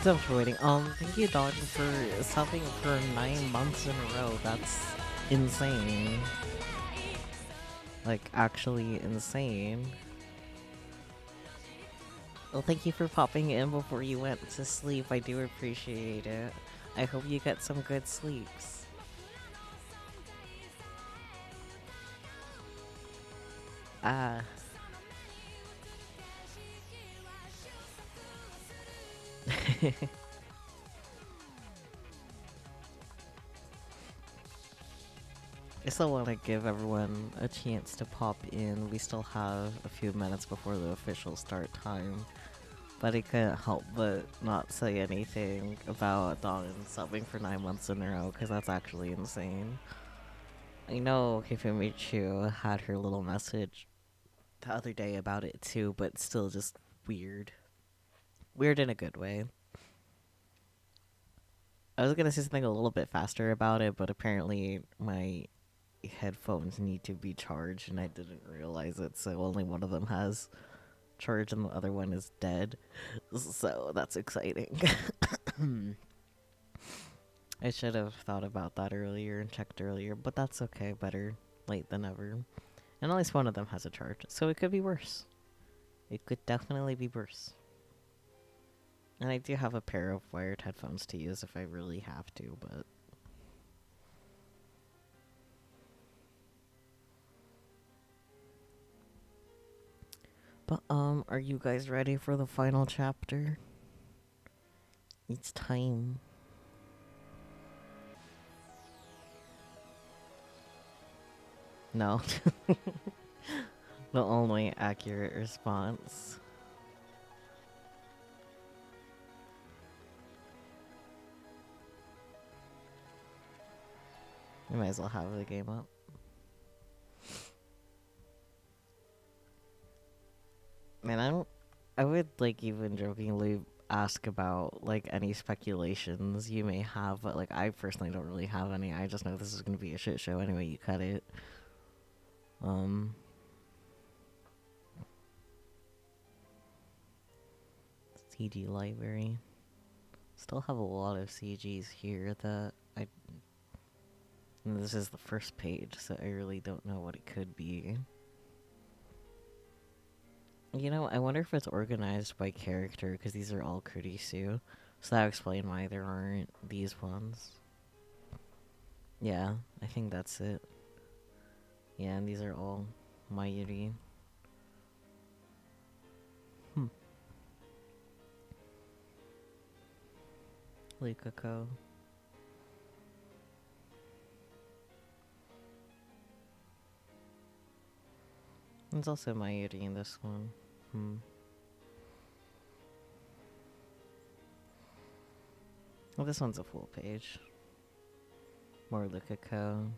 up for waiting. Thank you, Dog, for subbing for 9 months in a row. That's insane. Like, actually insane. Well, thank you for popping in before you went to sleep. I do appreciate it. I hope you get some good sleeps. Ah. I still want to give everyone a chance to pop in. We still have a few minutes before the official start time. But I couldn't help but not say anything about Dawn subbing for 9 months in a row, because that's actually insane. I know Kifimichu had her little message the other day about it too, but still just weird. Weird in a good way. I was gonna say something a little bit faster about it, but apparently my headphones need to be charged, and I didn't realize it, so only one of them has charge and the other one is dead. So that's exciting. I should have thought about that earlier and checked earlier, but that's okay. Better late than never. And at least one of them has a charge, so it could be worse. It could definitely be worse. And I do have a pair of wired headphones to use if I really have to, but... But, are you guys ready for the final chapter? It's time. No. The only accurate response. You might as well have the game up. Man, I would, like, even jokingly ask about, like, any speculations you may have, but, like, I personally don't really have any. I just know this is gonna be a shit show anyway you cut it. CG library. Still have a lot of CGs here that and this is the first page, so I really don't know what it could be. You know, I wonder if it's organized by character, because these are all Kurisu. So that would explain why there aren't these ones. Yeah, I think that's it. Yeah, and these are all Mayuri. Likako. There's also Mayuri in this one. Well, this one's a full page. More Likako.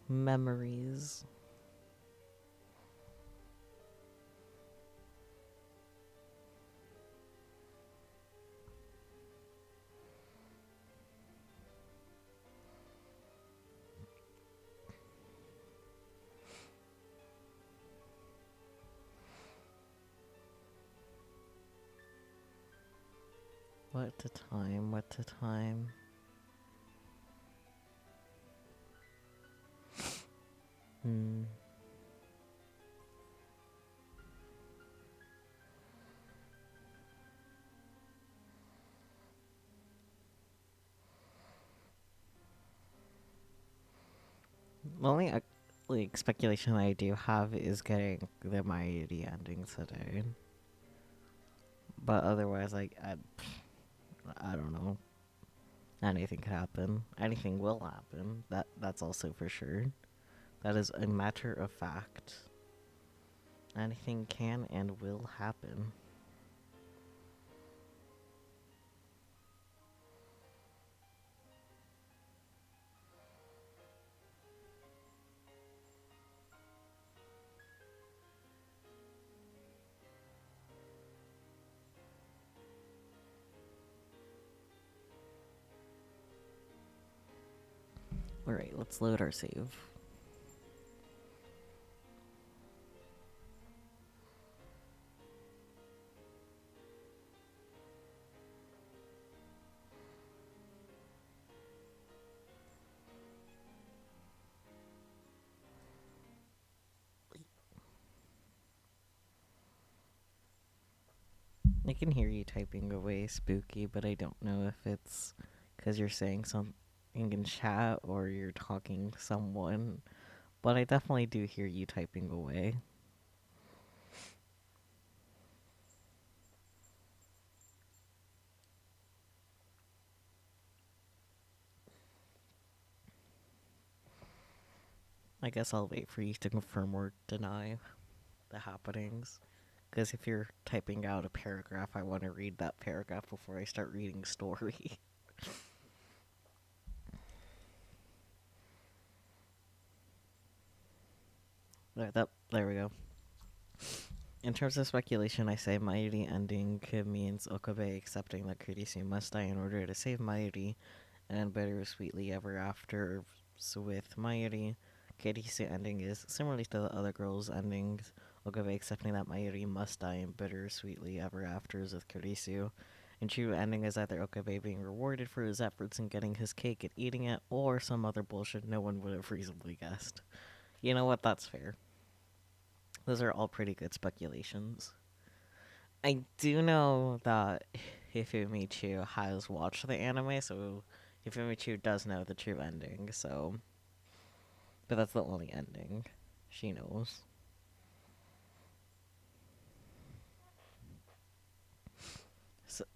Memories. What a time, what a time. The only like speculation I do have is getting the Mayuri ending today. But otherwise, like, I don't know. Anything could happen. Anything will happen. That's also for sure. That is a matter of fact. Anything can and will happen. Alright, let's load our save. I can hear you typing away, Spooky, but I don't know if it's because you're saying something in chat or you're talking to someone. But I definitely do hear you typing away. I guess I'll wait for you to confirm or deny the happenings. Because if you're typing out a paragraph, I want to read that paragraph before I start reading story. There we go. In terms of speculation, I say Mayuri ending means Okabe accepting that Kurisu must die in order to save Mayuri, and bittersweetly ever after with Mayuri. Kurisu ending is similarly to the other girls' endings, Okabe accepting that Mayuri must die and bittersweetly ever afters with Kurisu. And true ending is either Okabe being rewarded for his efforts in getting his cake and eating it, or some other bullshit no one would have reasonably guessed. You know what? That's fair. Those are all pretty good speculations. I do know that Hifumi has watched the anime, so Hifumi does know the true ending, so. But that's the only ending she knows.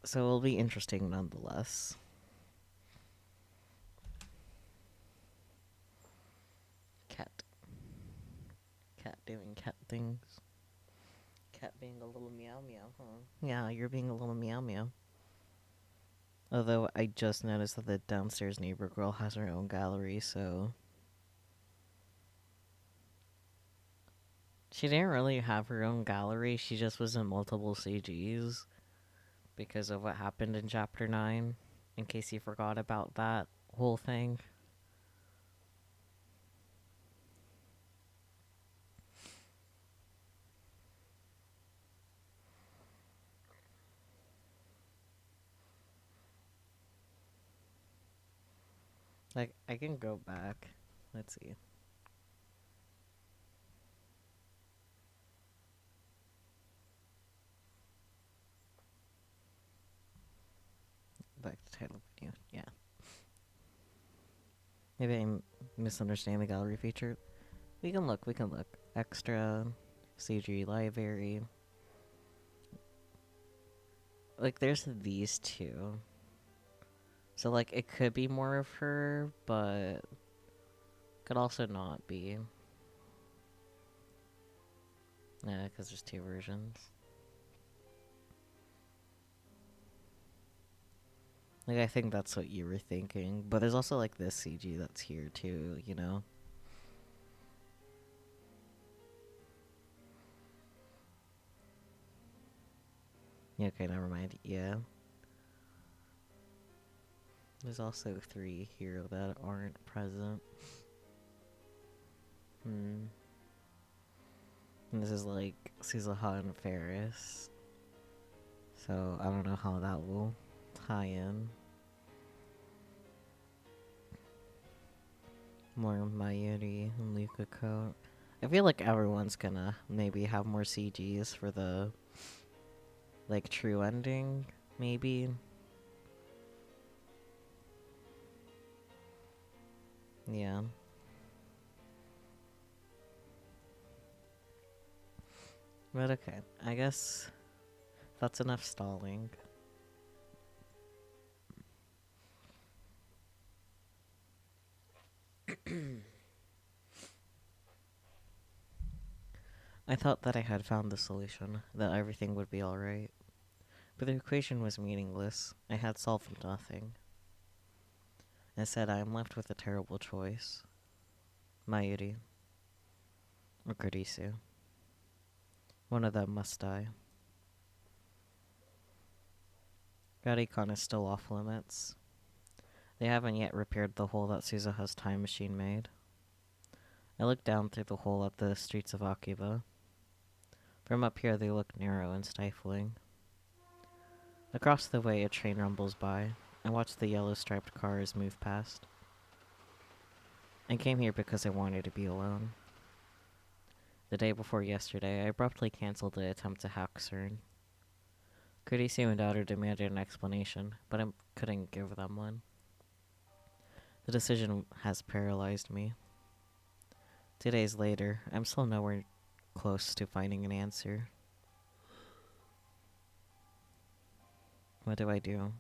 So it'll be interesting nonetheless. Cat. Cat doing cat things. Cat being a little meow meow, huh? Yeah, you're being a little meow meow. Although I just noticed that the downstairs neighbor girl has her own gallery, so. She didn't really have her own gallery, she just was in multiple CGs because of what happened in Chapter 9, in case you forgot about that whole thing. Like, I can go back. Let's see. Back to title video. Yeah. Maybe I'm misunderstanding the gallery feature. We can look. Extra, CG library. Like, there's these two. So, like, it could be more of her, but could also not be. Yeah, because there's two versions. Like, I think that's what you were thinking. But there's also, like, this CG that's here, too, you know? Yeah, okay, never mind. Yeah. There's also three here that aren't present. And this is, like, Suzuha and Ferris. So, I don't know how that will tie in. More Mayuri and Lukako. I feel like everyone's gonna maybe have more CGs for the, like, true ending, maybe. Yeah. But okay, I guess that's enough stalling. I thought that I had found the solution, that everything would be alright. But the equation was meaningless. I had solved nothing. Instead, I am left with a terrible choice. Mayuri or Kurisu. One of them must die. Garikon is still off limits. They haven't yet repaired the hole that Suzuha's time machine made. I look down through the hole at the streets of Akiba. From up here, they look narrow and stifling. Across the way, a train rumbles by. I watch the yellow-striped cars move past. I came here because I wanted to be alone. The day before yesterday, I abruptly cancelled the attempt to hack CERN. Kurisu and daughter demanded an explanation, but I couldn't give them one. The decision has paralyzed me. 2 days later, I'm still nowhere close to finding an answer. What do I do?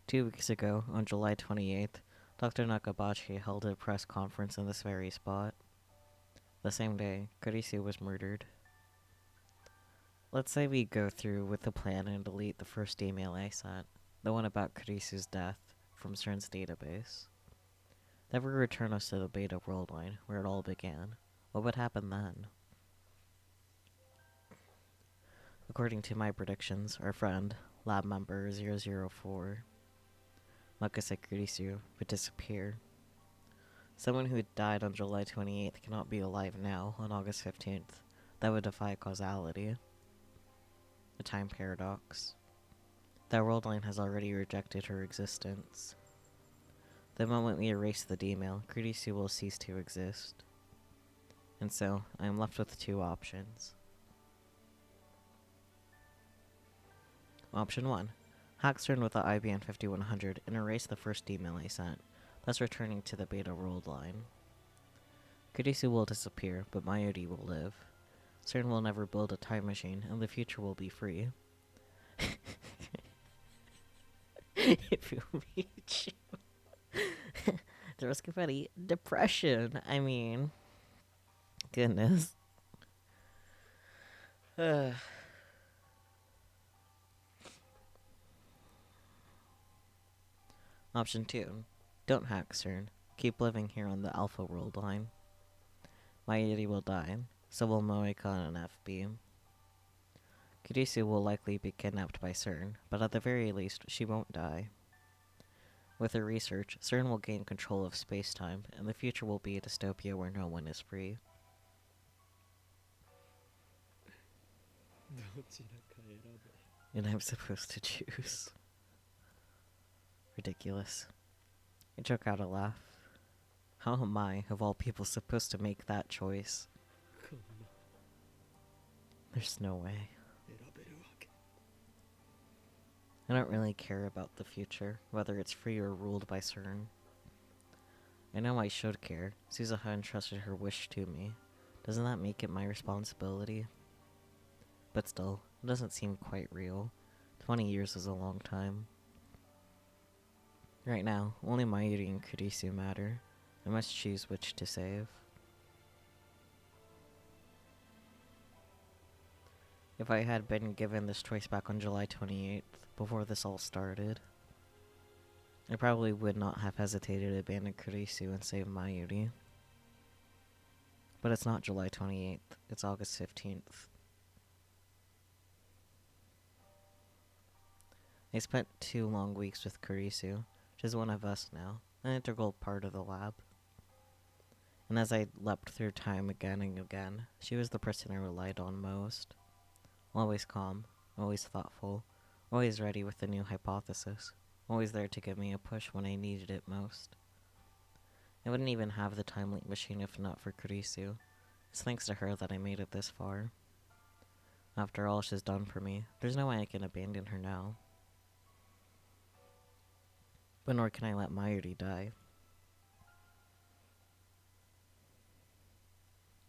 2 weeks ago, on July 28th, Dr. Nakabachi held a press conference in this very spot. The same day, Kurisu was murdered. Let's say we go through with the plan and delete the first email I sent, the one about Kurisu's death, from CERN's database. That would return us to the beta world line, where it all began. What would happen then? According to my predictions, our friend, lab member 004, Makase Kurisu, would disappear. Someone who died on July 28th cannot be alive now, on August 15th. That would defy causality. A time paradox. That world line has already rejected her existence. The moment we erase the D-mail, Kurisu will cease to exist. And so, I am left with 2 options. Option 1. Hack CERN with the IBM 5100 and erase the first email I sent, thus returning to the beta world line. Kurisu will disappear, but Mayuri will live. CERN will never build a time machine, and the future will be free. If you meet you. The risk of any depression. I mean, goodness. Option 2. Don't hack CERN. Keep living here on the Alpha world line. Mayuri will die, so will Moeka and FB. Kurisu will likely be kidnapped by CERN, but at the very least, she won't die. With her research, CERN will gain control of space-time, and the future will be a dystopia where no one is free. And I'm supposed to choose. Ridiculous. I choke out a laugh. How am I, of all people, supposed to make that choice? There's no way. I don't really care about the future, whether it's free or ruled by CERN. I know I should care. Suzuha entrusted her wish to me. Doesn't that make it my responsibility? But still, it doesn't seem quite real. 20 years is a long time. Right now, only Mayuri and Kurisu matter. I must choose which to save. If I had been given this choice back on July 28th, before this all started, I probably would not have hesitated to abandon Kurisu and save Mayuri. But it's not July 28th, it's August 15th. I spent 2 long weeks with Kurisu. She's one of us now, an integral part of the lab. And as I leapt through time again and again, she was the person I relied on most. Always calm, always thoughtful, always ready with a new hypothesis, always there to give me a push when I needed it most. I wouldn't even have the time link machine if not for Kurisu. It's thanks to her that I made it this far. After all she's done for me, there's no way I can abandon her now. But nor can I let Mayuri die.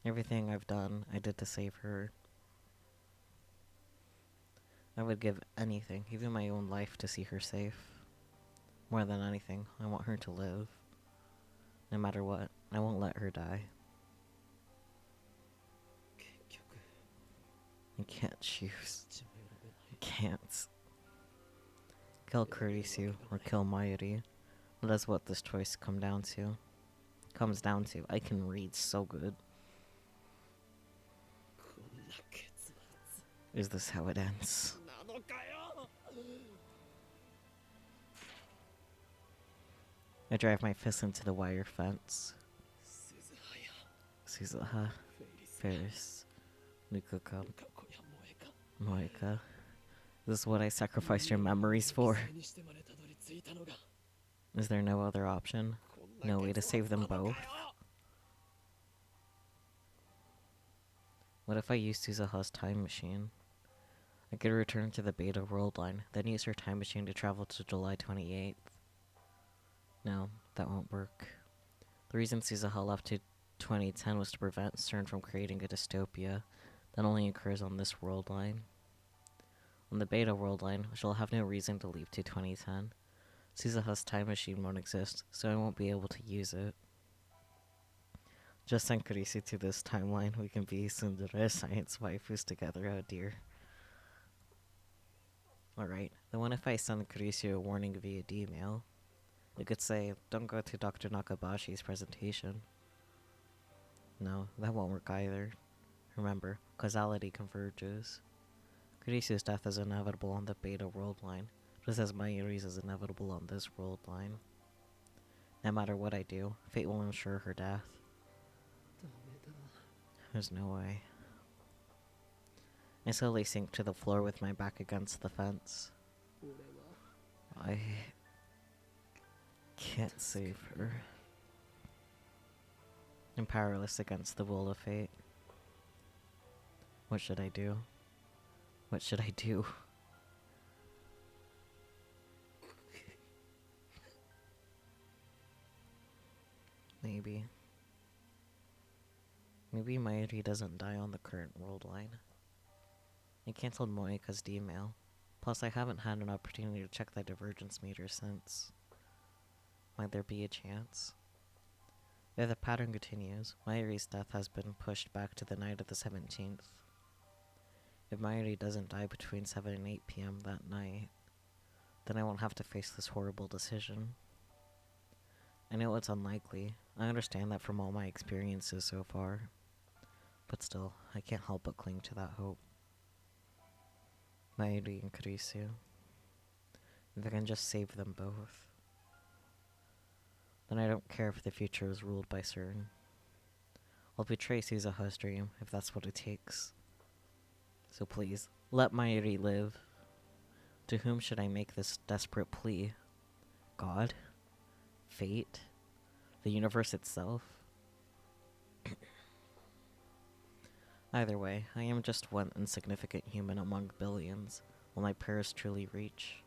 Everything I've done, I did to save her. I would give anything, even my own life, to see her safe. More than anything, I want her to live. No matter what, I won't let her die. I can't choose. I can't. Kill Kurisu or kill Mayuri. That's what this choice comes down to. I can read so good. Is this how it ends? I drive my fist into the wire fence. Suzuha, Ferris, Nukuka, Moeka. This is what I sacrificed your memories for. Is there no other option? No way to save them both? What if I use Suzuha's time machine? I could return to the Beta World Line, then use her time machine to travel to July 28th. No, that won't work. The reason Suzuha left to 2010 was to prevent CERN from creating a dystopia that only occurs on this world line. On the Beta World Line, which will have no reason to leave to 2010, Suzuha's time machine won't exist, so I won't be able to use it. Just send Kurisu to this timeline. We can be tsundere science waifus together, oh dear. Alright, then what if I send Kurisu a warning via D-mail? It could say, don't go to Dr. Nakabashi's presentation. No, that won't work either. Remember, causality converges. Kurisu's death is inevitable on the Beta World Line, just as Mayuri's is inevitable on this world line. No matter what I do, fate will ensure her death. There's no way. I slowly sink to the floor with my back against the fence. I can't save her. I'm powerless against the will of fate. What should I do? What should I do? Maybe Mayuri doesn't die on the current world line. I cancelled Moeka's D-mail. Plus, I haven't had an opportunity to check the divergence meter since. Might there be a chance? If the pattern continues, Mayuri's death has been pushed back to the night of the 17th. If Mayuri doesn't die between 7 and 8 p.m. that night, then I won't have to face this horrible decision. I know it's unlikely. I understand that from all my experiences so far. But still, I can't help but cling to that hope. Mayuri and Kurisu. If I can just save them both, then I don't care if the future is ruled by CERN. I'll betray Suzuha's dream if that's what it takes. So please, let Mayuri live. To whom should I make this desperate plea? God? Fate? The universe itself? Either way, I am just one insignificant human among billions. Will my prayers truly reach?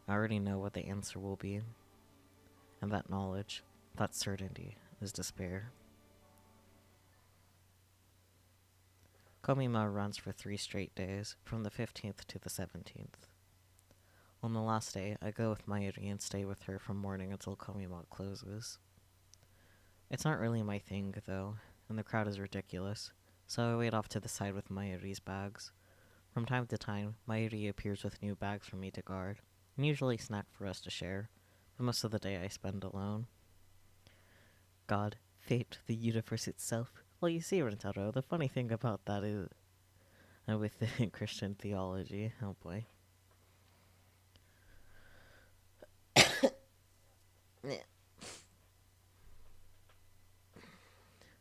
I already know what the answer will be. And that knowledge, that certainty, is despair. Komima runs for 3 straight days, from the 15th to the 17th. On the last day, I go with Mayuri and stay with her from morning until Komima closes. It's not really my thing, though, and the crowd is ridiculous, so I wait off to the side with Mayuri's bags. From time to time, Mayuri appears with new bags for me to guard, and usually snack for us to share, but most of the day I spend alone. God, fate, the universe itself. Well, you see, Rentaro, the funny thing about that is, with the Christian theology, oh boy.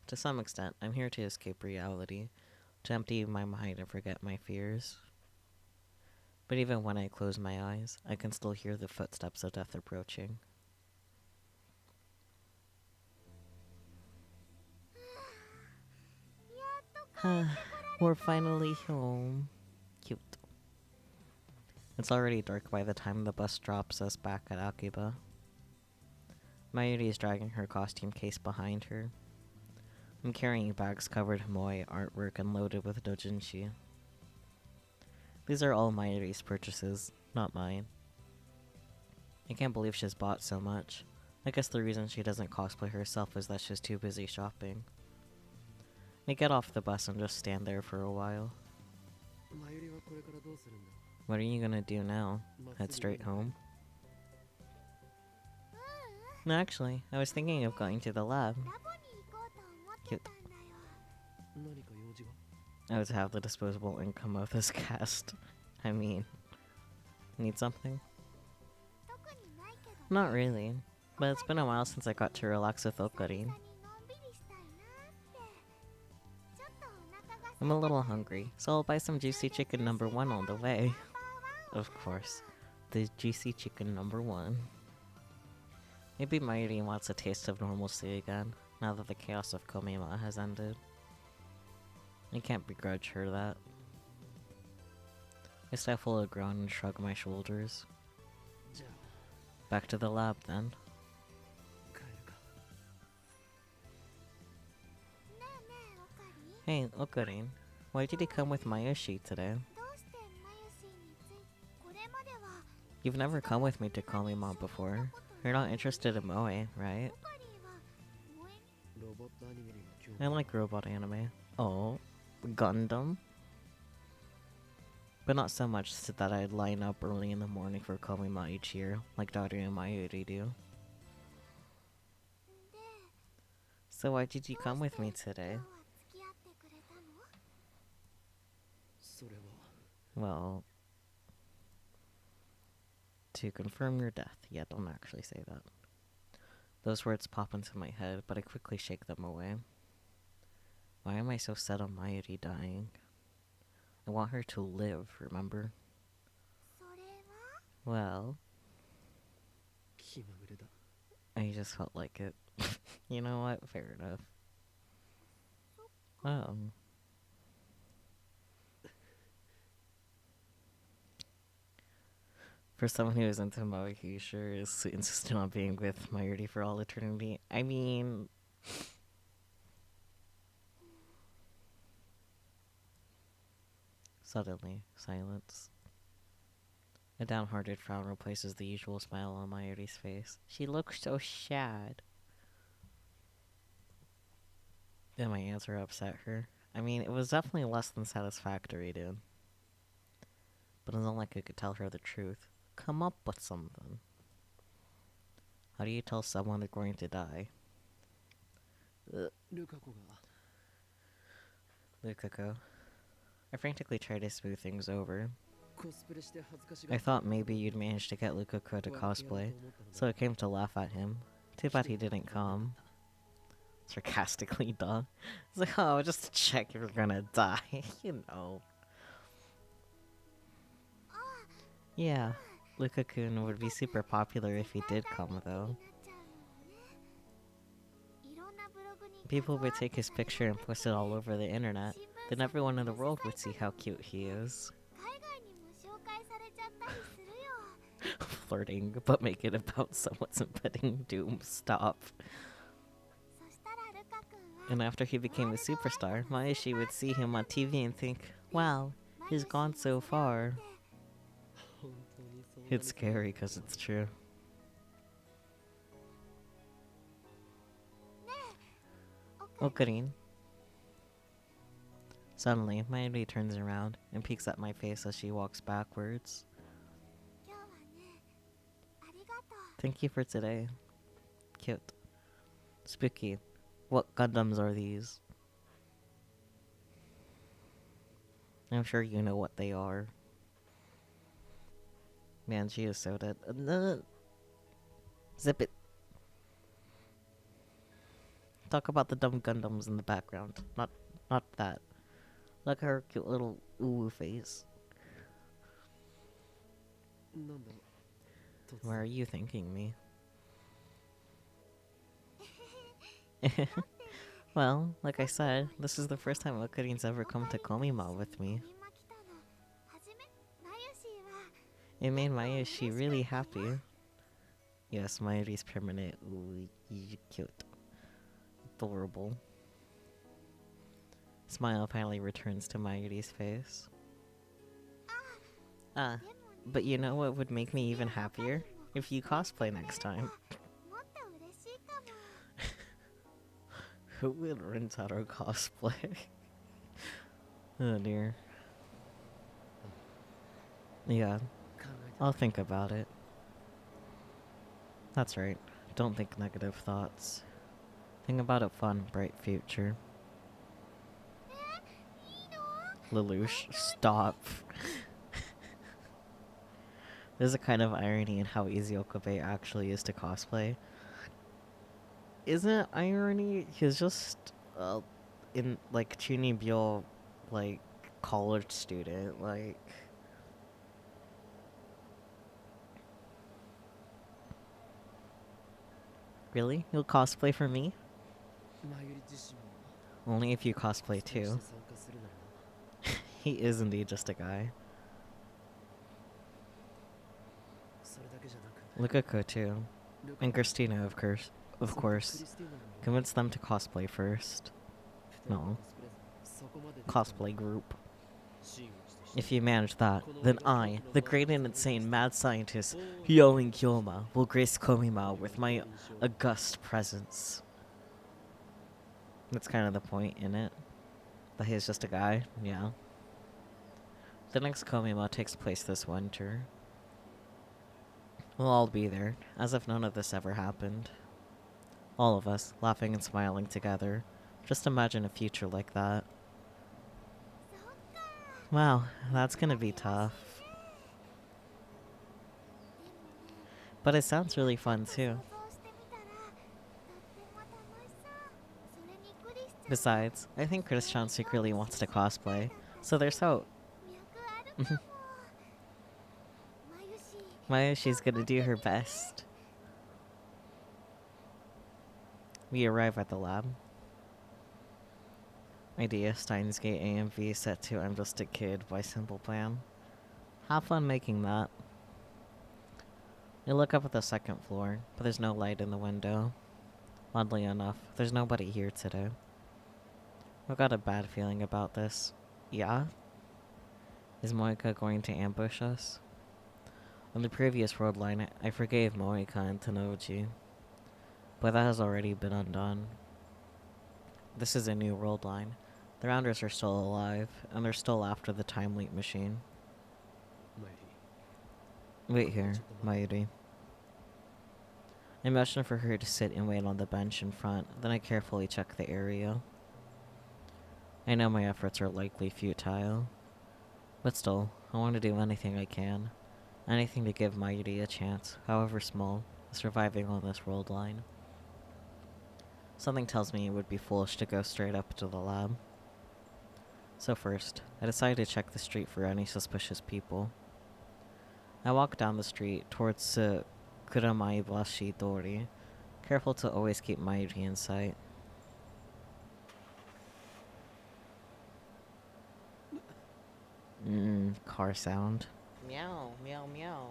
To some extent, I'm here to escape reality, to empty my mind and forget my fears. But even when I close my eyes, I can still hear the footsteps of death approaching. We're finally home. Cute. It's already dark by the time the bus drops us back at Akiba. Mayuri is dragging her costume case behind her. I'm carrying bags covered in moe artwork and loaded with dojinshi. These are all Mayuri's purchases, not mine. I can't believe she's bought so much. I guess the reason she doesn't cosplay herself is that she's too busy shopping. I get off the bus and just stand there for a while. What are you gonna do now? Head straight home? No, actually, I was thinking of going to the lab. Cute. I would have the disposable income of this cast. I mean, need something? Not really, but it's been a while since I got to relax with Okarin. I'm a little hungry, so I'll buy some juicy chicken number 1 on the way. Of course, the juicy chicken number 1. Maybe Mayuri wants a taste of normalcy again, now that the chaos of Komima has ended. I can't begrudge her that. I stifle a groan and shrug my shoulders. Back to the lab then. Hey, Okarin, why did you come with Mayoshi today? You've never come with me to Kamima before. You're not interested in Moe, right? I like robot anime. Oh, Gundam? But not so much so that I'd line up early in the morning for Kamima each year, like Daru and Mayuri do. So why did you come with me today? Well, to confirm your death. Yeah, don't actually say that. Those words pop into my head, but I quickly shake them away. Why am I so set on Mayuri dying? I want her to live, remember? Well, I just felt like it. You know what? Fair enough. For someone who is into Moe, he sure is insistent on being with Mayuri for all eternity. I mean... Suddenly, silence. A downhearted frown replaces the usual smile on Mayuri's face. She looks so sad. Did my answer upset her? I mean, it was definitely less than satisfactory, dude. But it's not like I could tell her the truth. Come up with something. How do you tell someone they're going to die? Lukako. I frantically tried to smooth things over. I thought maybe you'd manage to get Lukako to cosplay, so I came to laugh at him. Too bad he didn't come. Sarcastically, duh. It's like, oh, just to check if you're gonna die, you know. Yeah, Luka-kun would be super popular if he did come, though. People would take his picture and post it all over the internet. Then everyone in the world would see how cute he is. Flirting, but make it about someone's impending doom. Stop. And after he became a superstar, Maeshi would see him on TV and think, wow, he's gone so far. It's scary because it's true. Okarin. Suddenly, Mayuri turns around and peeks at my face as she walks backwards. Thank you for today. Cute. Spooky. What Gundams are these? I'm sure you know what they are. Man, she is so dead. Zip it. Talk about the dumb Gundams in the background. Not that. Look at her cute little ooh face. Why are you thanking me? Well, like I said, this is the first time Okarin's ever come to Komima with me. It made Mayushi really happy. Yes, Mayuri's permanent. Ooh, cute. Adorable. Smile finally returns to Mayuri's face. But you know what would make me even happier? If you cosplay next time. Who would rent out our cosplay? Oh dear. Yeah, I'll think about it. That's right. Don't think negative thoughts. Think about a fun, bright future. Lelouch, stop. There's a kind of irony in how easy Okabe actually is to cosplay. Isn't it irony? He's just, in, like, Chunibyo, like, college student, like... Really? You'll cosplay for me? Only if you cosplay too. He is indeed just a guy. Look at Kotu. And Christina, of course. Of course. Convince them to cosplay first. No. Cosplay group. If you manage that, then I, the great and insane mad scientist Hyoin Kyoma, will grace Komima with my august presence. That's kind of the point in it. That he's just a guy, yeah. The next Komima takes place this winter. We'll all be there, as if none of this ever happened. All of us, laughing and smiling together. Just imagine a future like that. Wow, that's gonna be tough. But it sounds really fun too. Besides, I think Chris-chan secretly wants to cosplay, so there's hope. Mayushi's gonna do her best. We arrive at the lab. Idea, Steins Gate AMV set to I'm Just a Kid by Simple Plan. Have fun making that. You look up at the second floor, but there's no light in the window. Oddly enough, there's nobody here today. I've got a bad feeling about this. Yeah? Is Moika going to ambush us? On the previous road line, I forgave Moika and Tanoji, but that has already been undone. This is a new road line. The Rounders are still alive, and they're still after the time leap machine. Wait here, Mayuri. I motion for her to sit and wait on the bench in front, then I carefully check the area. I know my efforts are likely futile, but still, I want to do anything I can. Anything to give Mayuri a chance, however small, of surviving on this world line. Something tells me it would be foolish to go straight up to the lab. So first, I decide to check the street for any suspicious people. I walk down the street towards Kuramaibashi Dori, careful to always keep Mayuri in sight. Car sound. Meow, meow, meow.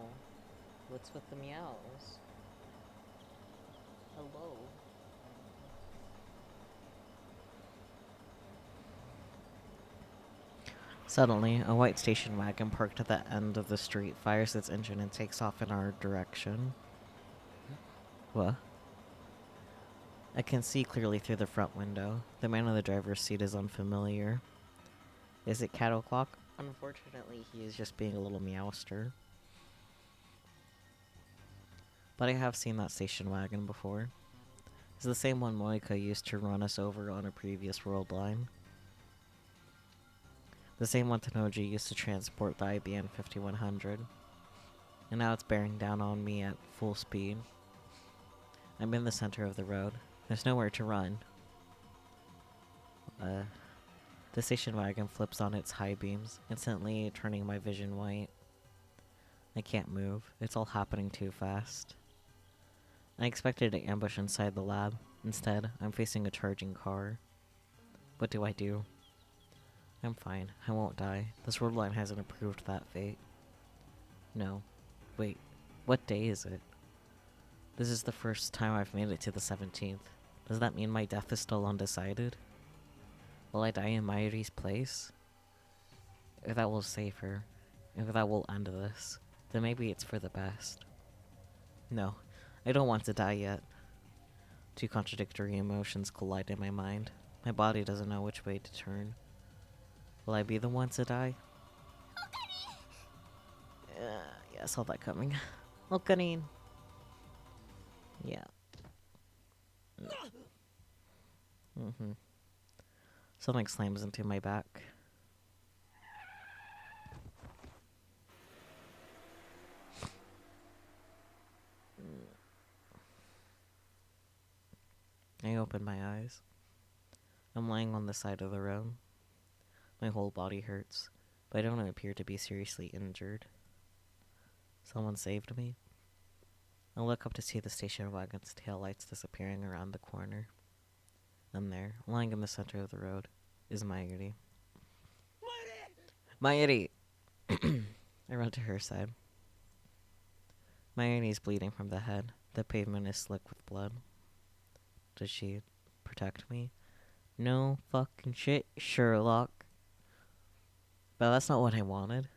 What's with the meows? Hello. Suddenly, a white station wagon parked at the end of the street fires its engine and takes off in our direction. What? I can see clearly through the front window. The man in the driver's seat is unfamiliar. Is it Cattle Clock? Unfortunately, he is just being a little meowster. But I have seen that station wagon before. It's the same one Moika used to run us over on a previous world line. The same one Tanoji used to transport the IBM 5100. And now it's bearing down on me at full speed. I'm in the center of the road. There's nowhere to run. The station wagon flips on its high beams, instantly turning my vision white. I can't move. It's all happening too fast. I expected an ambush inside the lab. Instead, I'm facing a charging car. What do I do? I'm fine. I won't die. This road line hasn't approved that fate. No. Wait. What day is it? This is the first time I've made it to the 17th. Does that mean my death is still undecided? Will I die in Mayuri's place? If that will save her, if that will end this, then maybe it's for the best. No, I don't want to die yet. Two contradictory emotions collide in my mind. My body doesn't know which way to turn. Will I be the one to die? Yeah, I saw that coming. Okarin. Yeah. Something slams into my back. I open my eyes. I'm lying on the side of the road. My whole body hurts, but I don't appear to be seriously injured. Someone saved me. I look up to see the station wagon's taillights disappearing around the corner. And there, lying in the center of the road, is Mayuri. Mayuri! I run to her side. Mayuri's bleeding from the head. The pavement is slick with blood. Does she protect me? No fucking shit, Sherlock. But that's not what I wanted.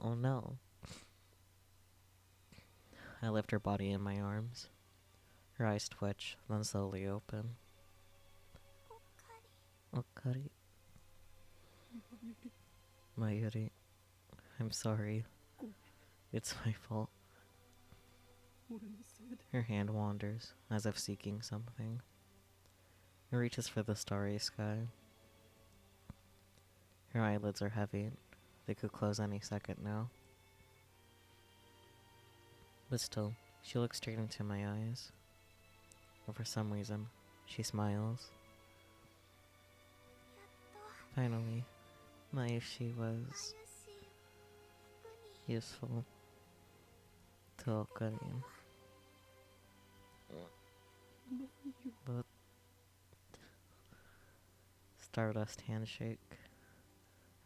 Oh no. I lift her body in my arms. Her eyes twitch, then slowly open. Okari. Mayuri. I'm sorry. It's my fault. Her hand wanders, as if seeking something. It reaches for the starry sky. Her eyelids are heavy. They could close any second now. But still, she looks straight into my eyes. And for some reason, she smiles. Finally, my Ishi was useful to Okari. But stardust handshake.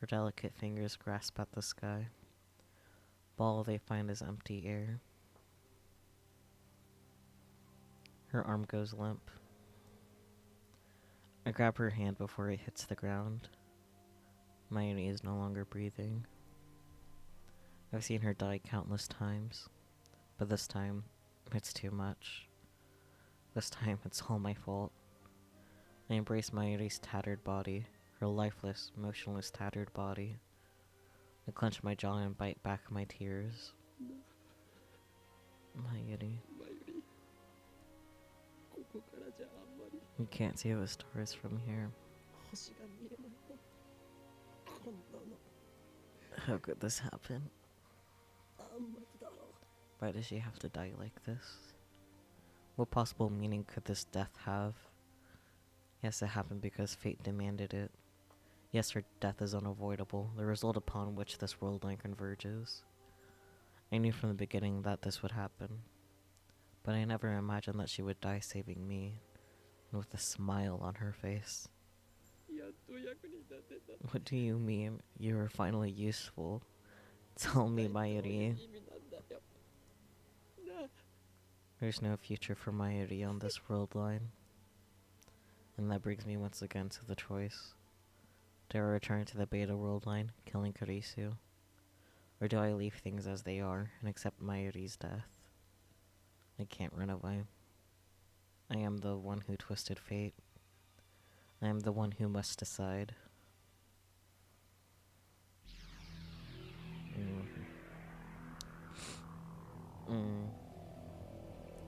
Her delicate fingers grasp at the sky. All they find is empty air. Her arm goes limp. I grab her hand before it hits the ground. Mayuri is no longer breathing. I've seen her die countless times, but this time, it's too much. This time, it's all my fault. I embrace Mayuri's tattered body, her lifeless, motionless, tattered body. I clench my jaw and bite back my tears. Mayuri. You can't see the stars from here. How could this happen? Why does she have to die like this? What possible meaning could this death have? Yes, it happened because fate demanded it. Yes, her death is unavoidable, the result upon which this world line converges. I knew from the beginning that this would happen, but I never imagined that she would die saving me, and with a smile on her face. What do you mean? You are finally useful. Tell me, Mayuri. There's no future for Mayuri on this world line. And that brings me once again to the choice. Do I return to the beta world line, killing Kurisu? Or do I leave things as they are and accept Mayuri's death? I can't run away. I am the one who twisted fate. I am the one who must decide.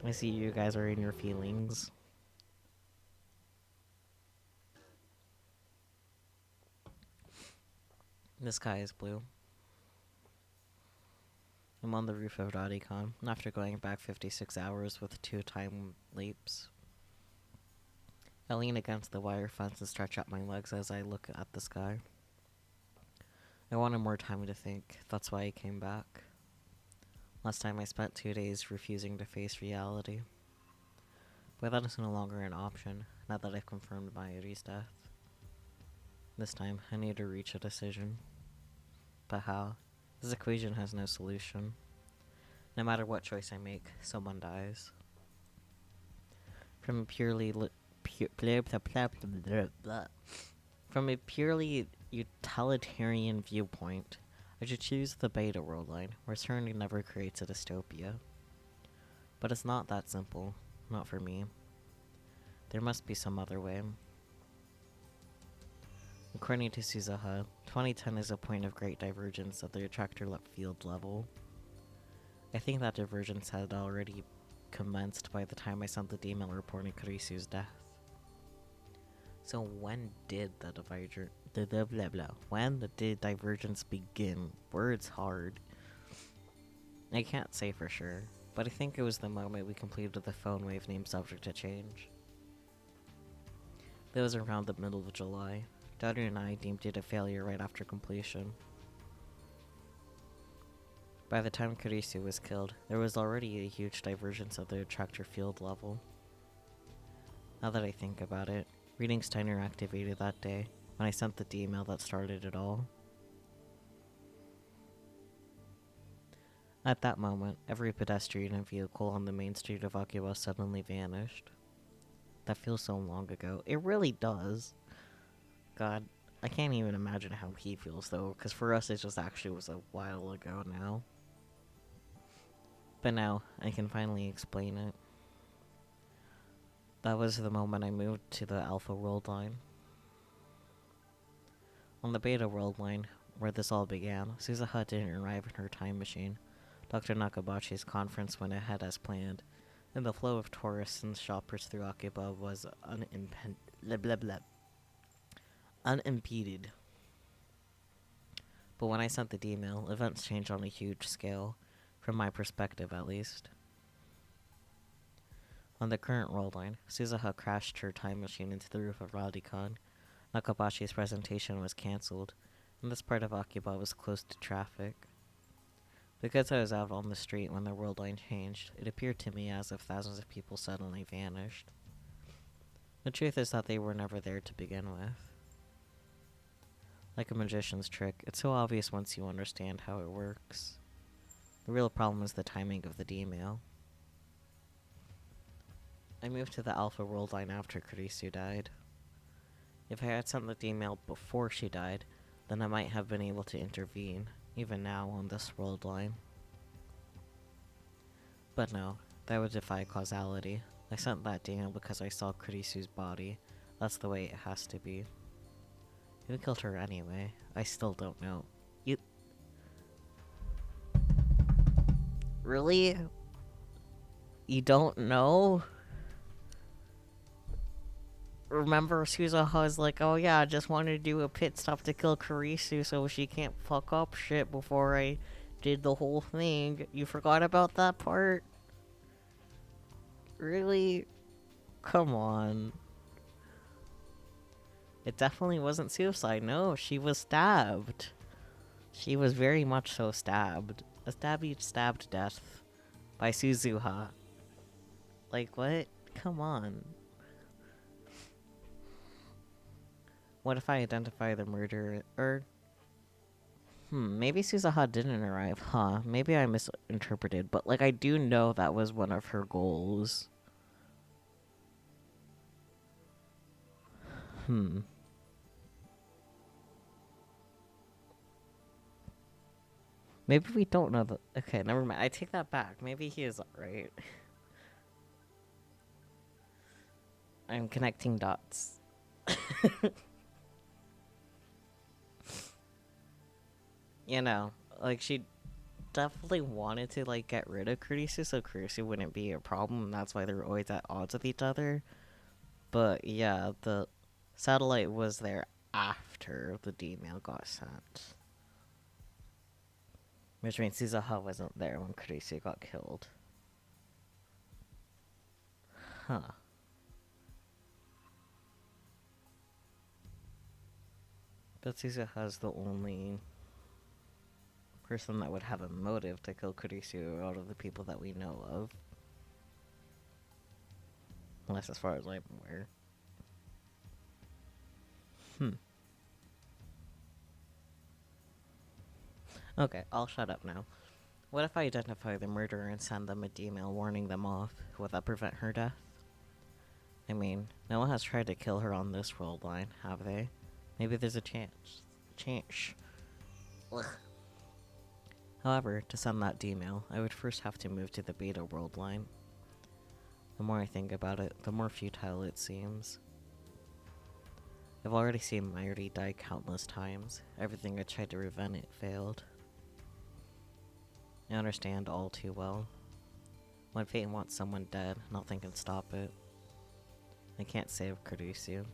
I see you guys are in your feelings. The sky is blue. I'm on the roof of Radicon, after going back 56 hours with 2 time leaps. I lean against the wire fence and stretch out my legs as I look at the sky. I wanted more time to think, that's why I came back. Last time I spent 2 days refusing to face reality. But that is no longer an option, now that I've confirmed Mayuri's death. This time, I need to reach a decision. But how? This equation has no solution. No matter what choice I make, someone dies. From a purely utilitarian viewpoint, I should choose the beta world line, where certainty never creates a dystopia. But it's not that simple. Not for me. There must be some other way. According to Suzuha, 2010 is a point of great divergence at the attractor field level. I think that divergence had already commenced by the time I sent the email reporting Kurisu's death. So when did the divergence begin? Words hard. I can't say for sure, but I think it was the moment we completed the phone wave named Subject to Change. That was around the middle of July. Daughter and I deemed it a failure right after completion. By the time Kurisu was killed, there was already a huge divergence at the attractor field level. Now that I think about it, reading Steiner activated that day, when I sent the email that started it all. At that moment, every pedestrian and vehicle on the main street of Akiba suddenly vanished. That feels so long ago. It really does. God, I can't even imagine how he feels though, because for us it just actually was a while ago now. But now, I can finally explain it. That was the moment I moved to the Alpha World Line. On the Beta World Line, where this all began, Suzuha didn't arrive in her time machine. Dr. Nakabachi's conference went ahead as planned, and the flow of tourists and shoppers through Akiba was unimpeded. But when I sent the email, events changed on a huge scale, from my perspective at least. On the current world line, Suzuha crashed her time machine into the roof of Radicon. Nakabachi's presentation was cancelled, and this part of Akiba was closed to traffic. Because I was out on the street when the world line changed, it appeared to me as if thousands of people suddenly vanished. The truth is that they were never there to begin with. Like a magician's trick, it's so obvious once you understand how it works. The real problem is the timing of the email. I moved to the Alpha World Line after Kurisu died. If I had sent the email before she died, then I might have been able to intervene, even now on this world line. But no, that would defy causality. I sent that email because I saw Kurisu's body. That's the way it has to be. Who killed her anyway? I still don't know. You... Really? You don't know? Remember, Suzuha's like, oh yeah, I just wanted to do a pit stop to kill Kurisu so she can't fuck up shit before I did the whole thing. You forgot about that part? Really? Come on. It definitely wasn't suicide, no, she was stabbed. She was very much so stabbed. A stabbed death by Suzuha. Like, what? Come on. What if I identify the murderer? Maybe Suzuha didn't arrive, huh? Maybe I misinterpreted, but like, I do know that was one of her goals. Maybe we don't know the. Okay, never mind. I take that back. Maybe he is right. I'm connecting dots. You know, like, she definitely wanted to, like, get rid of Kurisu so Kurisu wouldn't be a problem. That's why they're always at odds with each other. But yeah, the satellite was there after the email got sent. Which means Suzuha wasn't there when Kurisu got killed. Huh. But Suzuha's the only person that would have a motive to kill Kurisu out of the people that we know of. Unless as far as I'm aware. Okay, I'll shut up now. What if I identify the murderer and send them a email warning them off? Will that prevent her death? I mean, no one has tried to kill her on this world line, have they? Maybe there's a chance. Ugh. However, to send that email, I would first have to move to the Beta world line. The more I think about it, the more futile it seems. I've already seen Myri die countless times. Everything I tried to prevent it failed. I understand all too well. When fate wants someone dead, nothing can stop it. I can't save Kurisu.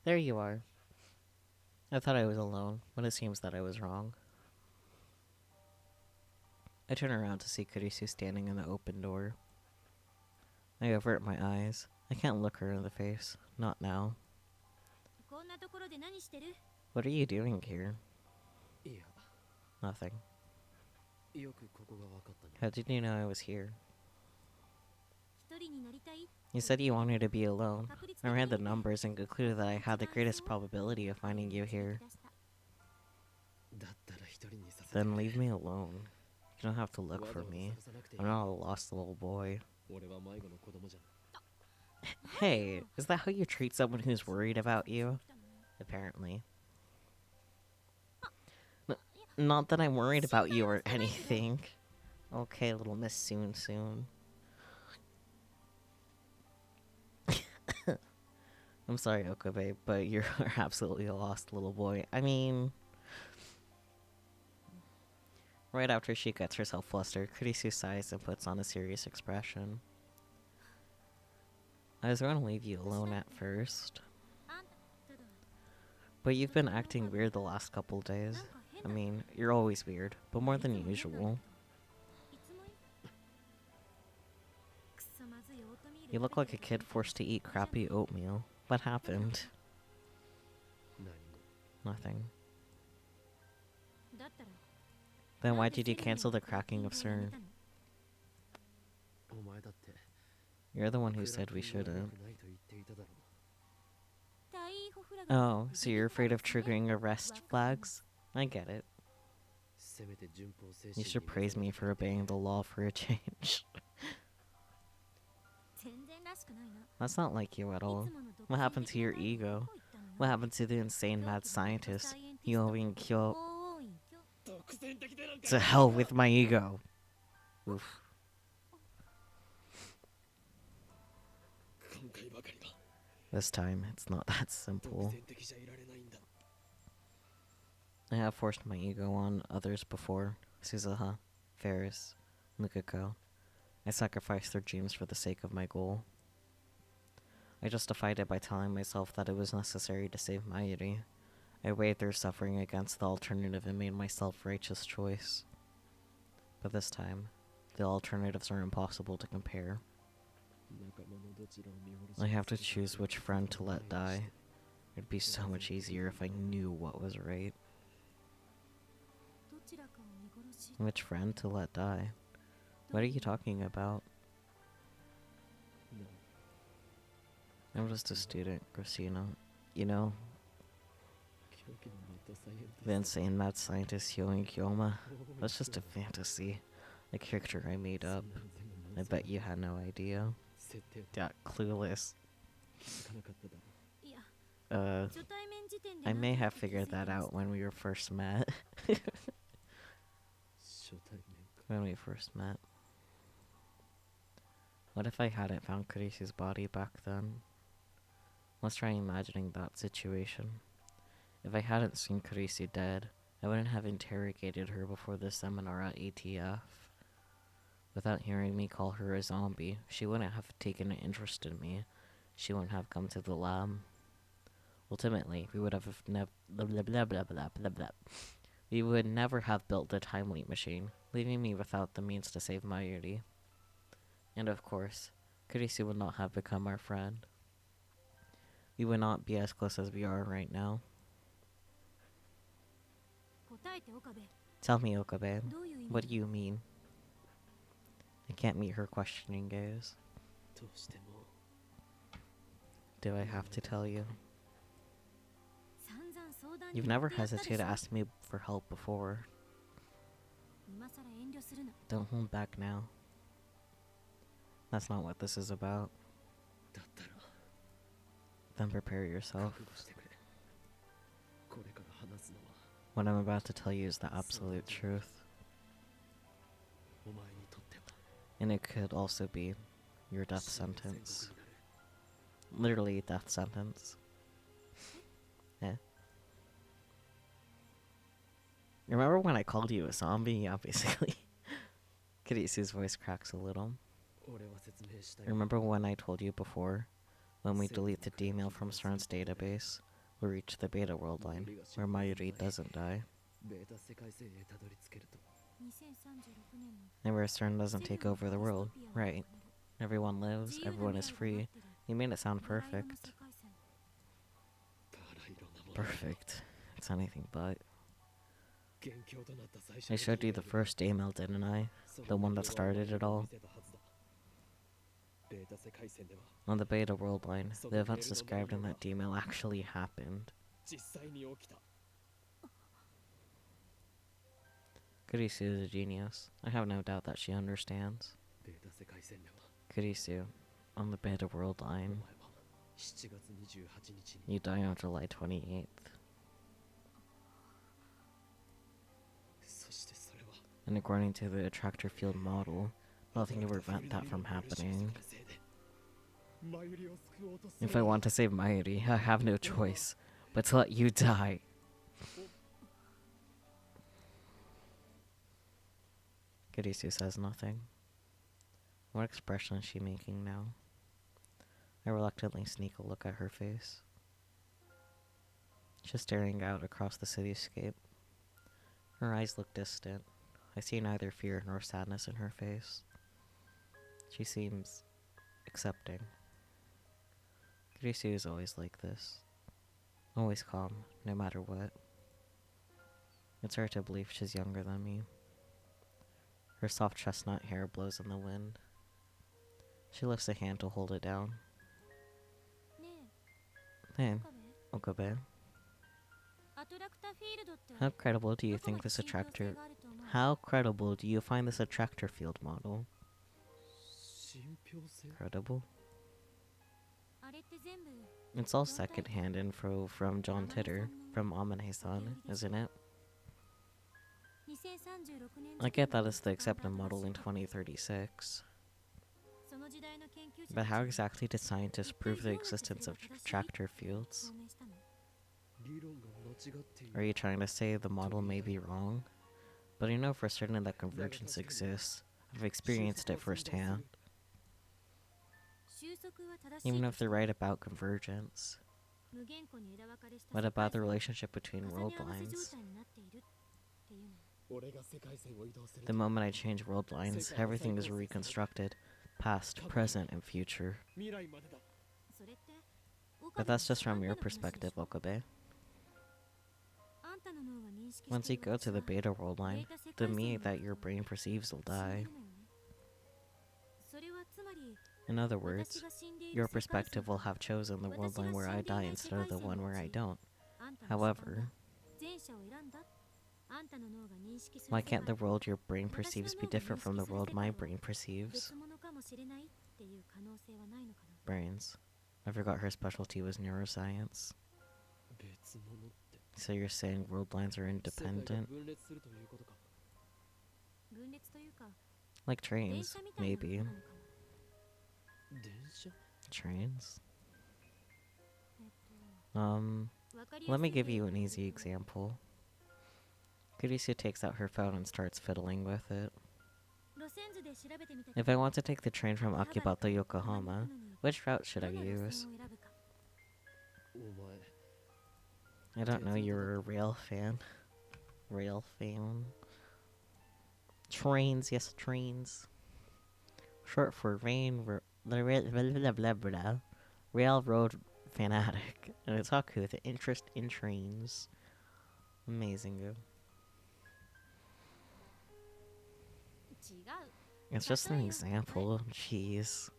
There you are. I thought I was alone, but it seems that I was wrong. I turn around to see Kurisu standing in the open door. I avert my eyes. I can't look her in the face. Not now. What are you doing here? Nothing. How did you know I was here? You said you wanted to be alone. I ran the numbers and concluded that I had the greatest probability of finding you here. Then leave me alone. You don't have to look for me. I'm not a lost little boy. Hey, is that how you treat someone who's worried about you? Apparently. Not that I'm worried about you or anything. Okay, little Miss Soon Soon. I'm sorry, Okabe, but you're absolutely a lost little boy. I mean... Right after she gets herself flustered, Kurisu sighs and puts on a serious expression. I was going to leave you alone at first. But you've been acting weird the last couple days. I mean, you're always weird, but more than usual. You look like a kid forced to eat crappy oatmeal. What happened? Nothing. Then why did you cancel the cracking of CERN? You're the one who said we shouldn't. Oh, so you're afraid of triggering arrest flags? I get it. You should praise me for obeying the law for a change. That's not like you at all. What happened to your ego? What happened to the insane mad scientist? Yoin Kyo. To hell with my ego. Oof. This time, it's not that simple. I have forced my ego on others before. Suzuha, Ferris, Lukako. I sacrificed their dreams for the sake of my goal. I justified it by telling myself that it was necessary to save Mayuri. I weighed their suffering against the alternative and made my self-righteous choice. But this time, the alternatives are impossible to compare. I have to choose which friend to let die. It'd be so much easier if I knew what was right. Which friend to let die? What are you talking about? I'm just a student, Christina. You know, the insane mad scientist Yoin Kyoma. That's just a fantasy. A character I made up. I bet you had no idea. Yeah, clueless. I may have figured that out when we were first met. When we first met. What if I hadn't found Kurisu's body back then? Let's try imagining that situation. If I hadn't seen Kurisu dead, I wouldn't have interrogated her before the seminar at ATF. Without hearing me call her a zombie, she wouldn't have taken an interest in me. She wouldn't have come to the lab. Ultimately, we would have We would never have built the time leap machine, leaving me without the means to save Mayuri. And of course, Kurisu would not have become our friend. We would not be as close as we are right now. Tell me, Okabe, what do you mean? I can't meet her questioning gaze. Do I have to tell you? You've never hesitated to ask me for help before. Don't hold back now. That's not what this is about. Then prepare yourself. What I'm about to tell you is the absolute truth. And it could also be your death sentence. Literally death sentence. Yeah. Remember when I called you a zombie? Yeah, basically. Kirisu's voice cracks a little. Remember when I told you before? When we delete the D-mail from CERN's database, we reach the beta world line, where Mayuri doesn't die. And where CERN doesn't take over the world. Right. Everyone lives, everyone is free. You made it sound perfect. Perfect. It's anything but. I showed you the first email, didn't I? The one that started it all. On the beta world line, the events described in that email actually happened. Kurisu is a genius. I have no doubt that she understands. Kurisu, on the Beta World line, you die on July 28th. And according to the attractor field model, nothing will prevent that from happening. If I want to save Mayuri, I have no choice but to let you die. Kurisu says nothing. What expression is she making now? I reluctantly sneak a look at her face. She's staring out across the cityscape. Her eyes look distant. I see neither fear nor sadness in her face. She seems accepting. Kurisu is always like this. Always calm, no matter what. It's hard to believe she's younger than me. Her soft chestnut hair blows in the wind. She lifts a hand to hold it down. Hey, Okabe. How credible do you think this attractor... How credible do you find this attractor field model? Credible? It's all second-hand info from John Titter, from Amane-san, isn't it? I get that it's the accepted model in 2036. But how exactly did scientists prove the existence of attractor fields? Are you trying to say the model may be wrong? But I know for certain that convergence exists. I've experienced it firsthand. Even if they're right about convergence. What about the relationship between world lines? The moment I change world lines, everything is reconstructed. Past, present, and future. But that's just from your perspective, Okabe. Once you go to the beta world line, the me that your brain perceives will die. In other words, your perspective will have chosen the world line where I die instead of the one where I don't. However, why can't the world your brain perceives be different from the world my brain perceives? Brains. I forgot her specialty was neuroscience. So you're saying world lines are independent? Like trains, maybe. Trains? Let me give you an easy example. Kurisu takes out her phone and starts fiddling with it. If I want to take the train from Akiba to Yokohama, which route should I use? I don't know, you're a rail fan. Rail fan. Trains, yes, trains. Short for railroad fanatic. And Otaku with an interest in trains. Amazing. It's just an example. Jeez.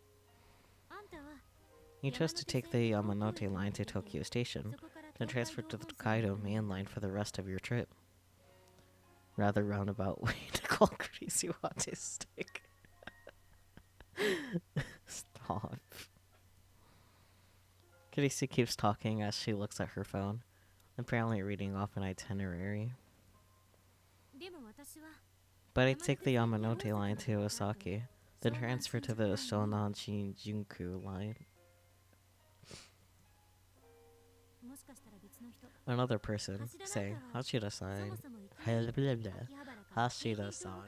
You chose to take the Yamanote line to Tokyo Station, then transfer to the Tokaido main line for the rest of your trip. Rather roundabout way to call Kurisu autistic. Stop. Kurisu keeps talking as she looks at her phone, apparently reading off an itinerary. But I take the Yamanote line to Osaki, then transfer to the Shonan Shinjuku line. Another person, say Hashira-san, Hashira-san,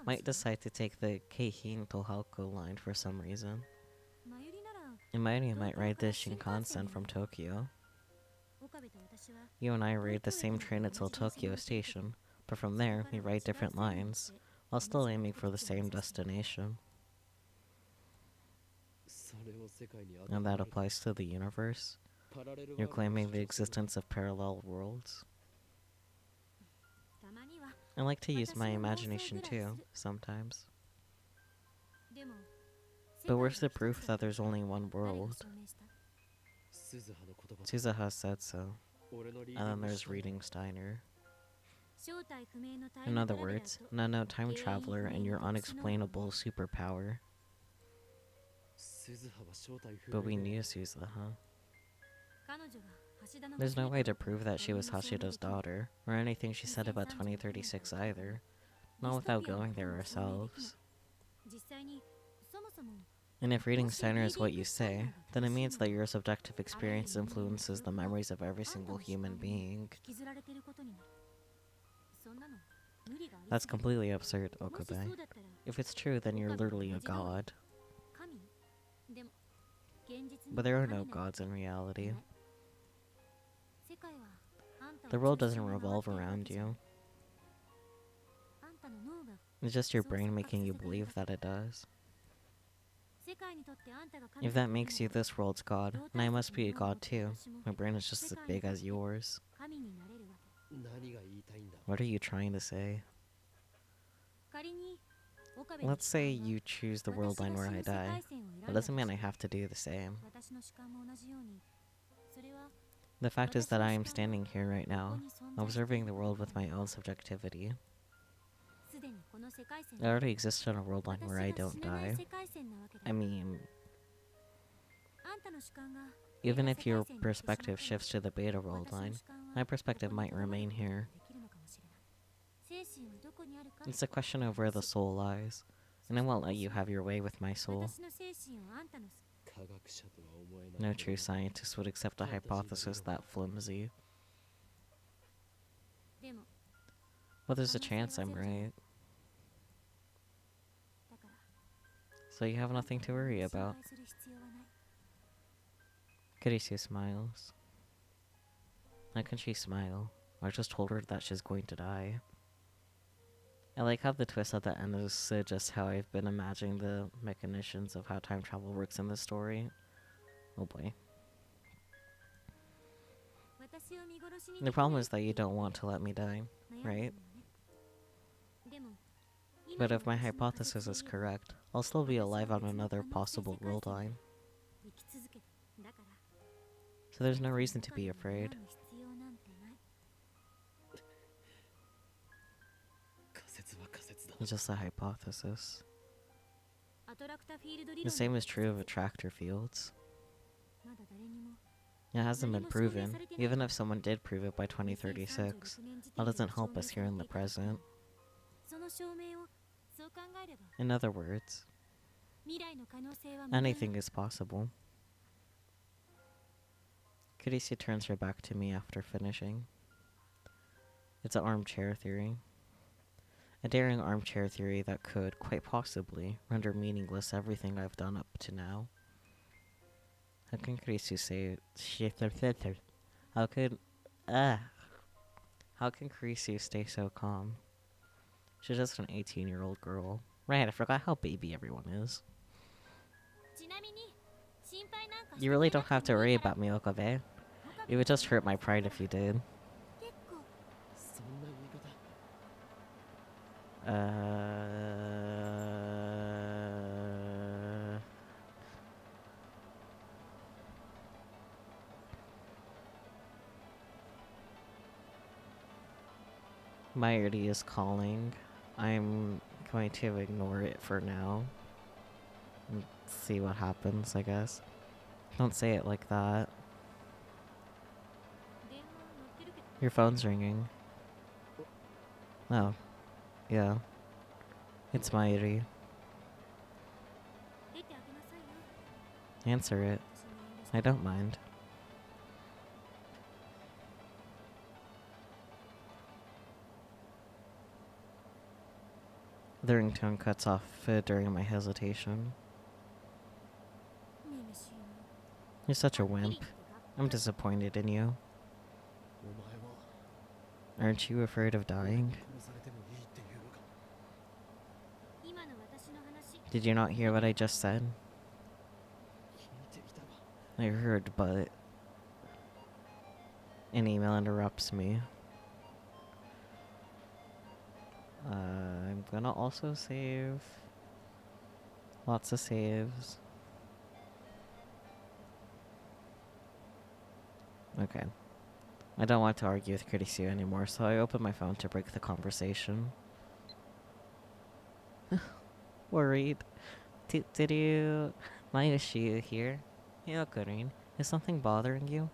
might decide to take the Keihin Tohoku line for some reason. And Mayuri might ride the Shinkansen from Tokyo. You and I ride the same train until Tokyo Station, but from there we ride different lines, while still aiming for the same destination. And that applies to the universe? You're claiming the existence of parallel worlds? I like to use my imagination too, sometimes. But where's the proof that there's only one world? Suzuha said so. And then there's reading Steiner. In other words, no time traveler and your unexplainable superpower. But we knew Suza, huh? There's no way to prove that she was Hashido's daughter, or anything she said about 2036 either. Not without going there ourselves. And if reading Steiner is what you say, then it means that your subjective experience influences the memories of every single human being. That's completely absurd, Okabe. If it's true, then you're literally a god. But there are no gods in reality. The world doesn't revolve around you. It's just your brain making you believe that it does. If that makes you this world's god, then I must be a god too. My brain is just as big as yours. What are you trying to say? Let's say you choose the world line where I die. That doesn't mean I have to do the same. The fact is that I am standing here right now, observing the world with my own subjectivity. I already exist in a world line where I don't die. I mean, even if your perspective shifts to the beta world line, my perspective might remain here. It's a question of where the soul lies, and I won't let you have your way with my soul. No true scientist would accept a hypothesis that flimsy. Well, there's a chance I'm right. So you have nothing to worry about. Kurisu smiles. How can she smile? I just told her that she's going to die. I like how the twist at the end is just how I've been imagining the mechanisms of how time travel works in this story. Oh boy. The problem is that you don't want to let me die, right? But if my hypothesis is correct, I'll still be alive on another possible world line. So there's no reason to be afraid. It's just a hypothesis. The same is true of attractor fields. It hasn't been proven, even if someone did prove it by 2036. That doesn't help us here in the present. In other words, anything is possible. Kurisu turns her back to me after finishing. It's an armchair theory. A daring armchair theory that could, quite possibly, render meaningless everything I've done up to now. How can Kurisu say... How can Kurisu stay so calm? She's just an 18-year-old girl. Right, I forgot how baby everyone is. You really don't have to worry about me, Okabe. It would just hurt my pride if you did. Myerty is calling. I'm going to ignore it for now. And see what happens, I guess. Don't say it like that. Your phone's ringing. Oh. Yeah. It's Myerty. Answer it. I don't mind. The ringtone cuts off during my hesitation. You're such a wimp. I'm disappointed in you. Aren't you afraid of dying? Did you not hear what I just said? I heard, but an email interrupts me. I'm gonna also save. Lots of saves. Okay. I don't want to argue with Kurisu anymore, so I open my phone to break the conversation. Worried. Did you... Mayushi here? Yeah, Kurin. Is something bothering you?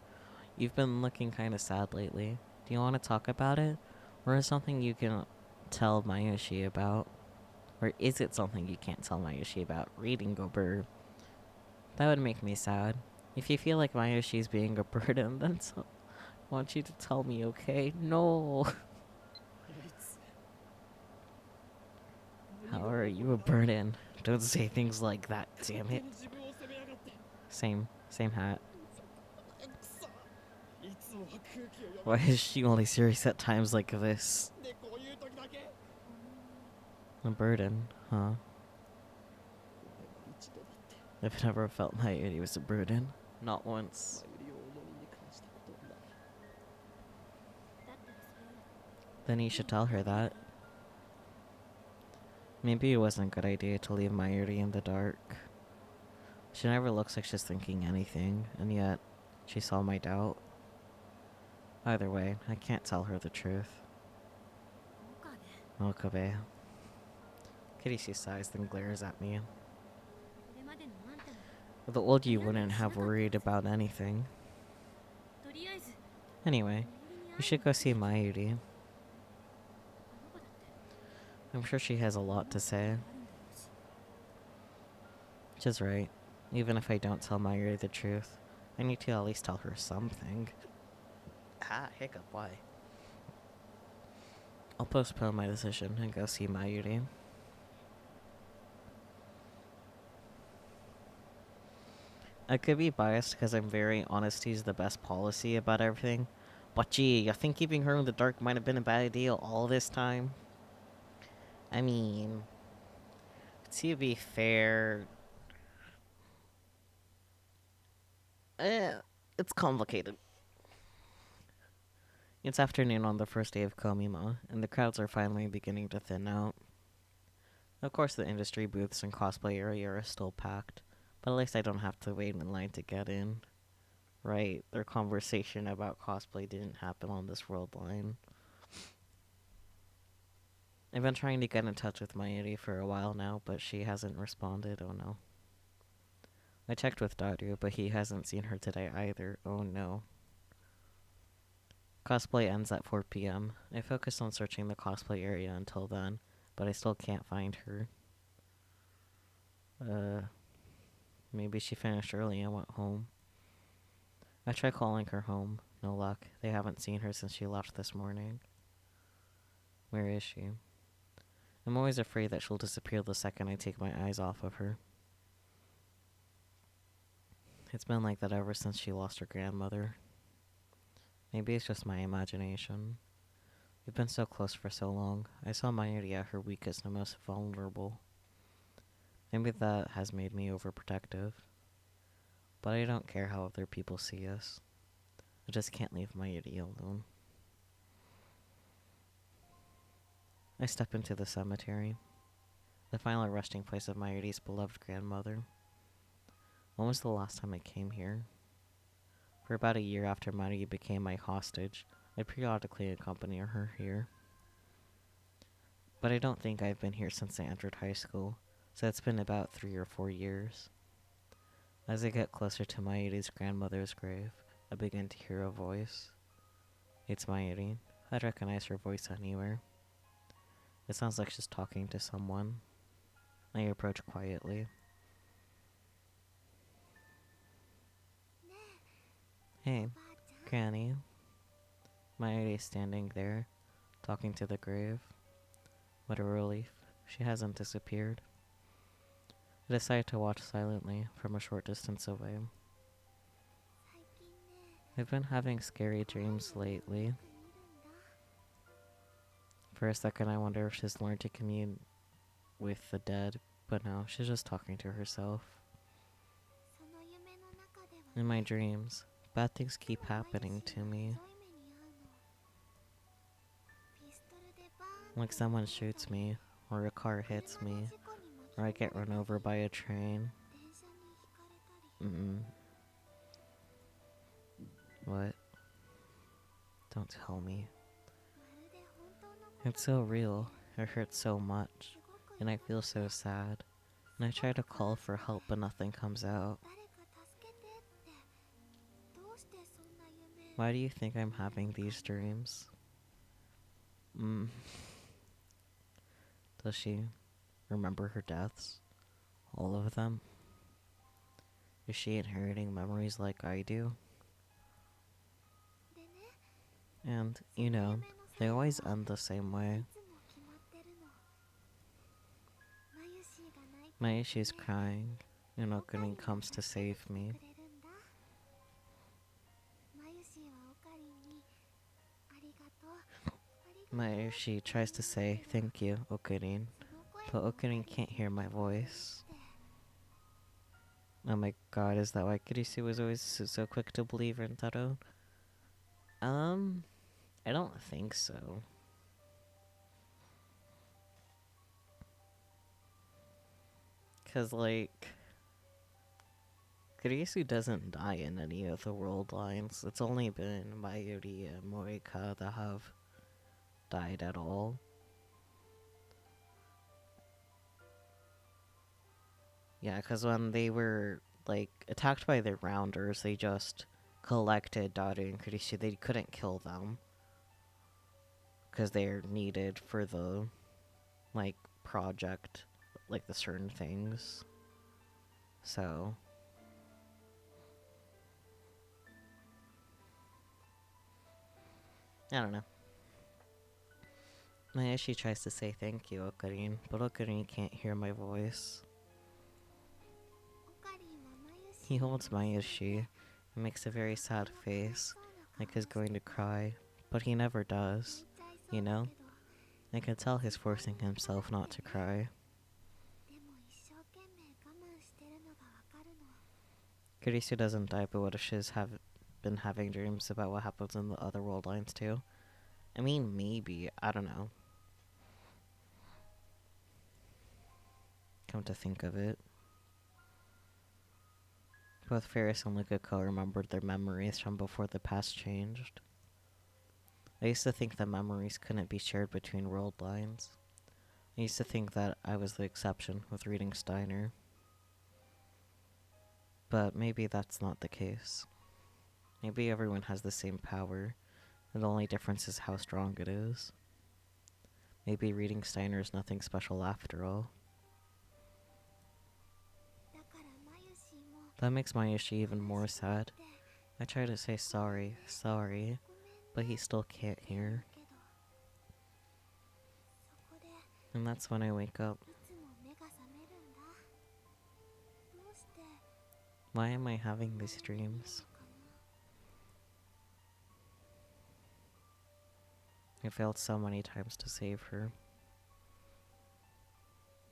You've been looking kinda sad lately. Do you want to talk about it? Or is something you can tell Mayushi about? Or is it something you can't tell Mayushi about? Reading a bird. That would make me sad. If you feel like Mayushi's being a burden, then I want you to tell me, okay? No! How are you a burden? Don't say things like that, damn it. Same hat. Why is she only serious at times like this? A burden, huh? I've never felt Mayuri was a burden. Not once. Then you should tell her that. Maybe it wasn't a good idea to leave Mayuri in the dark. She never looks like she's thinking anything, and yet she saw my doubt. Either way, I can't tell her the truth. Okabe. Kirishi sighs, then glares at me. With the old you wouldn't have worried about anything. Anyway, you should go see Mayuri. I'm sure she has a lot to say. She's right. Even if I don't tell Mayuri the truth, I need to at least tell her something. Ah, hiccup, why? I'll postpone my decision and go see Mayuri. I could be biased because I'm very honesty is the best policy about everything. But gee, I think keeping her in the dark might have been a bad idea all this time. I mean, to be fair, it's complicated. It's afternoon on the first day of Komima, and the crowds are finally beginning to thin out. Of course, the industry booths and cosplay area are still packed, but at least I don't have to wait in line to get in. Right, their conversation about cosplay didn't happen on this world line. I've been trying to get in touch with Mayuri for a while now, but she hasn't responded, oh no. I checked with Daru, but he hasn't seen her today either, oh no. Cosplay ends at 4 p.m. I focused on searching the cosplay area until then, but I still can't find her. Maybe she finished early and went home. I tried calling her home. No luck. They haven't seen her since she left this morning. Where is she? I'm always afraid that she'll disappear the second I take my eyes off of her. It's been like that ever since she lost her grandmother. Maybe it's just my imagination. We've been so close for so long. I saw Mayuri at her weakest and most vulnerable. Maybe that has made me overprotective. But I don't care how other people see us. I just can't leave Mayuri alone. I step into the cemetery, the final resting place of Mayuri's beloved grandmother. When was the last time I came here? For about a year after Mayuri became my hostage, I periodically accompany her here. But I don't think I've been here since I entered high school, so it's been about 3 or 4 years. As I get closer to Mayuri's grandmother's grave, I begin to hear a voice. It's Mayuri. I'd recognize her voice anywhere. It sounds like she's talking to someone. I approach quietly. Hey, Granny. Mayuri is standing there, talking to the grave. What a relief. She hasn't disappeared. I decide to watch silently from a short distance away. I've been having scary dreams lately. For a second I wonder if she's learned to commune with the dead, but no, she's just talking to herself. In my dreams, bad things keep happening to me. Like someone shoots me, or a car hits me, or I get run over by a train. What? don't tell me. It's so real. It hurts so much. And I feel so sad. And I try to call for help, but nothing comes out. Why do you think I'm having these dreams? Does she remember her deaths? All of them? Is she inheriting memories like I do? And, you know, they always end the same way. Mayushi's crying, and Okarin comes to save me. Mayushi tries to say, "Thank you, Okarin," but Okarin can't hear my voice. Oh my god, is that why Kurisu was always so quick to believe Rentaro? I don't think so. Cause, like, Kurisu doesn't die in any of the world lines. It's only been Mayuri and Morika that have died at all. Yeah, cause when they were, like, attacked by the Rounders, they just collected Daru and Kurisu. They couldn't kill them. Cause they're needed for the, like, project, like, the certain things. So... I don't know. Mayushi tries to say thank you, Okarin, but Okarin can't hear my voice. He holds Mayushi and makes a very sad face, like he's going to cry, but he never does, you know? I can tell he's forcing himself not to cry. Kurisu doesn't die, but what if she's been having dreams about what happens in the other world lines too? I mean, maybe. I don't know. Come to think of it. Both Ferris and Lukako remembered their memories from before the past changed. I used to think that memories couldn't be shared between world lines. I used to think that I was the exception with reading Steiner. But maybe that's not the case. Maybe everyone has the same power, and the only difference is how strong it is. Maybe reading Steiner is nothing special after all. That makes Mayushi even more sad. I try to say sorry, but he still can't hear. And that's when I wake up. Why am I having these dreams? I failed so many times to save her.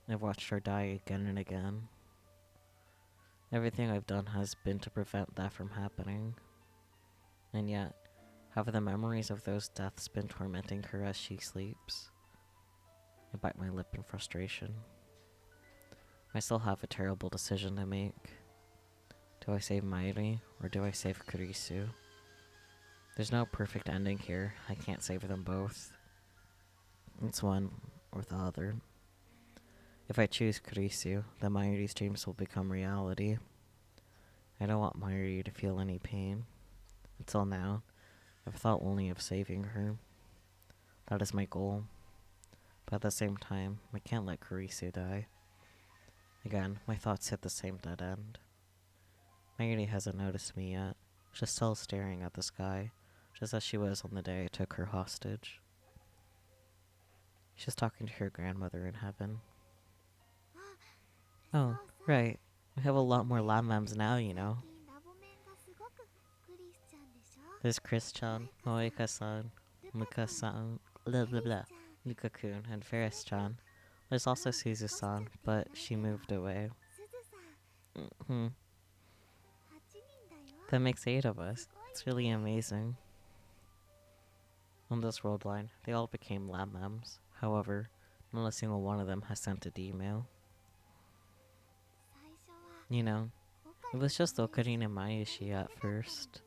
I've watched her die again and again. Everything I've done has been to prevent that from happening. And yet, have the memories of those deaths been tormenting her as she sleeps? I bite my lip in frustration. I still have a terrible decision to make. Do I save Mayuri, or do I save Kurisu? There's no perfect ending here. I can't save them both. It's one or the other. If I choose Kurisu, then Mayuri's dreams will become reality. I don't want Mayuri to feel any pain. Until now, I've thought only of saving her. That is my goal. But at the same time, I can't let Kurisu die. Again, my thoughts hit the same dead end. Mayuri hasn't noticed me yet. She's still staring at the sky, just as she was on the day I took her hostage. She's talking to her grandmother in heaven. Oh, right. We have a lot more lab-mams now, you know. There's Chris-chan, Moeka-san, Muka-san, blah blah blah, Luka-kun, and Ferris-chan. There's also Suzu-san, but she moved away. That makes 8 of us. It's really amazing. On this world line, they all became lab-mams. However, not a single one of them has sent an email. You know, it was just Okarin and Mayushi at first.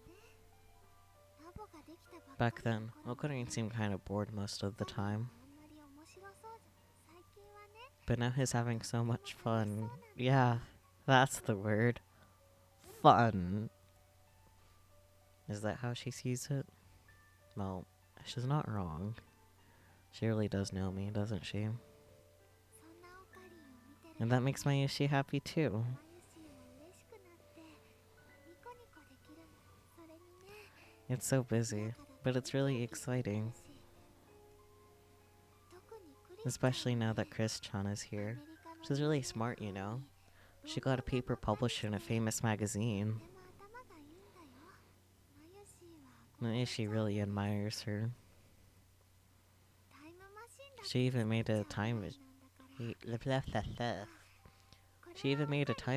Back then, Okarin seemed kind of bored most of the time. But now he's having so much fun. Yeah, that's the word. Fun. Is that how she sees it? Well, she's not wrong. She really does know me, doesn't she? And that makes Mayushi happy too. It's so busy, but it's really exciting. Especially now that Chris-chan is here. She's really smart, you know. She got a paper published in a famous magazine. Mayushi really admires her. She even made a time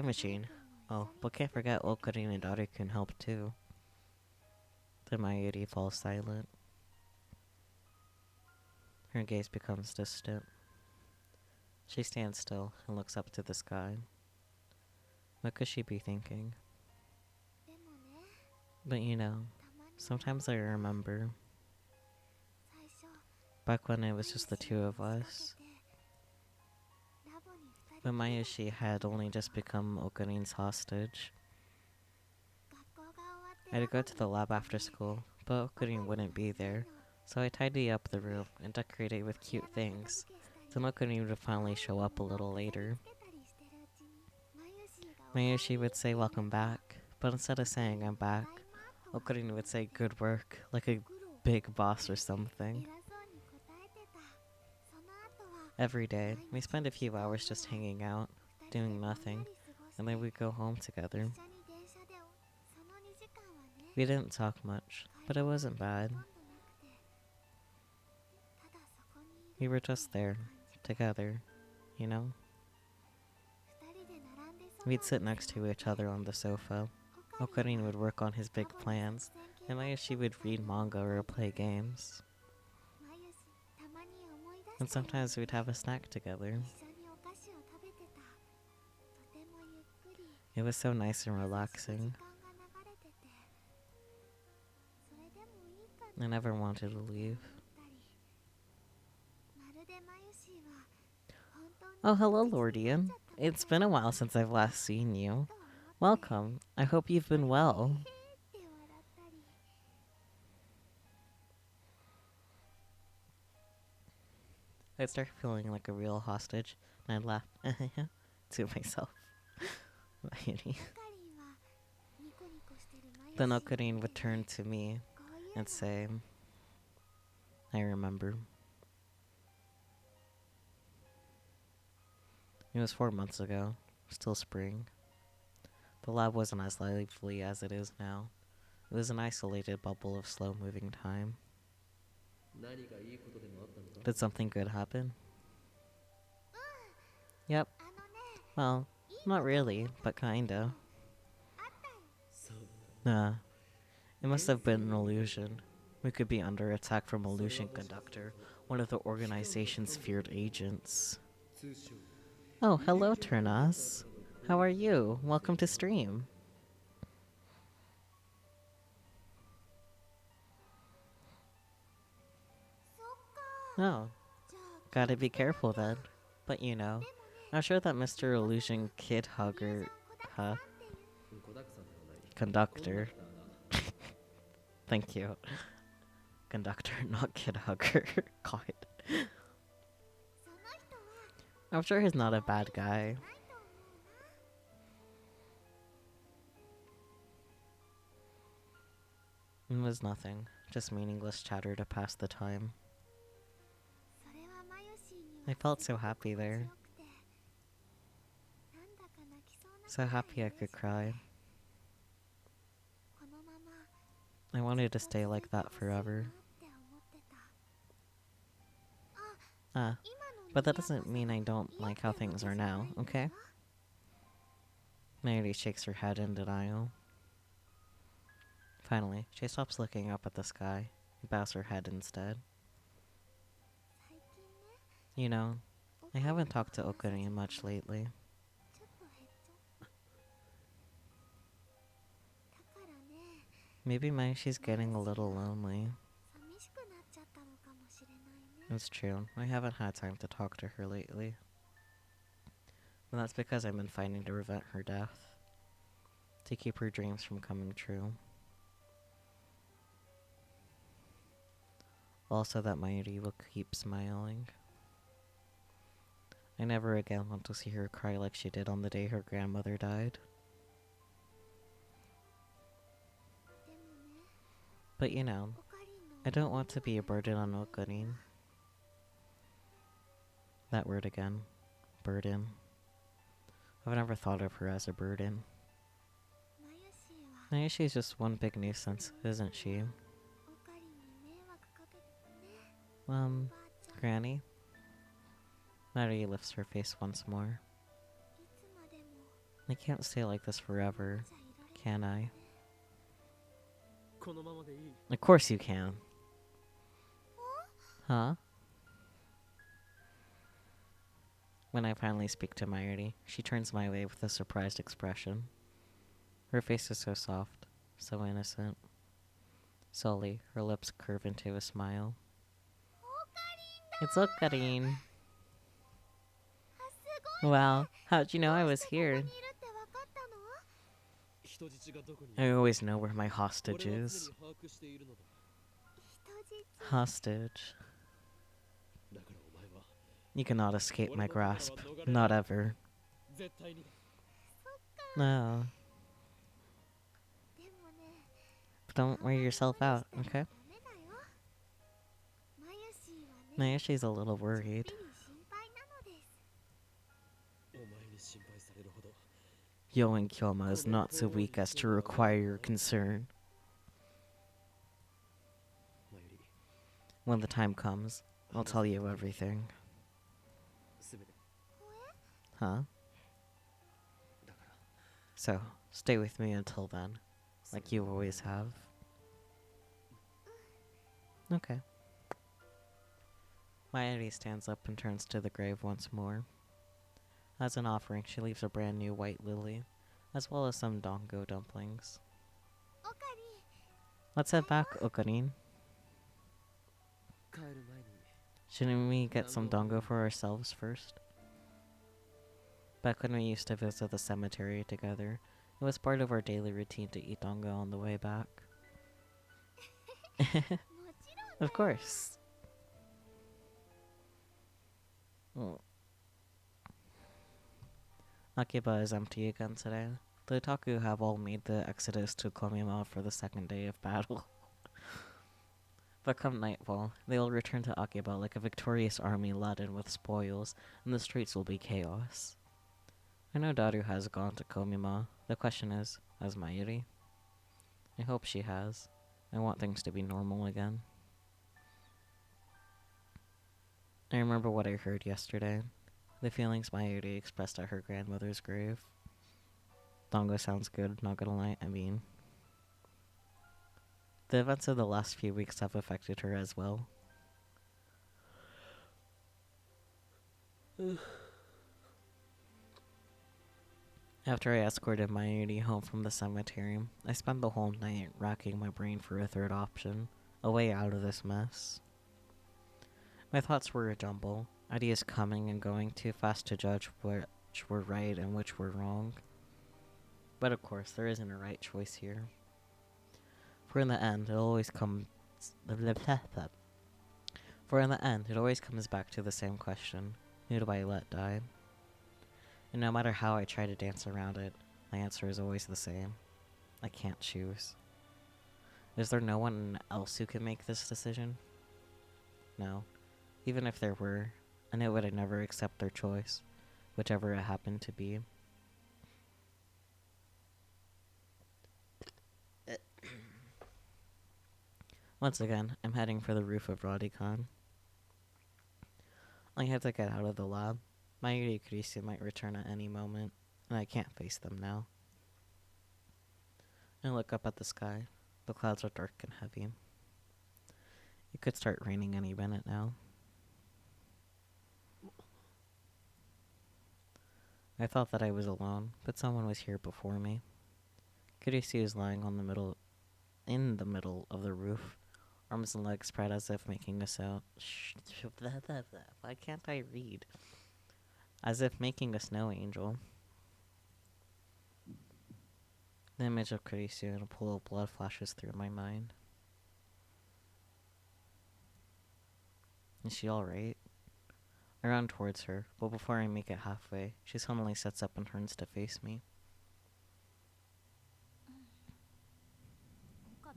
machine. Oh, but can't forget Okarin and Daru can help too. Then Mayuri falls silent. Her gaze becomes distant. She stands still and looks up to the sky. What could she be thinking? But you know, sometimes I remember back when it was just the two of us. When Mayushi had only just become Okarin's hostage. I had to go to the lab after school, but Okarin wouldn't be there, so I tidied up the room and decorated it with cute things. Then Okarin would finally show up a little later. Mayushi would say welcome back, but instead of saying I'm back, Okarin would say good work, like a big boss or something. Every day, we spend a few hours just hanging out, doing nothing, and then we'd go home together. We didn't talk much, but it wasn't bad. We were just there, together, you know? We'd sit next to each other on the sofa. Okarin would work on his big plans, and Mayushi would read manga or play games. And sometimes we'd have a snack together. It was so nice and relaxing. I never wanted to leave. Oh, hello, Lord Ian. It's been a while since I've last seen you. Welcome. I hope you've been well. I started feeling like a real hostage, and I laughed to myself. Then Okarin would turn to me and say, I remember. It was 4 months ago, still spring. The lab wasn't as lively as it is now. It was an isolated bubble of slow-moving time. Did something good happen? Yep. Well, not really, but kinda. Nah. It must have been an illusion. We could be under attack from Illusion Conductor, one of the organization's feared agents. Oh, hello, Turnas. How are you? Welcome to stream. Oh, gotta be careful then. But you know, I'm sure that Mr. Illusion Kid Hugger, Conductor. Thank you. Conductor, not Kid Hugger. God. I'm sure he's not a bad guy. It was nothing, just meaningless chatter to pass the time. I felt so happy there. So happy I could cry. I wanted to stay like that forever. But that doesn't mean I don't like how things are now, okay? Mary shakes her head in denial. Finally, she stops looking up at the sky and bows her head instead. You know, I haven't talked to Okarin much lately. Maybe she's getting a little lonely. It's true. I haven't had time to talk to her lately. And that's because I've been fighting to prevent her death. To keep her dreams from coming true. Also that Mayuri will keep smiling. I never again want to see her cry like she did on the day her grandmother died. But you know, I don't want to be a burden on Okarin. That word again. Burden. I've never thought of her as a burden. She's just one big nuisance, isn't she? Granny? Marie lifts her face once more. I can't stay like this forever, can I? Of course you can. Huh? When I finally speak to Mayuri, she turns my way with a surprised expression. Her face is so soft, so innocent. Slowly, her lips curve into a smile. It's Okarin. Wow, how'd you know I was here? I always know where my hostage is. Hostage. You cannot escape my grasp. Not ever. No. But don't wear yourself out, okay? Mayushi's a little worried. Yoan Kyoma is not so weak as to require your concern. When the time comes, I'll tell you everything. Huh? So, stay with me until then, like you always have. Okay. Mayuri stands up and turns to the grave once more. As an offering, she leaves a brand new white lily, as well as some dango dumplings. Let's head back, Okarin. Shouldn't we get some dango for ourselves first? Back when we used to visit the cemetery together, it was part of our daily routine to eat dango on the way back. Of course. Oh. Akiba is empty again today. The Otaku have all made the exodus to Komima for the second day of battle. But come nightfall, they will return to Akiba like a victorious army laden with spoils, and the streets will be chaos. I know Daru has gone to Komima. The question is, has Mayuri? I hope she has. I want things to be normal again. I remember what I heard yesterday. The feelings Mayuri expressed at her grandmother's grave. Dango sounds good, not gonna lie, the events of the last few weeks have affected her as well. After I escorted Mayuri home from the cemetery, I spent the whole night racking my brain for a third option, a way out of this mess. My thoughts were a jumble, ideas coming and going too fast to judge which were right and which were wrong. But of course, there isn't a right choice here. For in the end, it always comes back to the same question. Who do I let die? And no matter how I try to dance around it, my answer is always the same. I can't choose. Is there no one else who can make this decision? No. Even if there were, I know I'd never accept their choice, whichever it happened to be. Once again, I'm heading for the roof of Radicon. I have to get out of the lab. Mayuri Kurisu might return at any moment, and I can't face them now. I look up at the sky. The clouds are dark and heavy. It could start raining any minute now. I thought that I was alone, but someone was here before me. Kurisu is lying on the middle in the middle of the roof, arms and legs spread as if making a sound. Why can't I read? As if making a snow angel. The image of Caricio and a pool of blood flashes through my mind. Is she alright? I run towards her, but before I make it halfway, she suddenly sits up and turns to face me.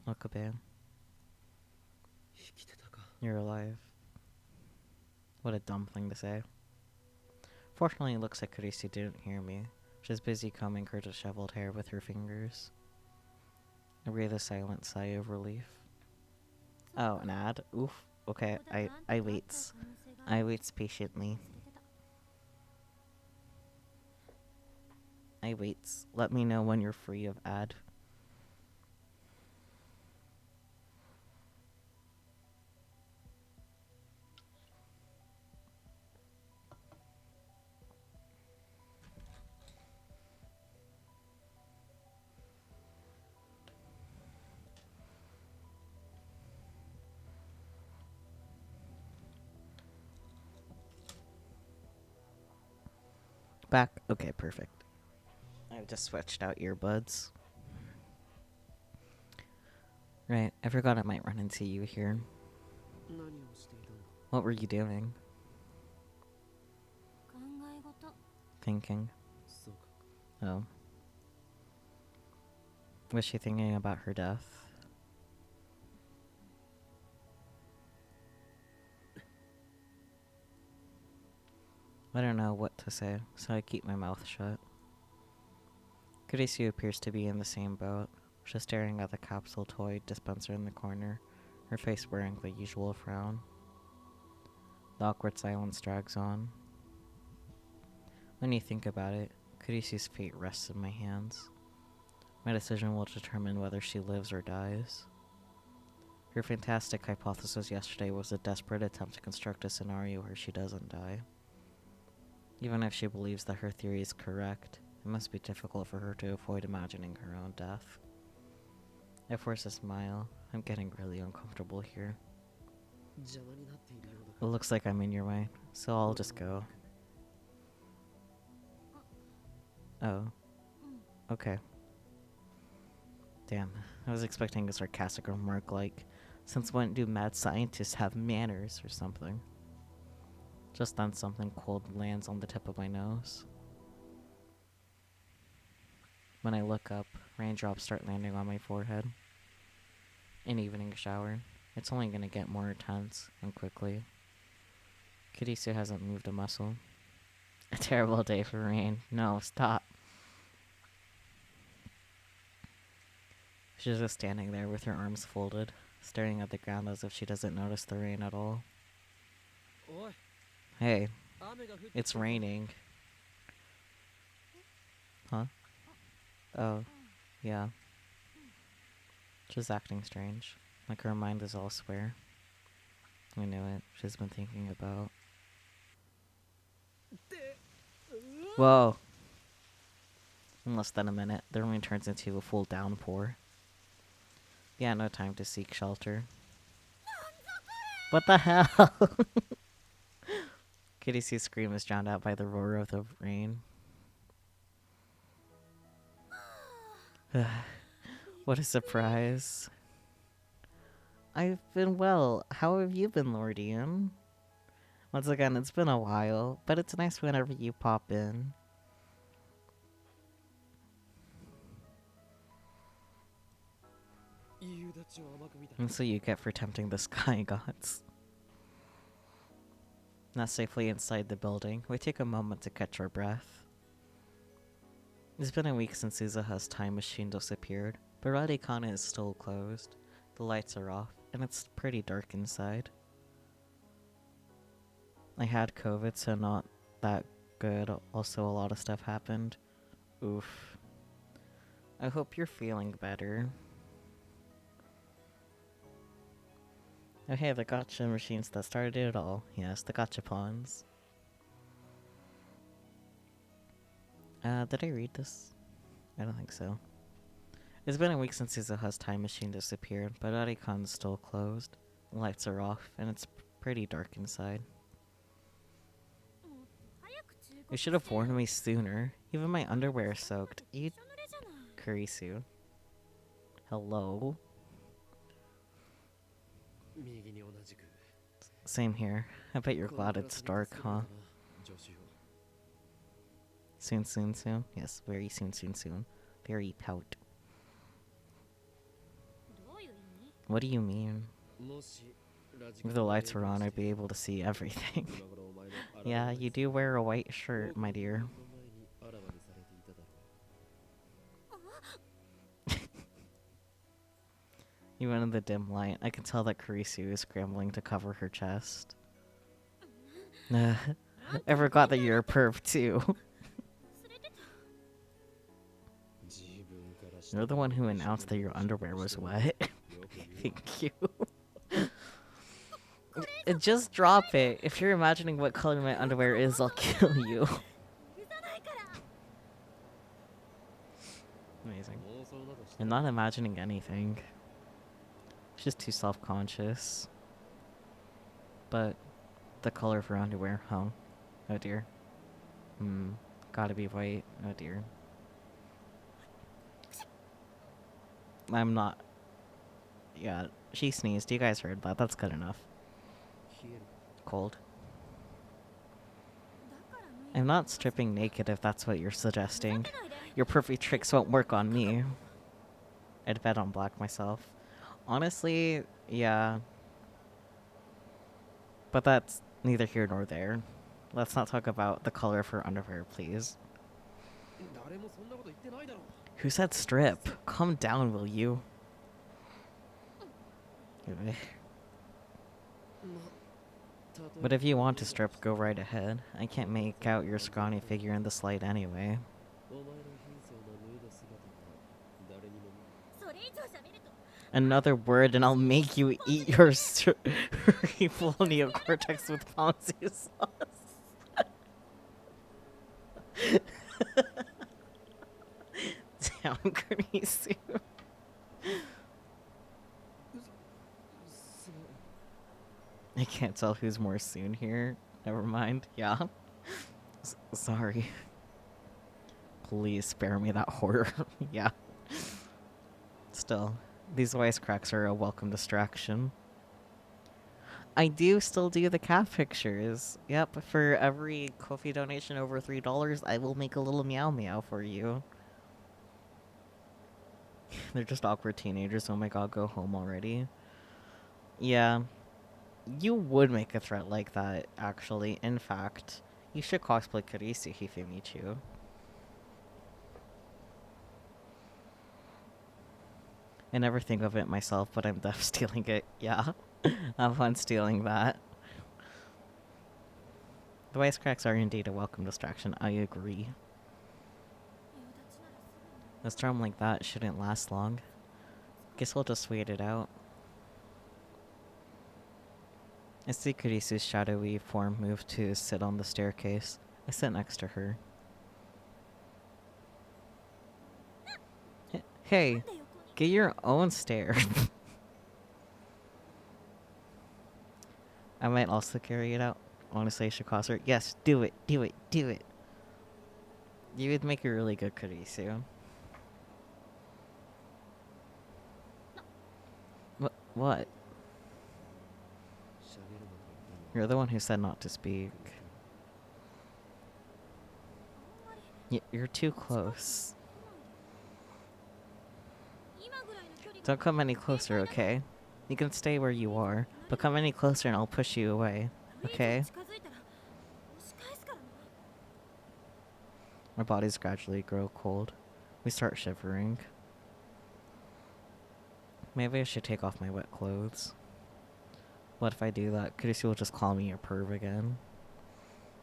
Okabe. You're alive. What a dumb thing to say. Fortunately, it looks like Caricio didn't hear me. She's busy combing her disheveled hair with her fingers. I breathe a silent sigh of relief. Oh, an ad? Oof. Okay, I waits. I waits patiently. I waits. Let me know when you're free of ad. Back? Okay, perfect. I've just switched out earbuds. Right, I forgot I might run into you here. What were you doing? Thinking. Oh. Was she thinking about her death? I don't know what to say, so I keep my mouth shut. Kurisu appears to be in the same boat. She's staring at the capsule toy dispenser in the corner, her face wearing the usual frown. The awkward silence drags on. When you think about it, Kurisu's fate rests in my hands. My decision will determine whether she lives or dies. Her fantastic hypothesis yesterday was a desperate attempt to construct a scenario where she doesn't die. Even if she believes that her theory is correct, it must be difficult for her to avoid imagining her own death. I force a smile. I'm getting really uncomfortable here. It looks like I'm in your way, so I'll just go. Oh. Okay. Damn, I was expecting a sarcastic remark like, since when do mad scientists have manners or something? Just then something cold lands on the tip of my nose. When I look up, raindrops start landing on my forehead. An evening shower. It's only gonna get more intense, and quickly. Kurisu hasn't moved a muscle. A terrible day for rain. No, stop. She's just standing there with her arms folded, staring at the ground as if she doesn't notice the rain at all. Hey, it's raining. Huh? Oh, yeah. She's acting strange, like her mind is elsewhere. I knew it. She's been thinking about... Whoa! In less than a minute, the rain turns into a full downpour. Yeah, no time to seek shelter. What the hell? Kitty's scream is drowned out by the roar of the rain. What a surprise. I've been well. How have you been, Lord Ian? Once again, it's been a while, but it's nice whenever you pop in. And so you get for tempting the sky gods. Now safely inside the building, we take a moment to catch our breath. It's been a week since Uzaha's time machine disappeared, but Radikana is still closed. The lights are off, and it's pretty dark inside. I had COVID, so not that good. Also, a lot of stuff happened. Oof. I hope you're feeling better. Oh hey, the gacha machines that started it all. Yes, the gachapons. Did I read this? I don't think so. It's been a week since Izuha's time machine disappeared, but Arikan's still closed. The lights are off, and it's pretty dark inside. You should have warned me sooner. Even my underwear is soaked. You... Kurisu. Hello? Same here. I bet you're glad it's dark, huh? Soon, soon, soon? Yes, very soon, soon, soon. Very pout. What do you mean? If the lights were on, I'd be able to see everything. Yeah, you do wear a white shirt, my dear. Even in the dim light, I can tell that Kurisu is scrambling to cover her chest. I forgot that you're a perv, too. You're the one who announced that your underwear was wet. Thank you. Just drop it. If you're imagining what color my underwear is, I'll kill you. Amazing. I'm not imagining anything. She's too self-conscious. But the color of her underwear, huh? Oh dear. Gotta be white. Oh dear. I'm not... Yeah, she sneezed. You guys heard that. That's good enough. Cold. I'm not stripping naked if that's what you're suggesting. Your perfect tricks won't work on me. I'd bet on black myself. Honestly, yeah. But that's neither here nor there. Let's not talk about the color of her underwear, please. Who said strip? Calm down, will you? But if you want to strip, go right ahead. I can't make out your scrawny figure in this light anyway. Another word and I'll make you eat your evil neocortex with ponzu sauce. Damn, Kurisu. I can't tell who's more soon here. Never mind. Yeah. Sorry. Please spare me that horror. Yeah. Still, these wisecracks are a welcome distraction. I do still do the cat pictures. Yep, for every Ko-fi donation over $3, I will make a little meow meow for you. They're just awkward teenagers. Oh my god, go home already. Yeah. You would make a threat like that, actually. In fact, you should cosplay Kurisu Hifemichu. I never think of it myself, but I'm def stealing it. Yeah. Have fun stealing that. The wisecracks are indeed a welcome distraction, I agree. A storm like that shouldn't last long. Guess we'll just wait it out. I see Kurisu's shadowy form move to sit on the staircase. I sit next to her. Hey, get your own stair. I might also carry it out. Honestly, I should cost her. Yes, do it, do it, do it. You would make a really good Kurisu. What? You're the one who said not to speak. You're too close. Don't come any closer, okay? You can stay where you are, but come any closer and I'll push you away, okay? Our bodies gradually grow cold. We start shivering. Maybe I should take off my wet clothes. What if I do that? Kurisu will just call me a perv again.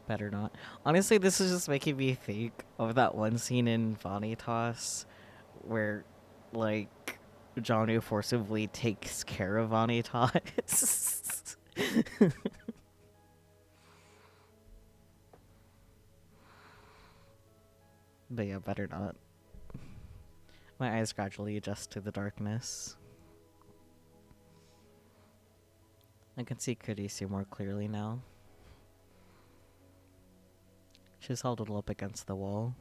Better not. Honestly, this is just making me think of that one scene in Vanitas where, like, Janu forcibly takes care of Vanitas. But yeah, better not. My eyes gradually adjust to the darkness. I can see Kurisu more clearly now. She's huddled up against the wall.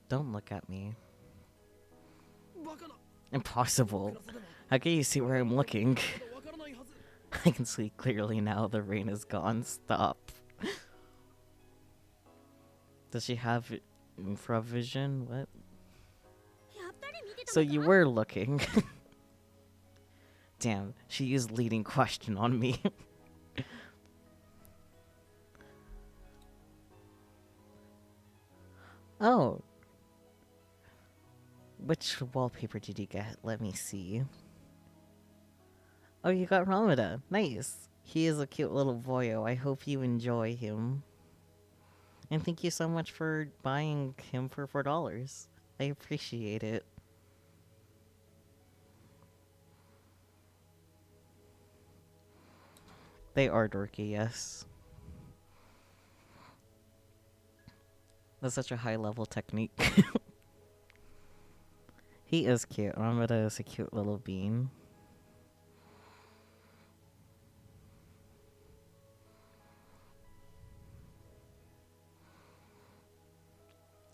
Don't look at me. Impossible. How can you see where I'm looking? I can see clearly now. The rain is gone. Stop. Does she have infravision? What? So you were looking. Damn, she used leading question on me. Oh. Which wallpaper did you get? Let me see. Oh, you got Ramada. Nice. He is a cute little boyo. I hope you enjoy him. And thank you so much for buying him for $4. I appreciate it. They are dorky, yes. That's such a high level technique. He is cute. Ramada is a cute little bean.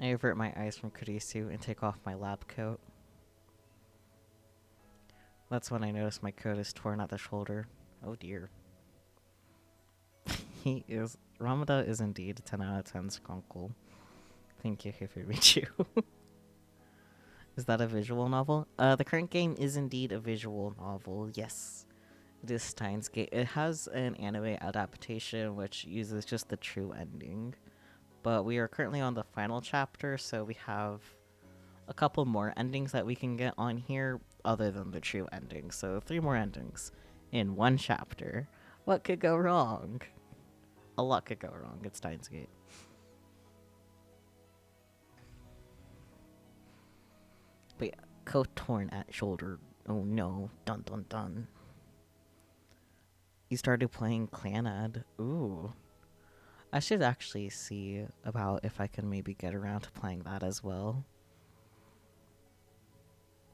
I avert my eyes from Kurisu and take off my lab coat. That's when I notice my coat is torn at the shoulder. Oh dear. Ramada is indeed a 10 out of 10 skunkle. Thank you, Hifimichu. Is that a visual novel? The current game is indeed a visual novel, yes. It is Steins Gate. It has an anime adaptation which uses just the true ending. But we are currently on the final chapter, so we have a couple more endings that we can get on here other than the true ending. So 3 more endings in 1 chapter. What could go wrong? A lot could go wrong. It's Steins Gate. But yeah, coat torn at shoulder. Oh no. Dun dun dun. You started playing Clanad. Ooh. I should actually see about if I can maybe get around to playing that as well.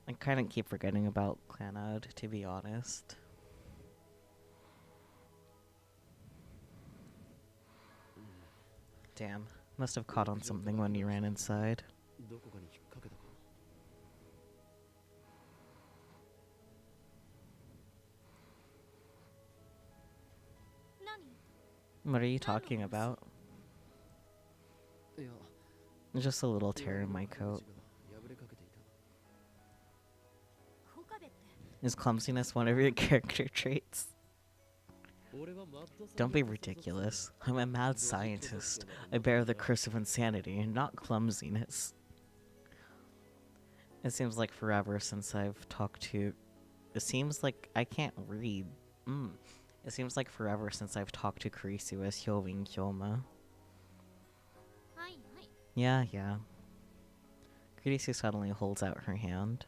I kind of keep forgetting about Clanad, to be honest. Damn. Must have caught on something when you ran inside. What are you talking about? Just a little tear in my coat. Is clumsiness one of your character traits? Don't be ridiculous. I'm a mad scientist. I bear the curse of insanity, not clumsiness. It seems like forever since I've talked to... It seems like I can't read. It seems like forever since I've talked to Kurisu as Hyovin Kyoma. Yeah. Kurisu suddenly holds out her hand.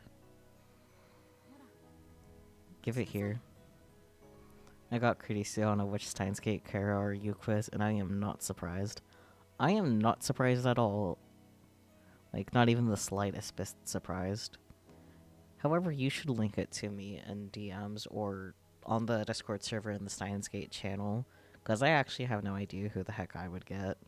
Give it here. I got Kurisu on a which Steins Gate Kara are you quiz, and I am not surprised. I am not surprised at all. Like, not even the slightest bit surprised. However, you should link it to me in DMs or on the Discord server in the Steins Gate channel, because I actually have no idea who the heck I would get.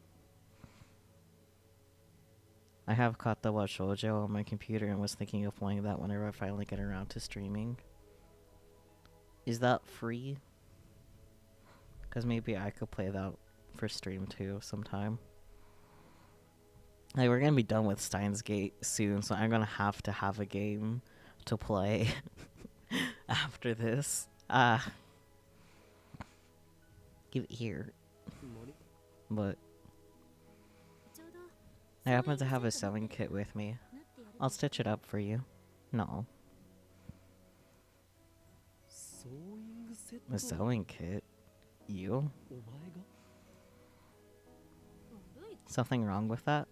I have Kata wa Shoujo on my computer and was thinking of playing that whenever I finally get around to streaming. Is that free? Because maybe I could play that for stream too sometime. Like, we're gonna be done with Steins Gate soon, so I'm gonna have to have a game to play after this. Give it here. But I happen to have a sewing kit with me. I'll stitch it up for you. No. A sewing kit? You? Something wrong with that?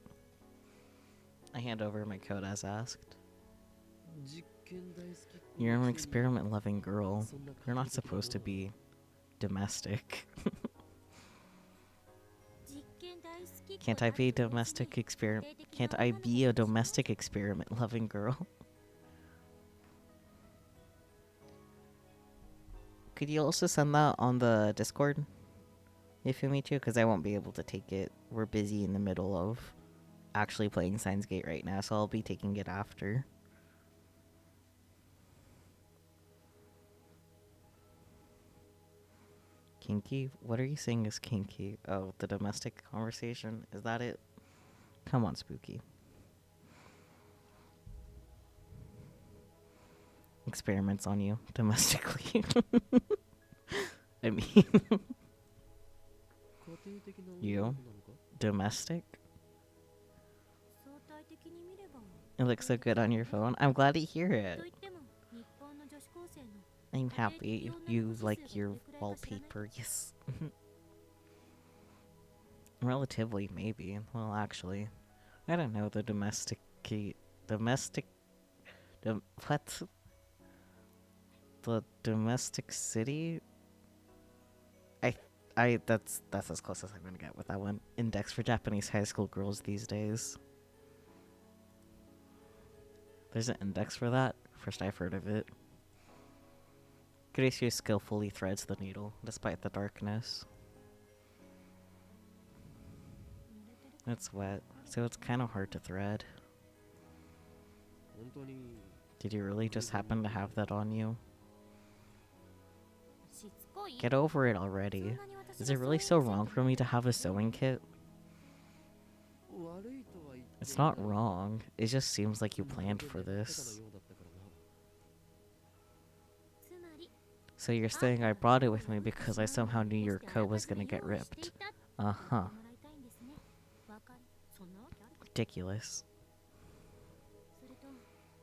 I hand over my coat as asked. You're an experiment-loving girl. You're not supposed to be domestic. Can't I be a domestic experiment? Can't I be a domestic experiment loving girl? Could you also send that on the Discord if you meet to? Because I won't be able to take it. We're busy in the middle of actually playing Steins Gate right now, so I'll be taking it after. Kinky? What are you saying is kinky? Oh, the domestic conversation? Is that it? Come on, Spooky. Experiments on you domestically. I mean, you? Domestic? It looks so good on your phone. I'm glad to hear it. I'm happy you like your wallpaper. Yes. Relatively, maybe. Well, actually, I don't know. The what? The domestic city? That's as close as I'm gonna get with that one. Index for Japanese high school girls these days. There's an index for that. First I've heard of it. Gracie skillfully threads the needle, despite the darkness. It's wet, so it's kind of hard to thread. Did you really just happen to have that on you? Get over it already. Is it really so wrong for me to have a sewing kit? It's not wrong. It just seems like you planned for this. So you're saying I brought it with me because I somehow knew your coat was gonna get ripped. Uh-huh. Ridiculous.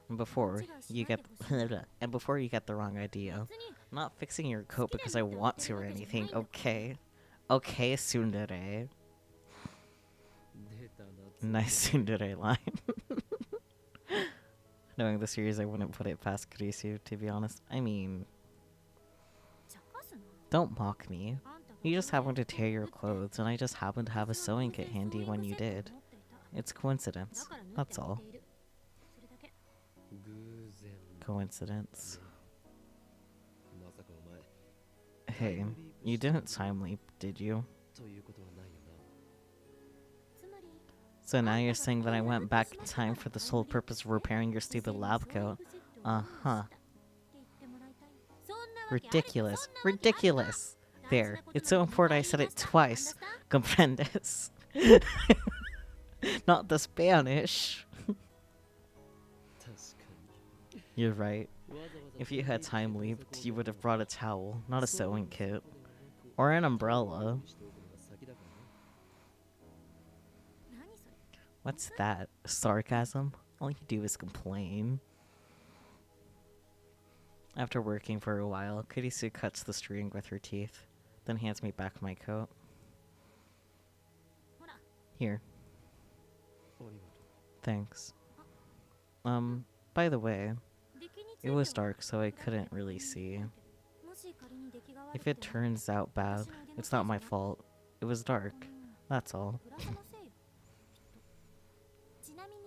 And before you get the wrong idea. I'm not fixing your coat because I want to or anything, okay? Okay, tsundere. Nice tsundere line. Knowing the series, I wouldn't put it past Kurisu, to be honest. I mean, don't mock me. You just happened to tear your clothes, and I just happened to have a sewing kit handy when you did. It's coincidence. That's all. Coincidence. Hey, you didn't time leap, did you? So now you're saying that I went back in time for the sole purpose of repairing your stupid lab coat? Uh-huh. Ridiculous. Ridiculous. There. It's so important I said it twice. Comprendes? Not the Spanish. You're right. If you had time leaped, you would have brought a towel, not a sewing kit. Or an umbrella. What's that? Sarcasm? All you do is complain. After working for a while, Kurisu cuts the string with her teeth, then hands me back my coat. Here. Thanks. By the way, it was dark, so I couldn't really see. If it turns out bad, it's not my fault. It was dark. That's all.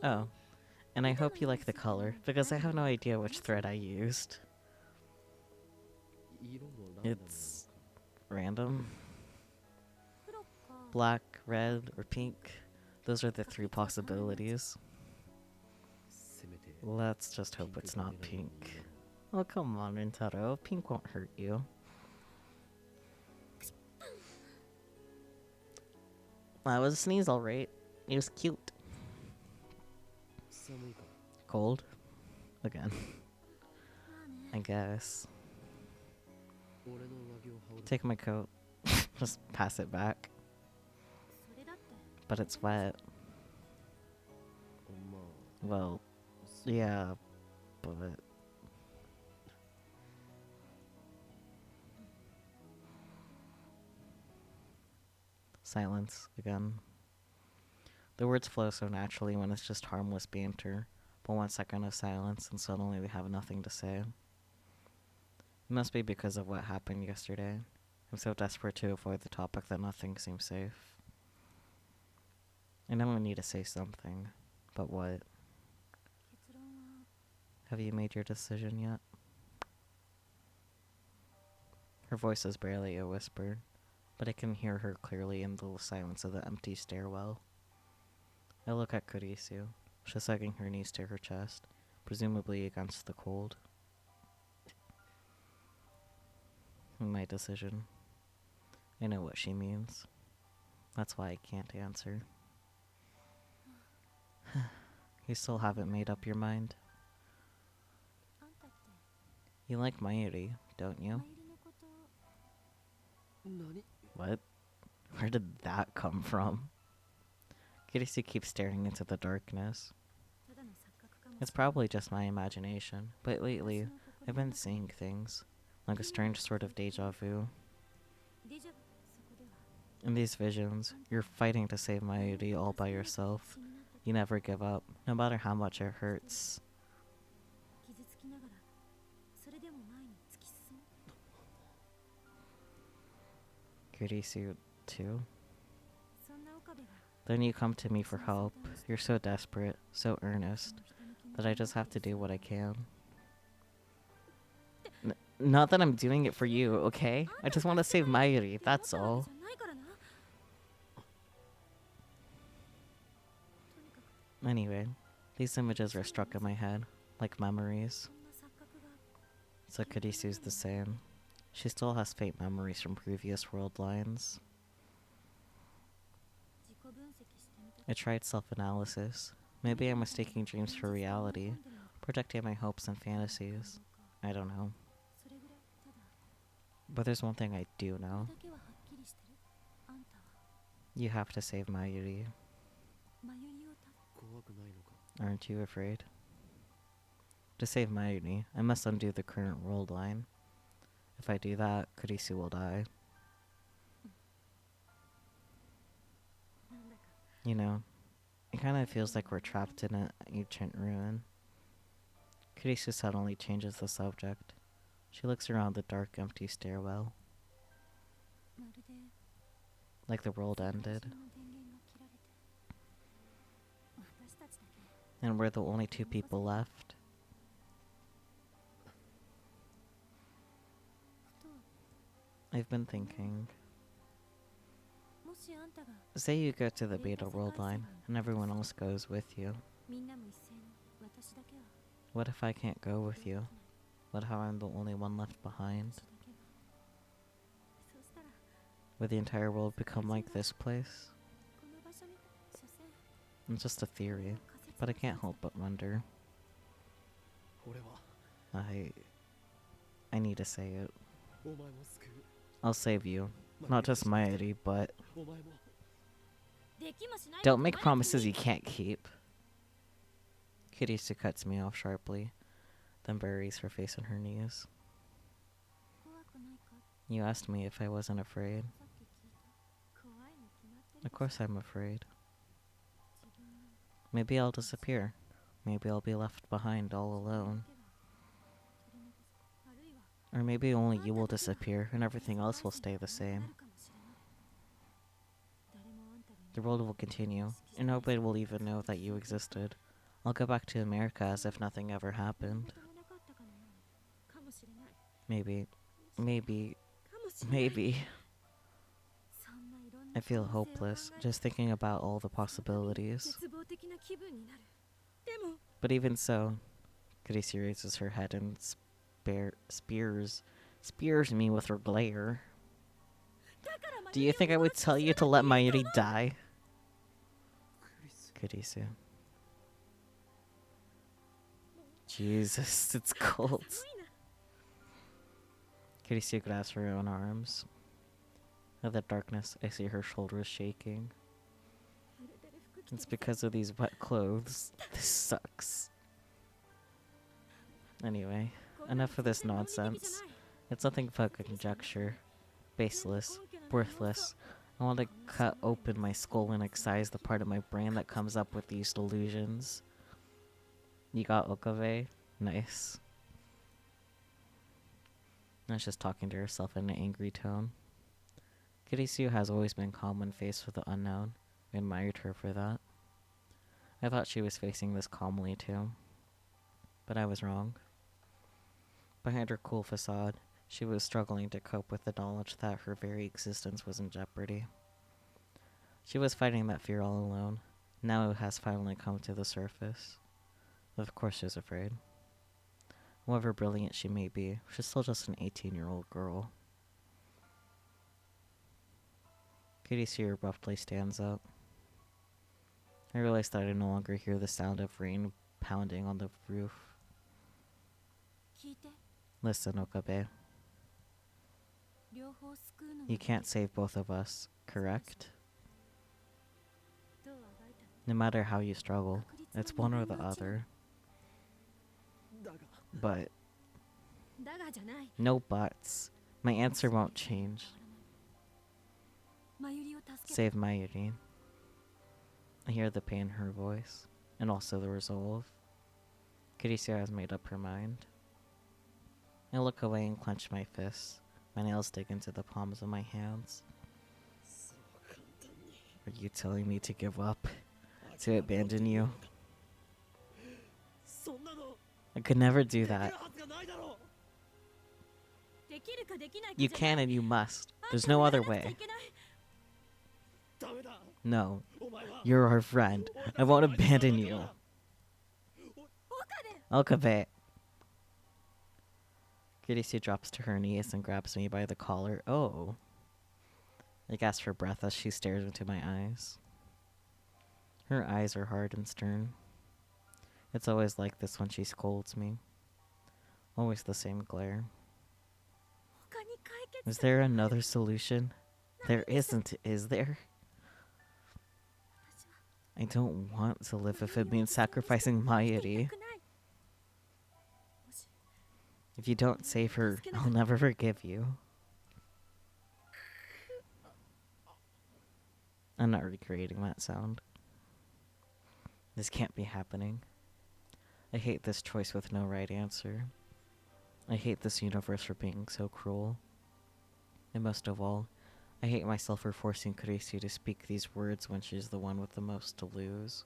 Oh, and I hope you like the color, because I have no idea which thread I used. It's random. Black, red, or pink. Those are the three possibilities. Let's just hope it's not pink. Oh, come on, Rintaro. Pink won't hurt you. That was a sneeze, alright. It was cute. Cold? Again. I guess. Take my coat. Just pass it back. But it's wet. Well, yeah, but... Silence, again. The words flow so naturally when it's just harmless banter, but 1 second of silence and suddenly we have nothing to say. It must be because of what happened yesterday. I'm so desperate to avoid the topic that nothing seems safe. I know I need to say something, but what? Have you made your decision yet? Her voice is barely a whisper, but I can hear her clearly in the silence of the empty stairwell. I look at Kurisu. She's hugging her knees to her chest, presumably against the cold. My decision. I know what she means. That's why I can't answer. You still haven't made up your mind? You like Mayuri, don't you? What? Where did that come from? Kurisu keeps staring into the darkness. It's probably just my imagination, but lately, I've been seeing things, like a strange sort of deja vu. In these visions, you're fighting to save Mayuri all by yourself. You never give up, no matter how much it hurts. Kurisu, too? Then you come to me for help. You're so desperate, so earnest, that I just have to do what I can. Not that I'm doing it for you, okay? I just want to save Mayuri, that's all. Anyway, these images are struck in my head, like memories. So Kurisu's the same. She still has faint memories from previous world lines. I tried self-analysis. Maybe I'm mistaking dreams for reality, projecting my hopes and fantasies. I don't know. But there's one thing I do know. You have to save Mayuri. Aren't you afraid? To save Mayuri, I must undo the current world line. If I do that, Kurisu will die. You know, it kind of feels like we're trapped in an ancient ruin. Kurisu suddenly changes the subject. She looks around the dark, empty stairwell. Like the world ended. And we're the only two people left. I've been thinking. Say you go to the beta world line, and everyone else goes with you. What if I can't go with you? What if I'm the only one left behind? Would the entire world become like this place? It's just a theory, but I can't help but wonder. I need to say it. I'll save you. Not just Mayuri, but... Don't make promises you can't keep. Kurisu cuts me off sharply, then buries her face in her knees. You asked me if I wasn't afraid. Of course I'm afraid. Maybe I'll disappear. Maybe I'll be left behind all alone. Or maybe only you will disappear and everything else will stay the same. The world will continue, and nobody will even know that you existed. I'll go back to America as if nothing ever happened. Maybe. I feel hopeless, just thinking about all the possibilities. But even so, Gracie raises her head and spears me with her glare. Do you think I would tell you to let Mayuri die? Kurisu. Jesus, it's cold. Kurisu grabs her own arms. In the darkness, I see her shoulders shaking. It's because of these wet clothes. This sucks. Anyway, enough of this nonsense. It's nothing but conjecture. Baseless. Worthless. I want to cut open my skull and excise the part of my brain that comes up with these delusions. You got Okave? Nice. And she's talking to herself in an angry tone. Kurisu has always been calm when faced with the unknown, I admired her for that. I thought she was facing this calmly too. But I was wrong. Behind her cool facade, she was struggling to cope with the knowledge that her very existence was in jeopardy. She was fighting that fear all alone. Now it has finally come to the surface. Of course she's afraid. However brilliant she may be, she's still just an 18-year-old girl. Kirisi abruptly stands up. I realize that I no longer hear the sound of rain pounding on the roof. Listen, Okabe. You can't save both of us, correct? No matter how you struggle, it's one or the other. But no buts. My answer won't change. Save Mayuri. I hear the pain in her voice, and also the resolve. Kirisia has made up her mind. I look away and clench my fists. My nails dig into the palms of my hands. Are you telling me to give up? To abandon you? I could never do that. You can and you must. There's no other way. No. You're our friend. I won't abandon you. Okabe. Kirisi drops to her knees and grabs me by the collar. Oh. I gasp for breath as she stares into my eyes. Her eyes are hard and stern. It's always like this when she scolds me. Always the same glare. Is there another solution? There isn't, is there? I don't want to live if it means sacrificing Mayuri. If you don't save her, I'll never forgive you. I'm not recreating that sound. This can't be happening. I hate this choice with no right answer. I hate this universe for being so cruel. And most of all, I hate myself for forcing Kurisu to speak these words when she's the one with the most to lose.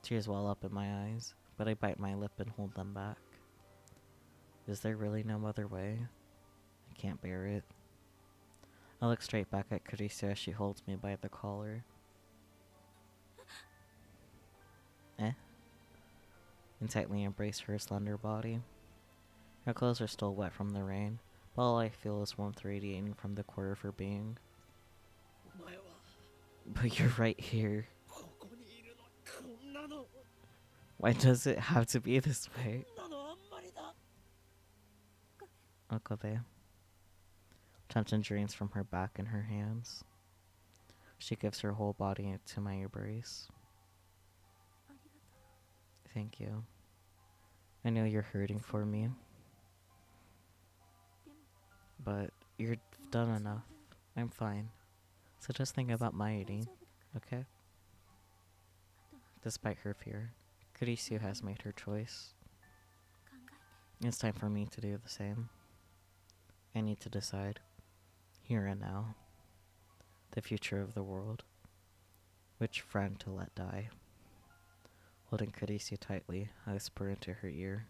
Tears well up in my eyes, but I bite my lip and hold them back. Is there really no other way? I can't bear it. I look straight back at Kurisu as she holds me by the collar. And tightly embrace her slender body. Her clothes are still wet from the rain, but all I feel is warmth radiating from the core of her being. But you're right here. Why does it have to be this way? Okabe. Tension drains from her back and her hands. She gives her whole body to my embrace. Thank you. I know you're hurting for me. But you've done enough. I'm fine. So just think about Mayuri, okay? Despite her fear, Kurisu has made her choice. It's time for me to do the same. I need to decide, here and now, the future of the world. Which friend to let die. Holding Kurisu tightly, I whisper into her ear.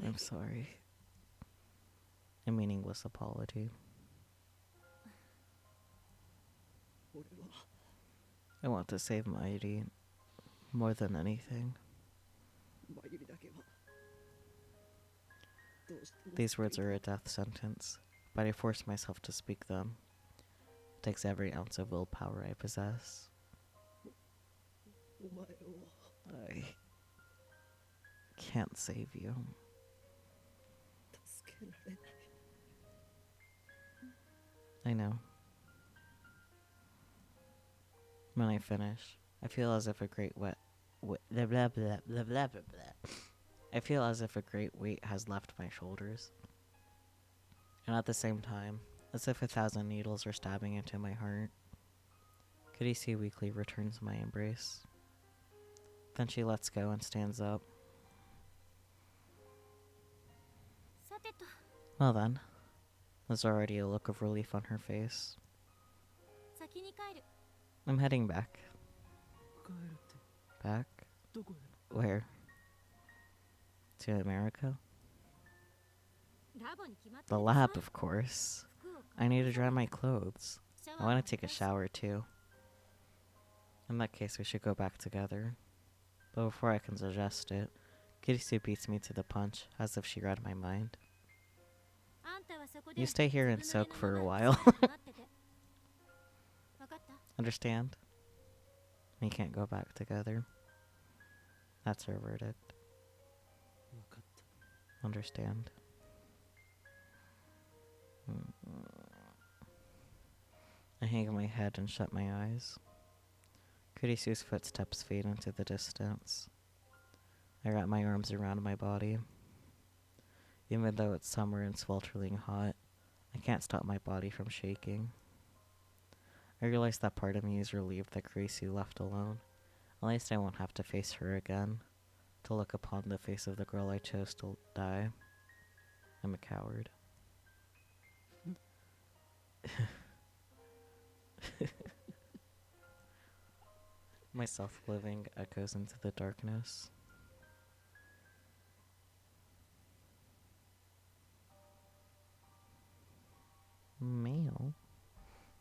I'm sorry. A meaningless apology. I want to save Mayuri more than anything. These words are a death sentence, but I force myself to speak them. It takes every ounce of willpower I possess. I can't save you. I know. When I finish, I feel as if a great blah, blah, blah, blah, blah, blah, blah. I feel as if a great weight has left my shoulders. And at the same time, as if 1,000 needles are stabbing into my heart. Kurisu weakly returns my embrace. Then she lets go and stands up. Well then, There's already a look of relief on her face. I'm heading back. Back? Where? To America? The lab, of course. I need to dry my clothes. I want to take a shower, too. In that case, we should go back together. But before I can suggest it, Kirisu beats me to the punch, as if she read my mind. You stay here and soak for a while. Understand? We can't go back together. That's her verdict. Understand? I hang my head and shut my eyes. Kurisu's footsteps fade into the distance. I wrap my arms around my body. Even though it's summer and sweltering hot, I can't stop my body from shaking. I realize that part of me is relieved that Kurisu left alone. At least I won't have to face her again, to look upon the face of the girl I chose to die. I'm a coward. My self-loathing echoes into the darkness. Mail?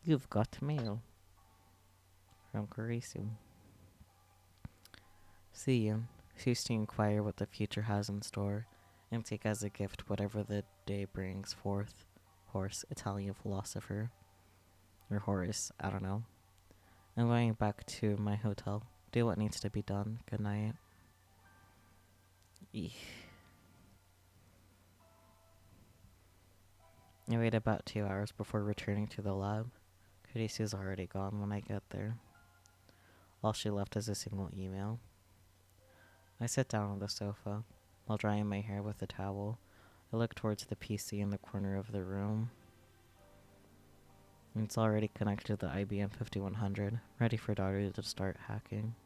You've got mail. From Kurisu. See you. Cease to inquire what the future has in store, and take as a gift whatever the day brings forth. Horace, Italian philosopher. Or Horace, I don't know. I'm going back to my hotel. Do what needs to be done. Good night. Eek. I wait about 2 hours before returning to the lab. Kurisu's already gone when I get there. All she left is a single email. I sit down on the sofa. While drying my hair with a towel, I look towards the PC in the corner of the room. It's already connected to the IBM 5100, ready for Daru to start hacking.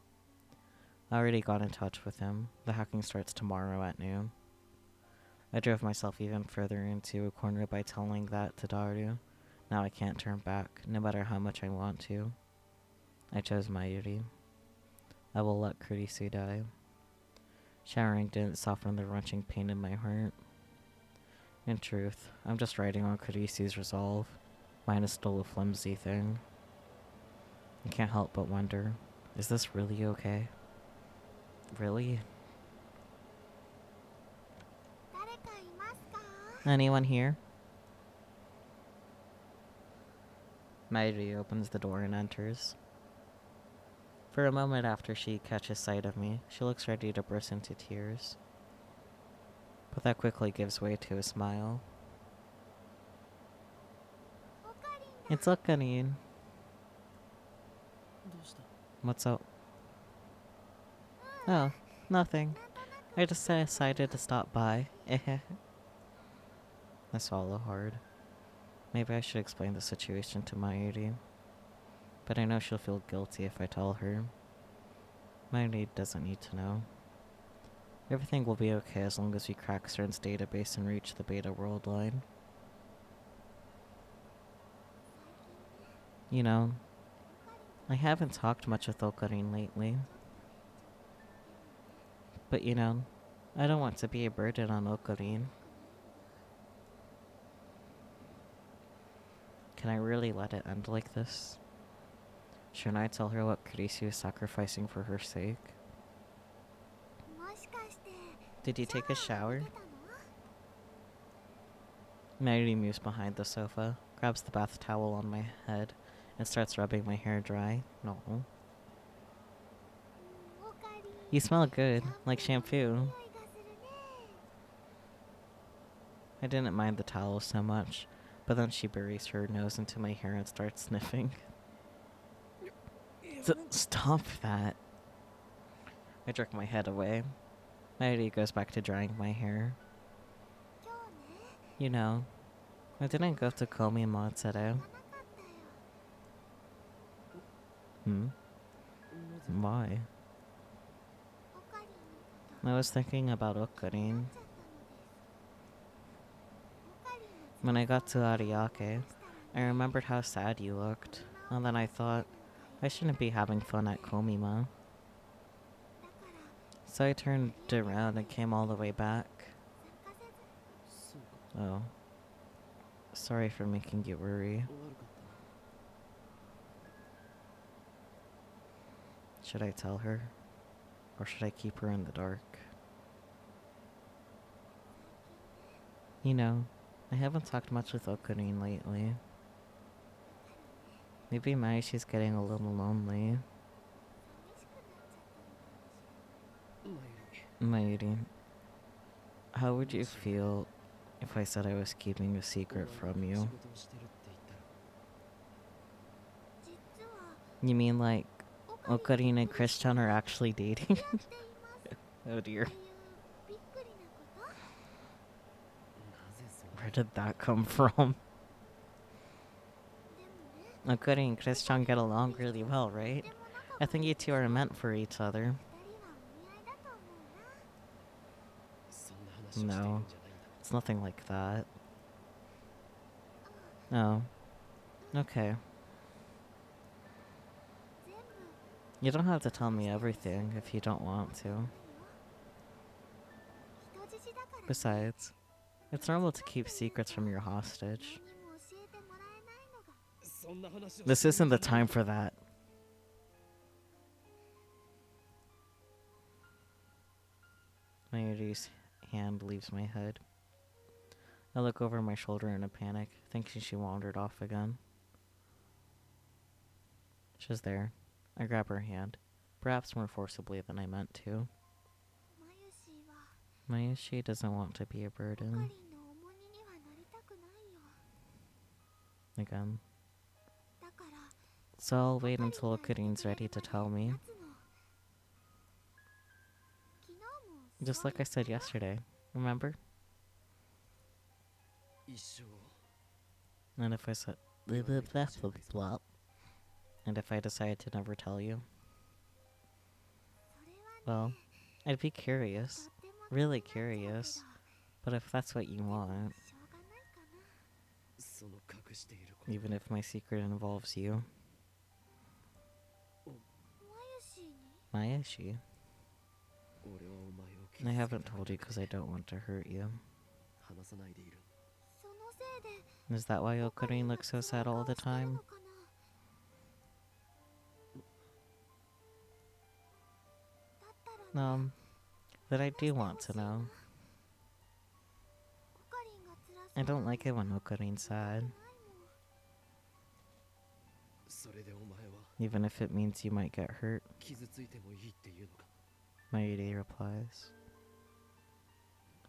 I already got in touch with him. The hacking starts tomorrow at noon. I drove myself even further into a corner by telling that to Daru. Now I can't turn back, no matter how much I want to. I chose Mayuri. I will let Kurisu die. Showering didn't soften the wrenching pain in my heart. In truth, I'm just riding on Kurisu's resolve. Mine is still a flimsy thing. I can't help but wonder, is this really okay? Really? Anyone here? Mayuri opens the door and enters. For a moment after she catches sight of me, she looks ready to burst into tears. But that quickly gives way to a smile. It's Okarin. What's up? Oh, nothing. I just decided to stop by. I swallow hard. Maybe I should explain the situation to Mayuri. But I know she'll feel guilty if I tell her. Mayuri doesn't need to know. Everything will be okay as long as we crack CERN's database and reach the beta world line. You know, I haven't talked much with Okarin lately. But you know, I don't want to be a burden on Okarin. Can I really let it end like this? Shouldn't I tell her what Kurisu is sacrificing for her sake? Did you take a shower? Mayuri moves behind the sofa, grabs the bath towel on my head, and starts rubbing my hair dry. No. You smell good, like shampoo. I didn't mind the towel so much, but then she buries her nose into my hair and starts sniffing. Stop that. I jerk my head away. Mayuri goes back to drying my hair. You know, I didn't go to Komi Matsuru. Why? I was thinking about Okarin. When I got to Ariake, I remembered how sad you looked, and then I thought, I shouldn't be having fun at Komima. So I turned around and came all the way back. Oh. Sorry for making you worry. Should I tell her? Or should I keep her in the dark? You know, I haven't talked much with Okarine lately. Maybe Maishi's getting a little lonely. Mayuri, how would you feel if I said I was keeping a secret from you? You mean like Okarine and Christian are actually dating? Oh dear. Where did that come from? Okarine and Christian get along really well, right? I think you two are meant for each other. No, it's nothing like that. Oh, okay. You don't have to tell me everything if you don't want to. Besides, it's normal to keep secrets from your hostage. This isn't the time for that. Mayuri's hand leaves my head. I look over my shoulder in a panic, thinking she wandered off again. She's there. I grab her hand, perhaps more forcibly than I meant to. Mayushi doesn't want to be a burden. Again. So I'll wait until Okurine's ready to tell me. Just like I said yesterday, remember? And if I said blah blah blah blah blah, and if I decide to never tell you, well, I'd be curious, really curious, but if that's what you want, even if my secret involves you. Mayashi. I haven't told you because I don't want to hurt you. Is that why Okarine looks so sad all the time? But I do want to know. I don't like it when Okarine's sad. Even if it means you might get hurt. Mayuri replies.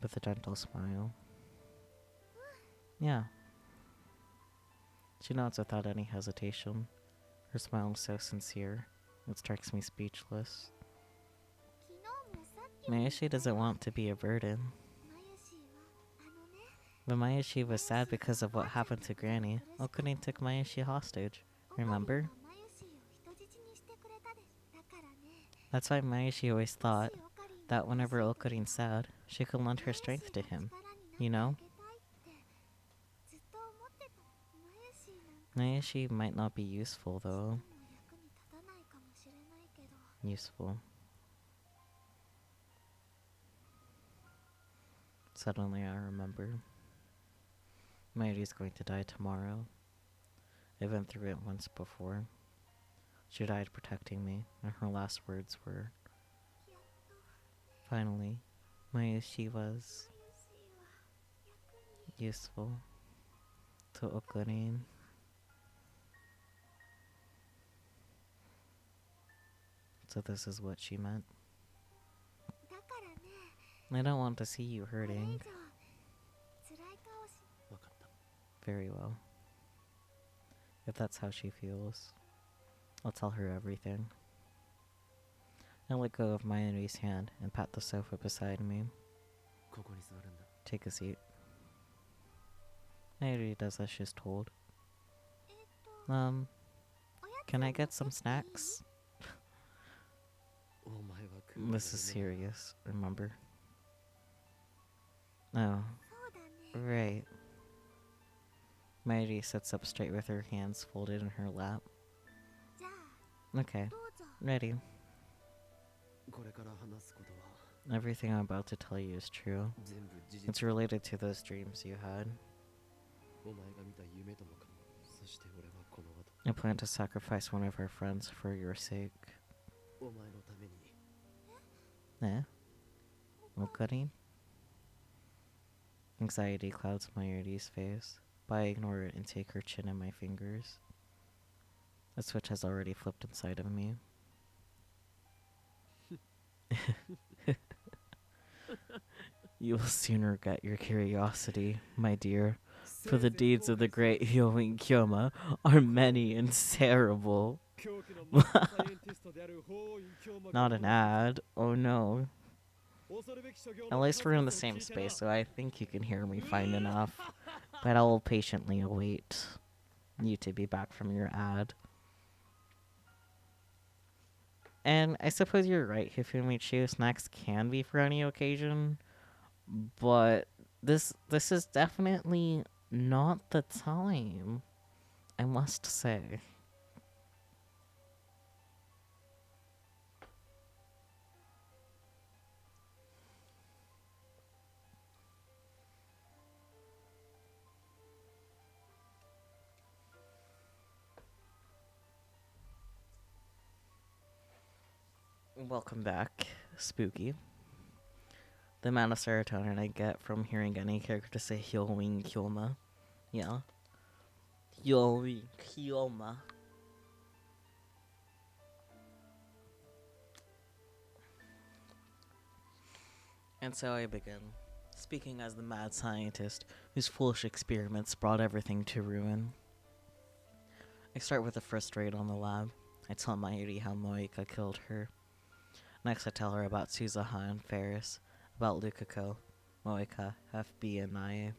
With a gentle smile. Yeah. She nods without any hesitation. Her smile is so sincere, it strikes me speechless. Mayashi doesn't want to be a burden. But Mayashi was sad because of what happened to Granny. Okarine took Mayashi hostage, remember? That's why Mayashi always thought that whenever Okarine's sad, she could lend her strength to him, you know? Mayashi might not be useful, though. Useful. Suddenly I remember. Mayuri's going to die tomorrow. I've been through it once before. She died protecting me, and her last words were, finally, Mayushi was useful to Okarine. So this is what she meant. I don't want to see you hurting. Very well. If that's how she feels, I'll tell her everything. I let go of Mayuri's hand and pat the sofa beside me. Take a seat. Mayuri does as she's told. Can I get some snacks? This is serious, remember? Oh, right. Mayuri sits up straight with her hands folded in her lap. Okay, ready. Everything I'm about to tell you is true. It's related to those dreams you had. I plan to sacrifice one of our friends for your sake. Eh? Okarin? Anxiety clouds Mayuri's face, but I ignore it and take her chin in my fingers. The switch has already flipped inside of me. You will soon regret your curiosity, my dear, for the deeds of the great Hyoin Kyoma are many and terrible. Not an ad, oh no. At least we're in the same space, so I think you can hear me fine enough. But I will patiently await you to be back from your ad. And I suppose you're right, Hifumi-chu, snacks can be for any occasion. But this is definitely not the time, I must say. Welcome back, Spooky. The amount of serotonin I get from hearing any character say Hyoin Kyoma. Yeah. Hyoin Kyoma. And so I begin, speaking as the mad scientist whose foolish experiments brought everything to ruin. I start with the first raid on the lab. I tell Mayuri how Moika killed her. Next I tell her about Suzuha and Ferris, about Lukako, Moika, FB, and Nae.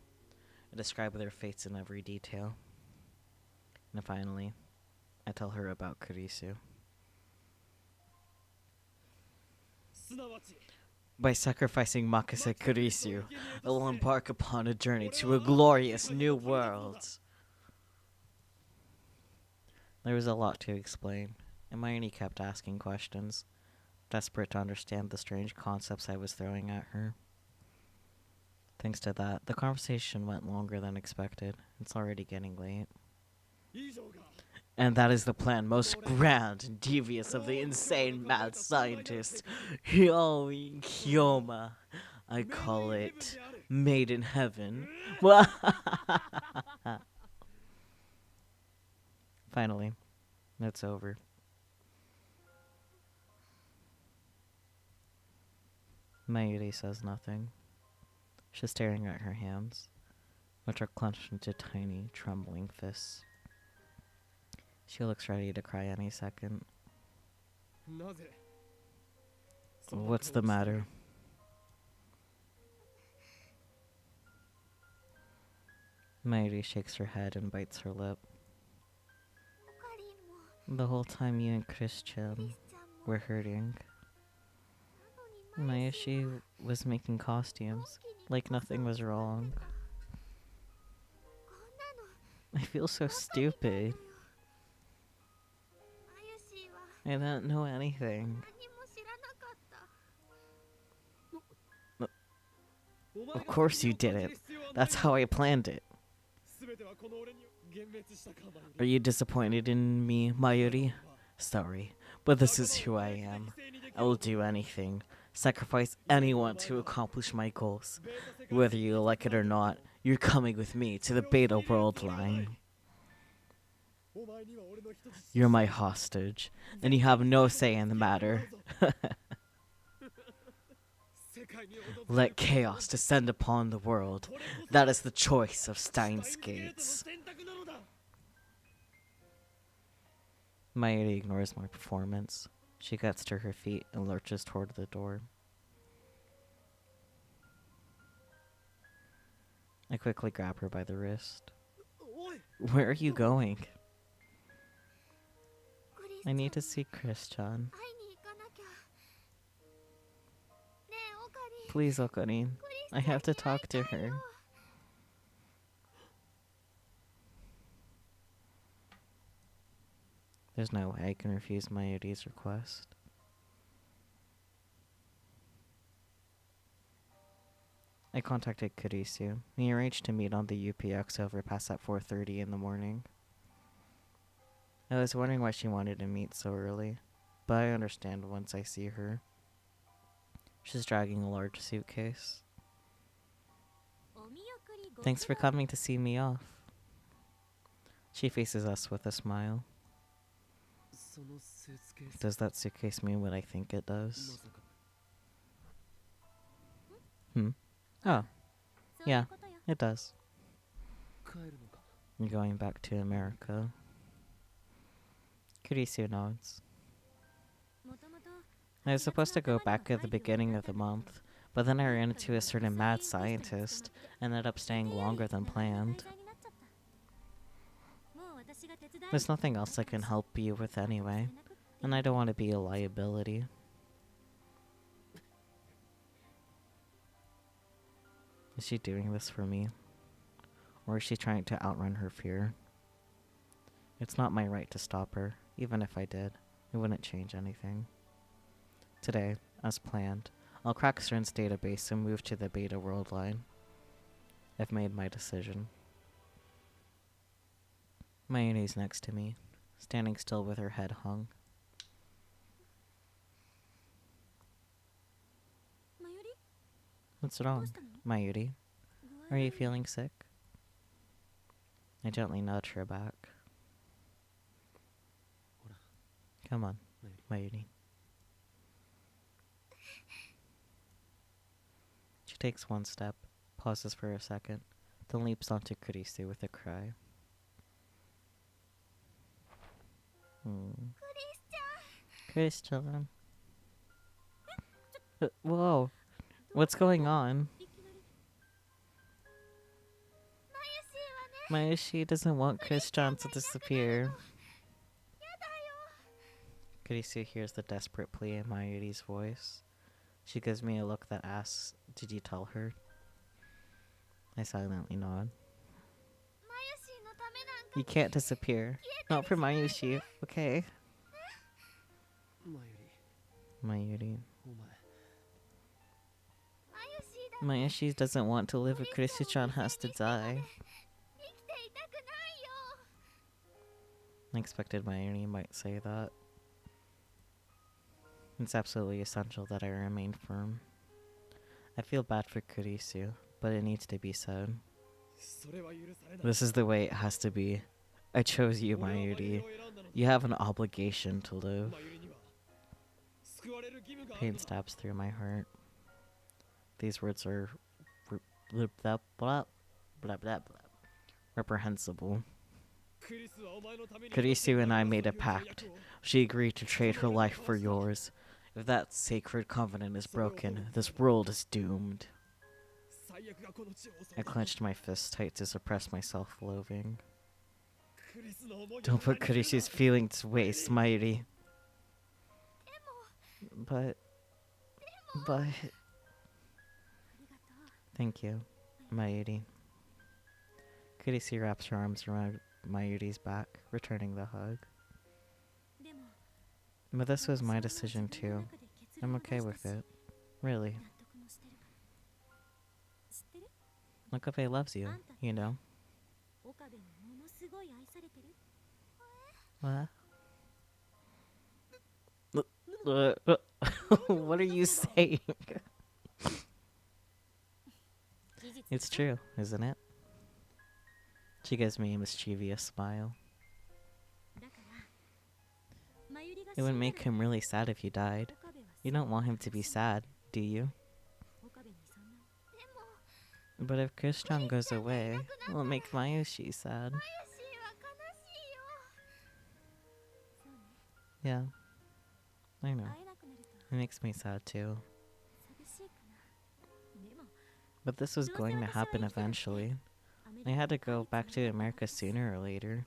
I describe their fates in every detail. And finally, I tell her about Kurisu. By sacrificing Makase Kurisu, I will embark upon a journey to a glorious new world. There was a lot to explain, and Mayuri kept asking questions, desperate to understand the strange concepts I was throwing at her. Thanks to that, the conversation went longer than expected. It's already getting late. And that is the plan most grand and devious of the insane mad scientist, Hyoin Kyoma. I call it Made in Heaven. Finally, it's over. Mayuri says nothing. She's staring at her hands, which are clenched into tiny, trembling fists. She looks ready to cry any second. What's the matter? Mayuri shakes her head and bites her lip. The whole time you and Christian were hurting, Mayoshi was making costumes, like nothing was wrong. I feel so stupid. I don't know anything. Of course you didn't. That's how I planned it. Are you disappointed in me, Mayuri? Sorry, but this is who I am. I will do anything, sacrifice anyone to accomplish my goals. Whether you like it or not, you're coming with me to the Beta World line. You're my hostage, and you have no say in the matter. Let chaos descend upon the world. That is the choice of Steins Gates. Mayuri ignores my performance. She gets to her feet and lurches toward the door. I quickly grab her by the wrist. Where are you going? I need to see Chris-chan. Please, Okarin. I have to talk to her. There's no way I can refuse Mayuri's request. I contacted Kurisu. We arranged to meet on the UPX overpass at 4:30 in the morning. I was wondering why she wanted to meet so early, but I understand once I see her. She's dragging a large suitcase. Thanks for coming to see me off. She faces us with a smile. Does that suitcase mean what I think it does? Oh, yeah, it does. I'm going back to America. Kurisu nods. I was supposed to go back at the beginning of the month, but then I ran into a certain mad scientist and ended up staying longer than planned. There's nothing else I can help you with anyway, and I don't want to be a liability. Is she doing this for me? Or is she trying to outrun her fear? It's not my right to stop her. Even if I did, it wouldn't change anything. Today, as planned, I'll crack Stern's database and move to the Beta World line. I've made my decision. Mayuri's next to me, standing still with her head hung. What's wrong, Mayuri? Are you feeling sick? I gently nudge her back. Come on, Mayuri. She takes one step, pauses for a second, then leaps onto Kurisu with a cry. Christian. Whoa. What's going on? Mayushi doesn't want Christian to disappear. Kurisu hears the desperate plea in Mayuri's voice. She gives me a look that asks, "Did you tell her?" I silently nod. You can't disappear. Not for Mayushi, okay? Mayuri. Mayushi doesn't want to live if Kurisu-chan has to die. I expected Mayuri might say that. It's absolutely essential that I remain firm. I feel bad for Kurisu, but it needs to be said. This is the way it has to be. I chose you, Mayuri. You have an obligation to live. Pain stabs through my heart. These words are reprehensible. Kurisu and I made a pact. She agreed to trade her life for yours. If that sacred covenant is broken, this world is doomed. I clenched my fists tight to suppress my self-loathing. Don't put Kurisu's feelings to waste, Mayuri. But... Thank you, Mayuri. Kurisu wraps her arms around Mayuri's back, returning the hug. But this was my decision too. I'm okay with it. Really. Okabe loves you, you know. What? What are you saying? It's true, isn't it? She gives me a mischievous smile. It would make him really sad if you died. You don't want him to be sad, do you? But if Christian goes away, it will make Mayushi sad. Yeah, I know. It makes me sad too. But this was going to happen eventually. I had to go back to America sooner or later.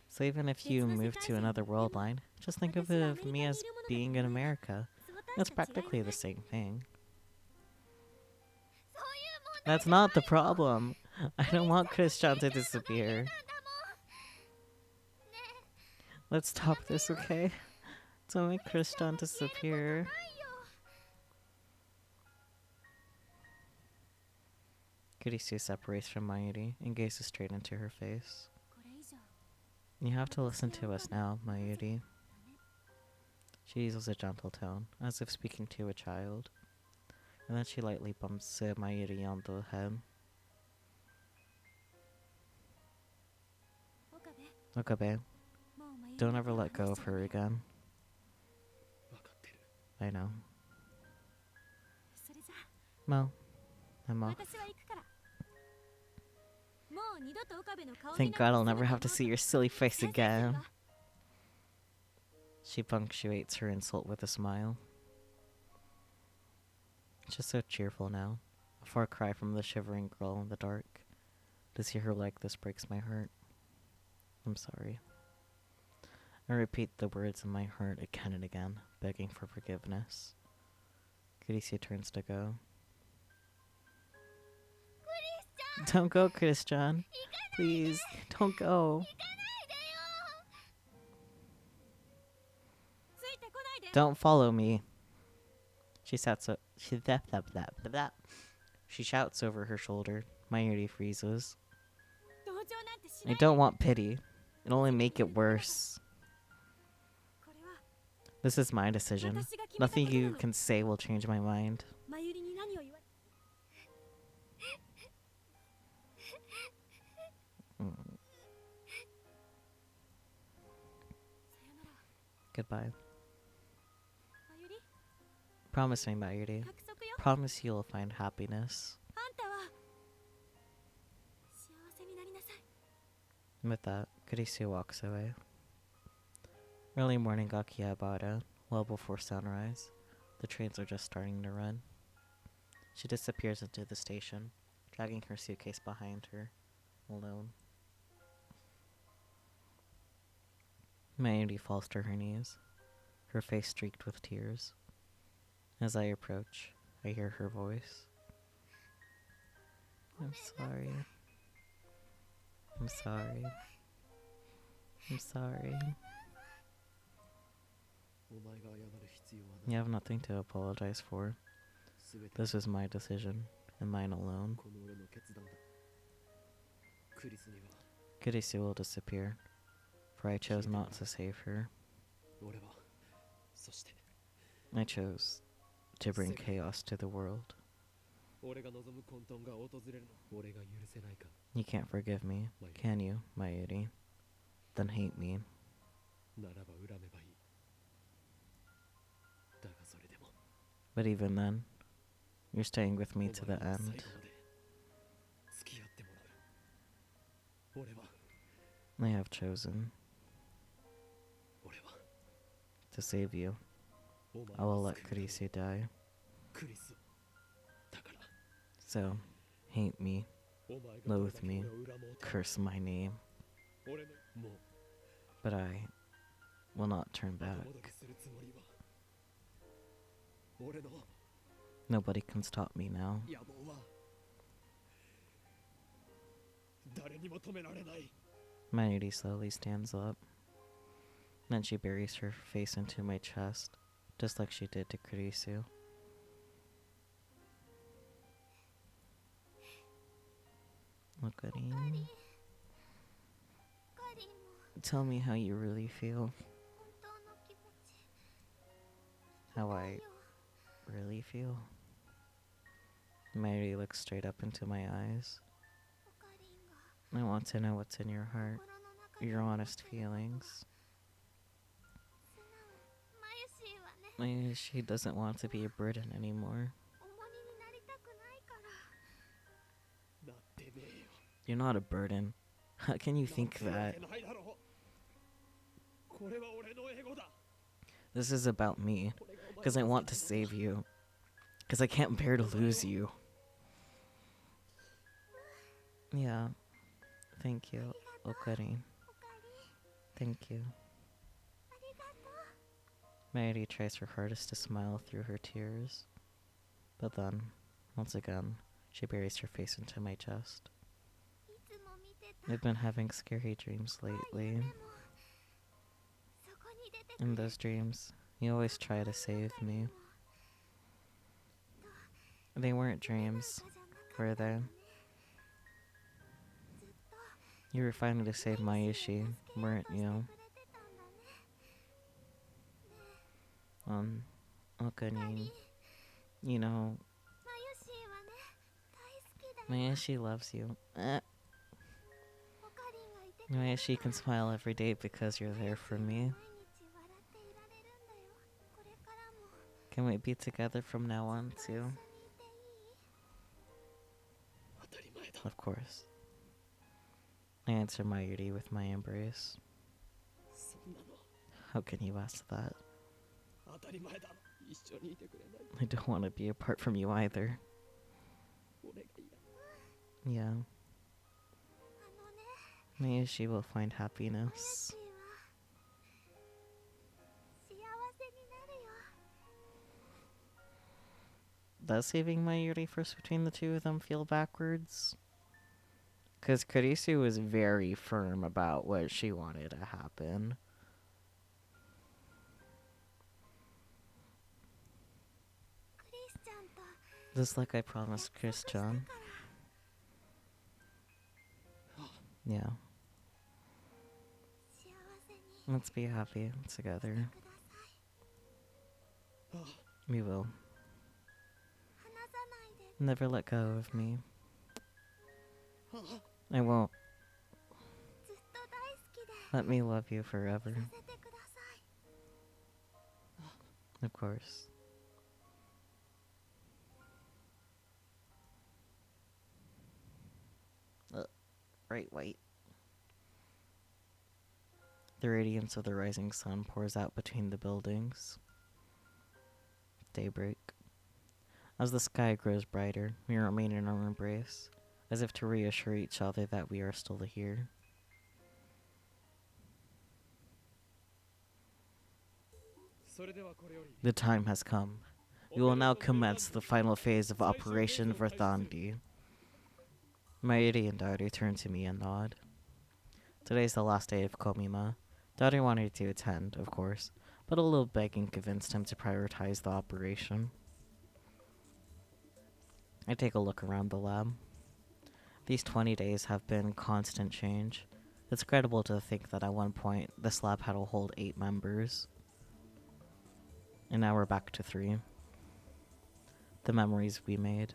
So even if you move to another world line, just think of me as being in America. It's practically the same thing. That's not the problem. I don't want Christian to disappear. Let's stop this, okay? Don't make Kristan disappear. Kurisu separates from Mayuri and gazes straight into her face. You have to listen to us now, Mayuri. She uses a gentle tone, as if speaking to a child, and then she lightly bumps Mayuri on the head. Okabe, don't ever let go of her again. I know. Well, I'm off. Thank God I'll never have to see your silly face again. She punctuates her insult with a smile. She's so cheerful now. A far cry from the shivering girl in the dark. To see her like this breaks my heart. I'm sorry. I repeat the words in my heart again and again, begging for forgiveness. Kurisu turns to go. Don't go, Christian. Please, don't go. Don't follow me. She shouts over her shoulder. Mayuri freezes. I don't want pity. It'll only make it worse. This is my decision. Nothing you can say will change my mind. Goodbye. Promise me, Mayuri. Promise you'll find happiness. And with that, Kurisu walks away. Early morning Akihabara, well before sunrise. The trains are just starting to run. She disappears into the station, dragging her suitcase behind her, alone. Mayuri falls to her knees, her face streaked with tears. As I approach, I hear her voice. I'm sorry. I'm sorry. I'm sorry. You have nothing to apologize for. This is my decision, and mine alone. Kurisu will disappear, for I chose not to save her. I chose to bring chaos to the world. You can't forgive me, can you, Mayuri? Then hate me. But even then, you're staying with me to the end. I have chosen to save you. I will let Kurisu die. So, hate me, loathe me, curse my name. But I will not turn back. Nobody can stop me now. Mayuri slowly stands up. Then she buries her face into my chest, just like she did to Kurisu. Okarin. Tell me how you really feel. How I really feel. Mayuri looks straight up into my eyes. I want to know what's in your heart, your honest feelings. She doesn't want to be a burden anymore. You're not a burden. How can you think that? This is about me, because I want to save you, because I can't bear to lose you. Yeah, thank you, Okarin. Thank you. Mayuri tries her hardest to smile through her tears, but then, once again, she buries her face into my chest. I've been having scary dreams lately. In those dreams, you always try to save me. They weren't dreams, were they? You were fighting to save Mayushi, weren't you? Okanin. You know, Mayushi loves you. Mayushi can smile every day because you're there for me. Can we be together from now on, too? Of course. I answer Mayuri with my embrace. How can you ask that? I don't want to be apart from you either. Yeah. Mayushi will find happiness. Does saving Mayuri first between the two of them feel backwards? Because Kurisu was very firm about what she wanted to happen. Just like I promised Chris-chan. Yeah. Let's be happy together. We will. Never let go of me. I won't. Let me love you forever. Of course. Bright white. The radiance of the rising sun pours out between the buildings. Daybreak. As the sky grows brighter, we remain in our embrace, as if to reassure each other that we are still here. The time has come. We will now commence the final phase of Operation Verthandi. Mayuri and Daru turn to me and nod. Today's the last day of Komima. Daru wanted to attend, of course, but a little begging convinced him to prioritize the operation. I take a look around the lab. These 20 days have been constant change. It's incredible to think that at one point, this lab had to hold 8 members. And now we're back to 3. The memories we made.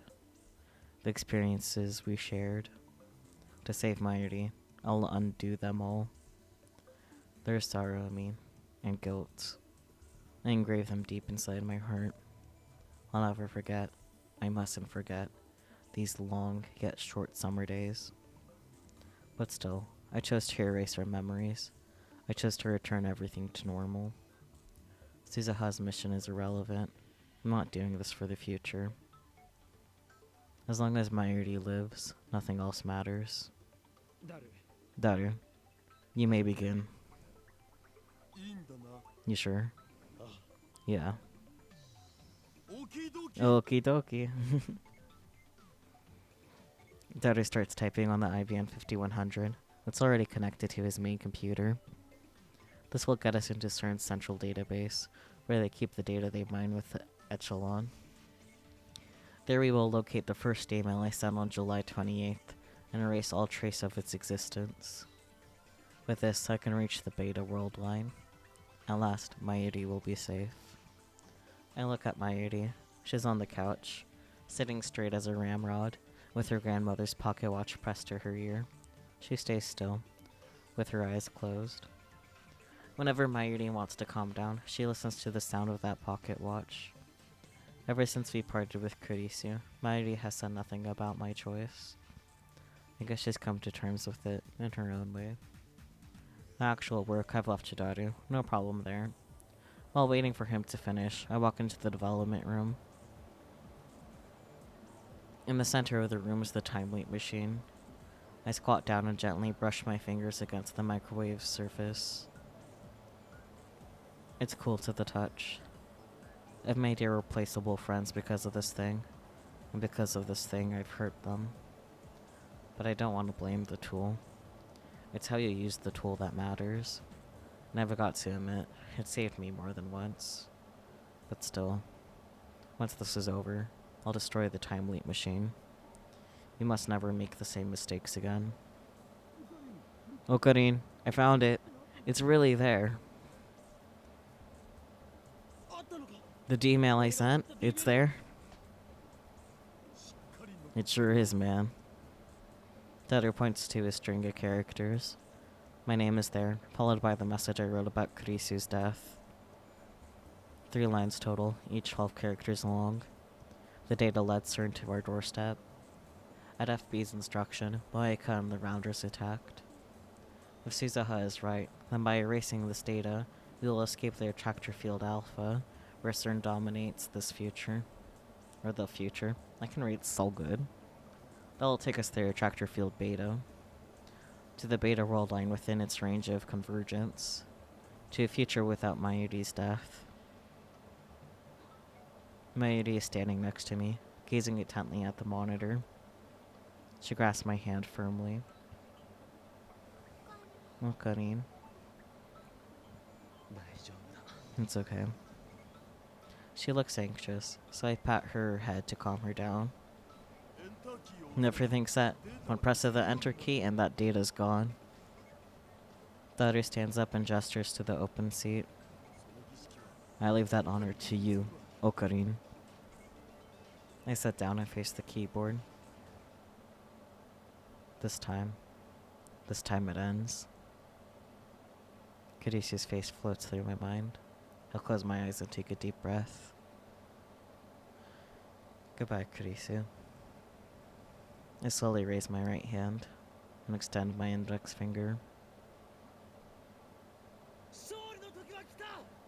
The experiences we shared. To save Mayuri, I'll undo them all. There's sorrow in me, and guilt. I engrave them deep inside my heart. I'll never forget, I mustn't forget, these long yet short summer days. But still, I chose to erase our memories. I chose to return everything to normal. Suzuha's mission is irrelevant. I'm not doing this for the future. As long as Mayuri lives, nothing else matters. Daru, you may begin. You sure? Yeah. Okie dokie. Daru starts typing on the IBM 5100. It's already connected to his main computer. This will get us into CERN's central database, where they keep the data they mine with the Echelon. There we will locate the first email I sent on July 28th, and erase all trace of its existence. With this, I can reach the beta world line. At last, Mayuri will be safe. I look at Mayuri. She's on the couch, sitting straight as a ramrod, with her grandmother's pocket watch pressed to her ear. She stays still, with her eyes closed. Whenever Mayuri wants to calm down, she listens to the sound of that pocket watch. Ever since we parted with Kurisu, Mayuri has said nothing about my choice. I guess she's come to terms with it in her own way. The actual work I've left to Daru, no problem there. While waiting for him to finish, I walk into the development room. In the center of the room is the time leap machine. I squat down and gently brush my fingers against the microwave surface. It's cool to the touch. I've made irreplaceable friends because of this thing, and because of this thing I've hurt them. But I don't want to blame the tool. It's how you use the tool that matters. Never got to admit, it saved me more than once. But still, once this is over, I'll destroy the time leap machine. You must never make the same mistakes again. Okarin, I found it. It's really there. The D-mail I sent, it's there. It sure is, man. The other points to a string of characters. My name is there, followed by the message I wrote about Kurisu's death. 3 lines total, each 12 characters long. The data led CERN to our doorstep. At FB's instruction, Boyaka and the Rounders attacked. If Suzuha is right, then by erasing this data, we will escape the attractor field alpha, where CERN dominates this future. Or the future. I can read so good. That'll take us through attractor field beta. To the beta world line within its range of convergence. To a future without Mayuri's death. Mayuri is standing next to me, gazing intently at the monitor. She grasps my hand firmly. Oh, Karin. It's okay. She looks anxious, so I pat her head to calm her down. Everything's set. One press of the enter key and that data's gone. The other stands up and gestures to the open seat. I leave that honor to you, Okarin. I sit down and face the keyboard. This time it ends. Kurisu's face floats through my mind. I'll close my eyes and take a deep breath. Goodbye, Kurisu. I slowly raise my right hand and extend my index finger.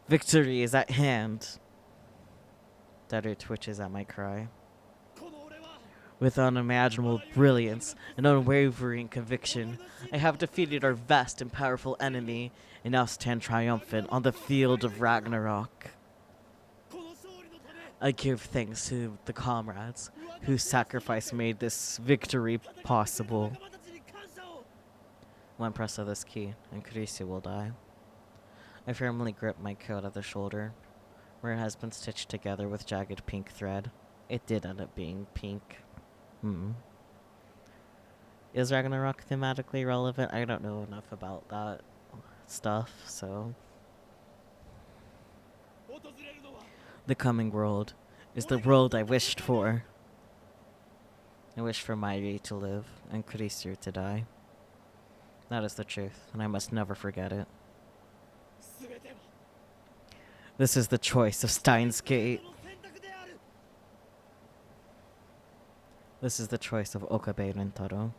Victory is at hand! Deader twitches at my cry. With unimaginable brilliance and unwavering conviction, I have defeated our vast and powerful enemy and now stand triumphant on the field of Ragnarok. I give thanks to the comrades whose sacrifice made this victory possible. One press of this key, and Kurisu will die. I firmly grip my coat at the shoulder, where it has been stitched together with jagged pink thread. It did end up being pink. Is Ragnarok thematically relevant? I don't know enough about that stuff, so... The coming world is the world I wished for. I wish for Mairi to live and Kurisu to die. That is the truth, and I must never forget it. This is the choice of Steins Gate. This is the choice of Okabe Rentaro.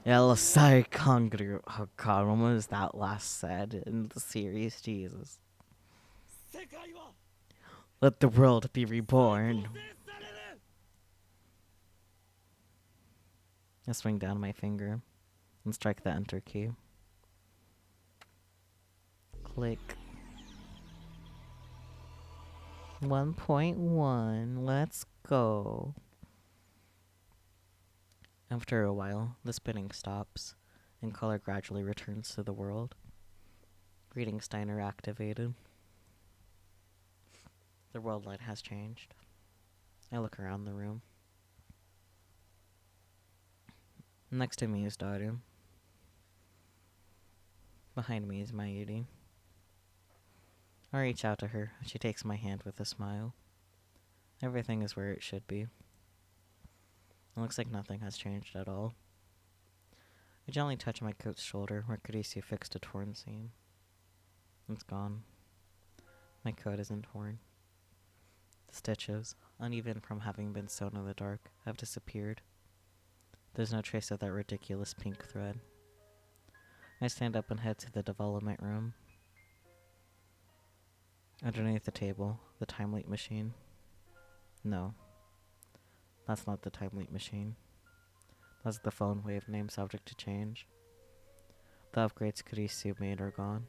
El Sai Kangru. Oh god, when was that last said in the series? Jesus. Let the world be reborn. I swing down my finger and strike the enter key. Click. 1.1. Let's go. After a while, the spinning stops, and color gradually returns to the world. Reading Steiner activated. The world light has changed. I look around the room. Next to me is Daru. Behind me is Mayuri. I reach out to her, and she takes my hand with a smile. Everything is where it should be. It looks like nothing has changed at all. I gently touch my coat's shoulder where Kurisu fixed a torn seam. It's gone. My coat isn't torn. The stitches, uneven from having been sewn in the dark, have disappeared. There's no trace of that ridiculous pink thread. I stand up and head to the development room. Underneath the table, the time leap machine. No. That's not the time leap machine. That's the phone wave name subject to change. The upgrades Kurisu made are gone.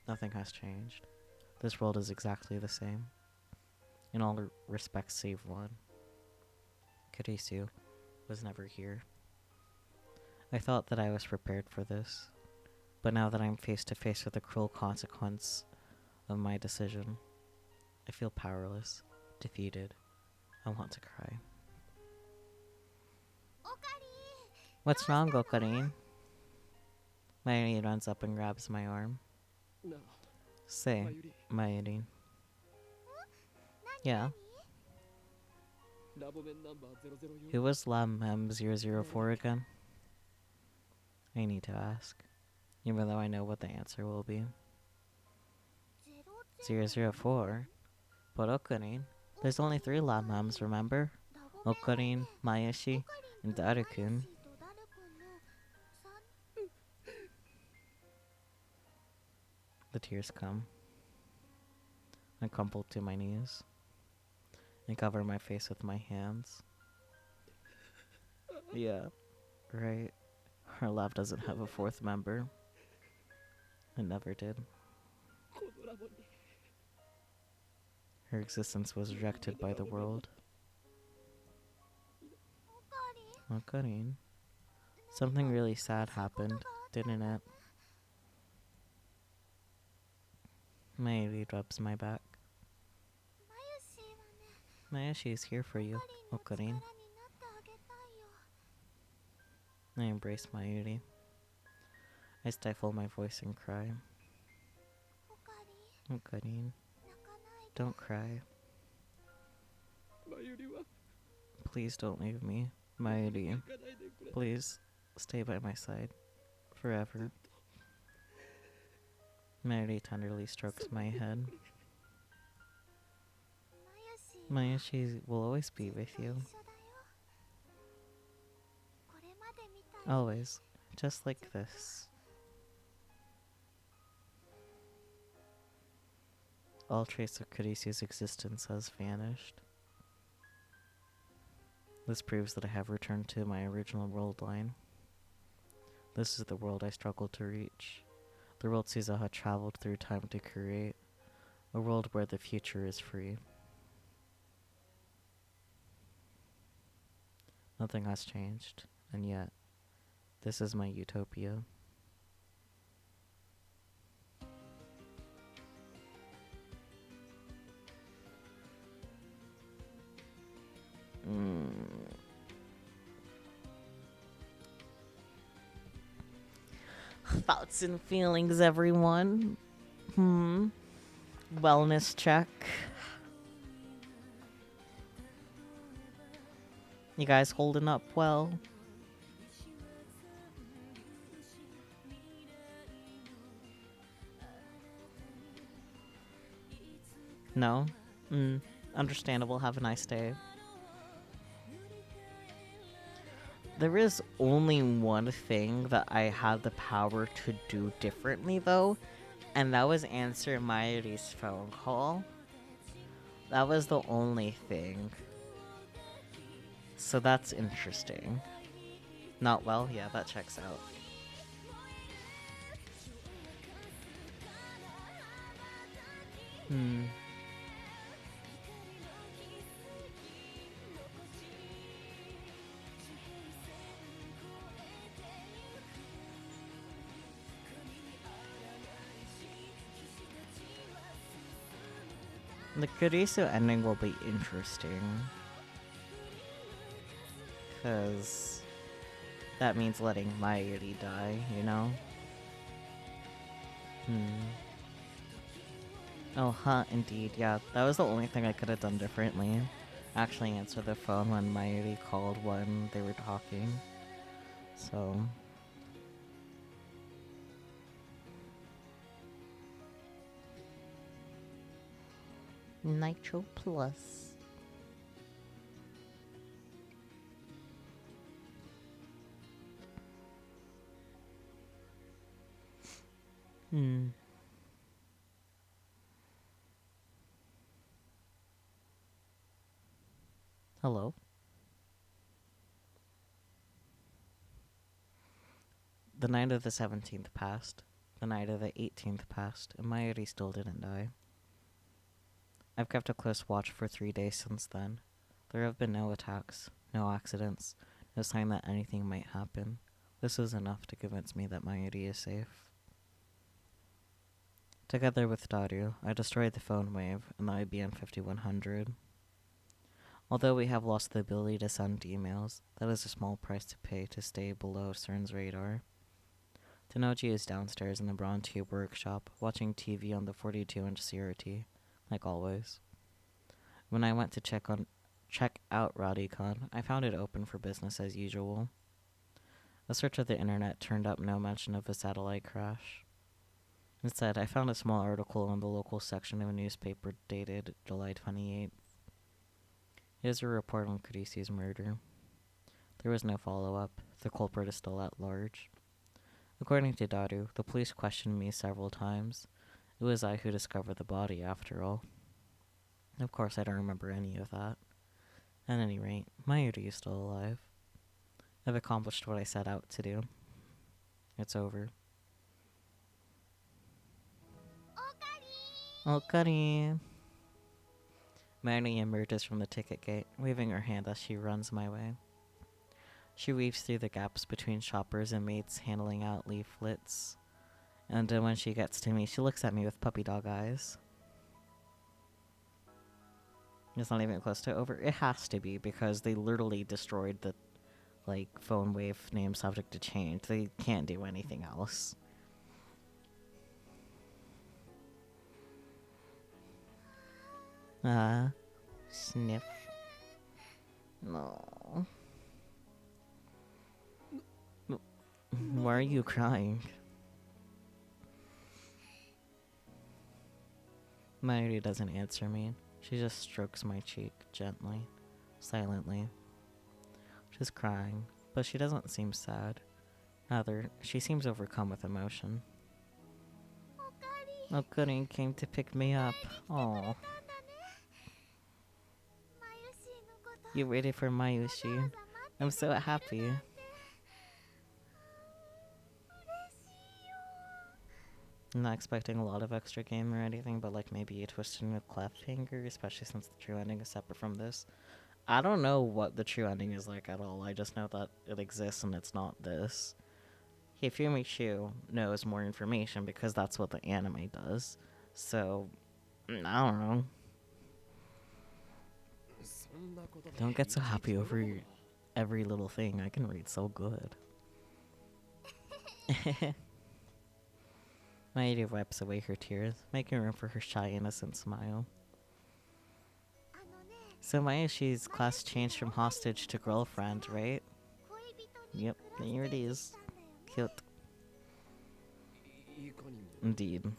Nothing has changed. This world is exactly the same. In all respects save one. Kurisu was never here. I thought that I was prepared for this. But now that I'm face to face with the cruel consequence of my decision, I feel powerless, defeated. I want to cry. What's wrong, Okarin? Mayuri runs up and grabs my arm. Say, Mayuri. Yeah? Who was Lab Mem 004 again? I need to ask, even though I know what the answer will be. 004? But Okarin, there's only 3 Lab Mems, remember? Okarin, Mayashi, and Darukun. The tears come. I crumple to my knees and cover my face with my hands. Yeah, right. Our lab doesn't have a 4th member. It never did. Her existence was rejected by the world. Okarin, something really sad happened, didn't it? Mayuri rubs my back. Mayashi is here for you, Okarin. I embrace Mayuri. I stifle my voice and cry. Okarin, don't cry. Please don't leave me, Mayuri. Please stay by my side forever. Mayuri tenderly strokes my head. Mayashi will always be with you. Always. Just like this. All trace of Kurisu's existence has vanished. This proves that I have returned to my original world line. This is the world I struggled to reach. The world Suzaha traveled through time to create. A world where the future is free. Nothing has changed, and yet, this is my utopia. Thoughts and feelings, everyone. Wellness check. You guys holding up well? No? Understandable. Have a nice day. There is only one thing that I had the power to do differently, though, and that was answer Mayuri's phone call. That was the only thing. So that's interesting. Not well? Yeah, that checks out. The Kurisu ending will be interesting. Because that means letting Mayuri die, you know? Oh, huh, indeed, yeah. That was the only thing I could have done differently. Actually answer the phone when Mayuri called when they were talking. So... Nitro Plus. Hello? The night of the 17th passed. The night of the 18th passed, and Mayuri still didn't die. I've kept a close watch for 3 days since then. There have been no attacks, no accidents, no sign that anything might happen. This was enough to convince me that Mayuri is safe. Together with Daru, I destroyed the phone wave and the IBM 5100. Although we have lost the ability to send emails, that is a small price to pay to stay below CERN's radar. Tenoji is downstairs in the Braun Tube workshop, watching TV on the 42-inch CRT, like always. When I went to check out Radicon, I found it open for business as usual. A search of the internet turned up no mention of a satellite crash. Instead, I found a small article in the local section of a newspaper dated July 28th. It is a report on Kurisu's murder. There was no follow-up. The culprit is still at large. According to Daru, the police questioned me several times. It was I who discovered the body, after all. Of course, I don't remember any of that. At any rate, Mayuri is still alive. I've accomplished what I set out to do. It's over. Okari! Mayuri emerges from the ticket gate, waving her hand as she runs my way. She weaves through the gaps between shoppers and maids handling out leaflets. And when she gets to me, she looks at me with puppy dog eyes. It's not even close to over. It has to be, because they literally destroyed the, phone wave name subject to change. They can't do anything else. Sniff. No. Why are you crying? Mayuri doesn't answer me. She just strokes my cheek gently, silently. She's crying, but she doesn't seem sad. Rather, she seems overcome with emotion. Okari came to pick me up. Aww. You waited for Mayushi. I'm so happy. I'm not expecting a lot of extra game or anything, but maybe a twisted with cliffhanger, especially since the true ending is separate from this. I don't know what the true ending is like at all. I just know that it exists and it's not this. Hifumi Shu knows more information because that's what the anime does. So, I don't know. Don't get so happy over every little thing. I can read so good. Mayuri wipes away her tears, making room for her shy, innocent smile. So Mayushi's class changed from hostage to girlfriend, right? Yep, here it is. Cute. Indeed.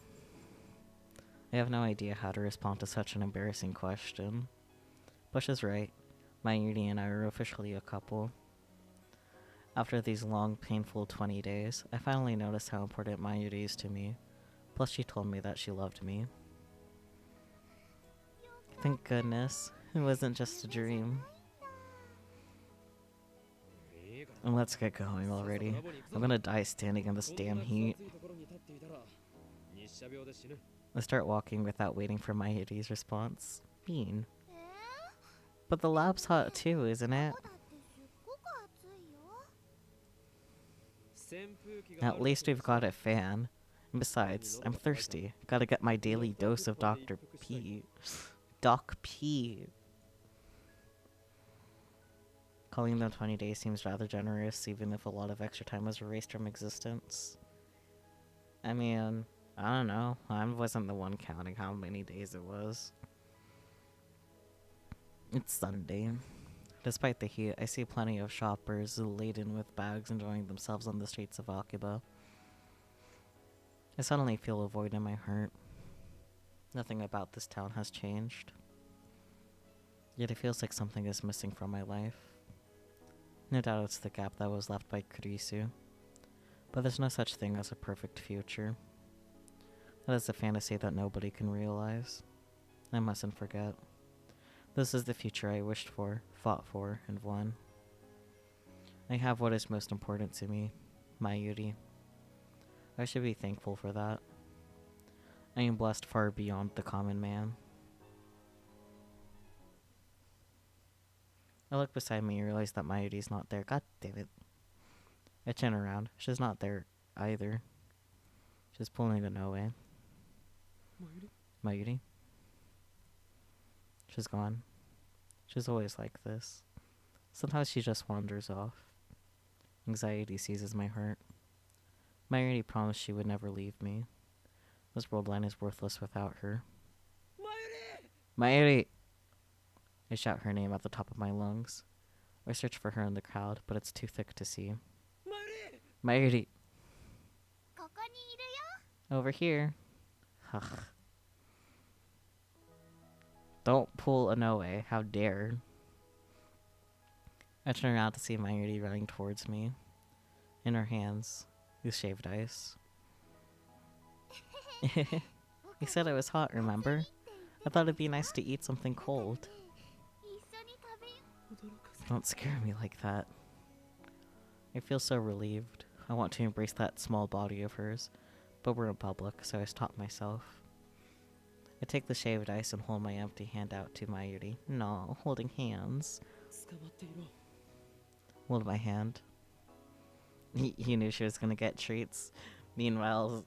I have no idea how to respond to such an embarrassing question. Bush is right. Mayuri and I are officially a couple. After these long, painful 20 days, I finally noticed how important Mayuri is to me. Plus, she told me that she loved me. Thank goodness. It wasn't just a dream. And let's get going already. I'm gonna die standing in this damn heat. I start walking without waiting for Mayuri's response. Mean. But the lab's hot too, isn't it? At least we've got a fan. And besides, I'm thirsty. Gotta get my daily dose of Dr. P. Doc P. Calling them 20 days seems rather generous, even if a lot of extra time was erased from existence. I mean, I don't know. I wasn't the one counting how many days it was. It's Sunday. Despite the heat, I see plenty of shoppers laden with bags enjoying themselves on the streets of Akiba. I suddenly feel a void in my heart. Nothing about this town has changed. Yet it feels like something is missing from my life. No doubt it's the gap that was left by Kurisu. But there's no such thing as a perfect future. That is a fantasy that nobody can realize. I mustn't forget. This is the future I wished for, fought for, and won. I have what is most important to me, Mayuri. I should be thankful for that. I am blessed far beyond the common man. I look beside me and realize that Mayuri's not there. God damn it. I turn around. She's not there either. She's pulling the no way. Mayuri? She's gone. She's always like this. Sometimes she just wanders off. Anxiety seizes my heart. Mayuri promised she would never leave me. This world line is worthless without her. Mayuri! I shout her name at the top of my lungs. I search for her in the crowd, but it's too thick to see. Mayuri! Over here. Don't pull Inoue, how dare. I turn around to see Mayuri running towards me. In her hands, is shaved ice. You said it was hot, remember? I thought it'd be nice to eat something cold. Don't scare me like that. I feel so relieved. I want to embrace that small body of hers, but we're in public, so I stop myself. I take the shaved ice and hold my empty hand out to Mayuri. No, holding hands. Hold my hand. He knew she was gonna get treats. Meanwhile,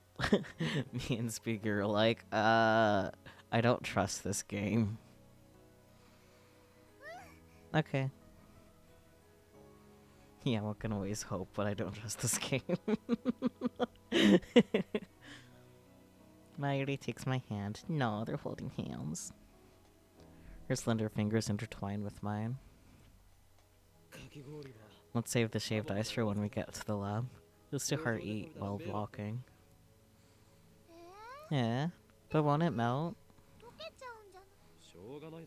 me and Speaker are like, I don't trust this game. Okay. Yeah, one can always hope, but I don't trust this game. Mayuri takes my hand. No, they're holding hands. Her slender fingers intertwine with mine. Let's save the shaved ice for when we get to the lab. Just to heart eat while walking. Yeah, but won't it melt?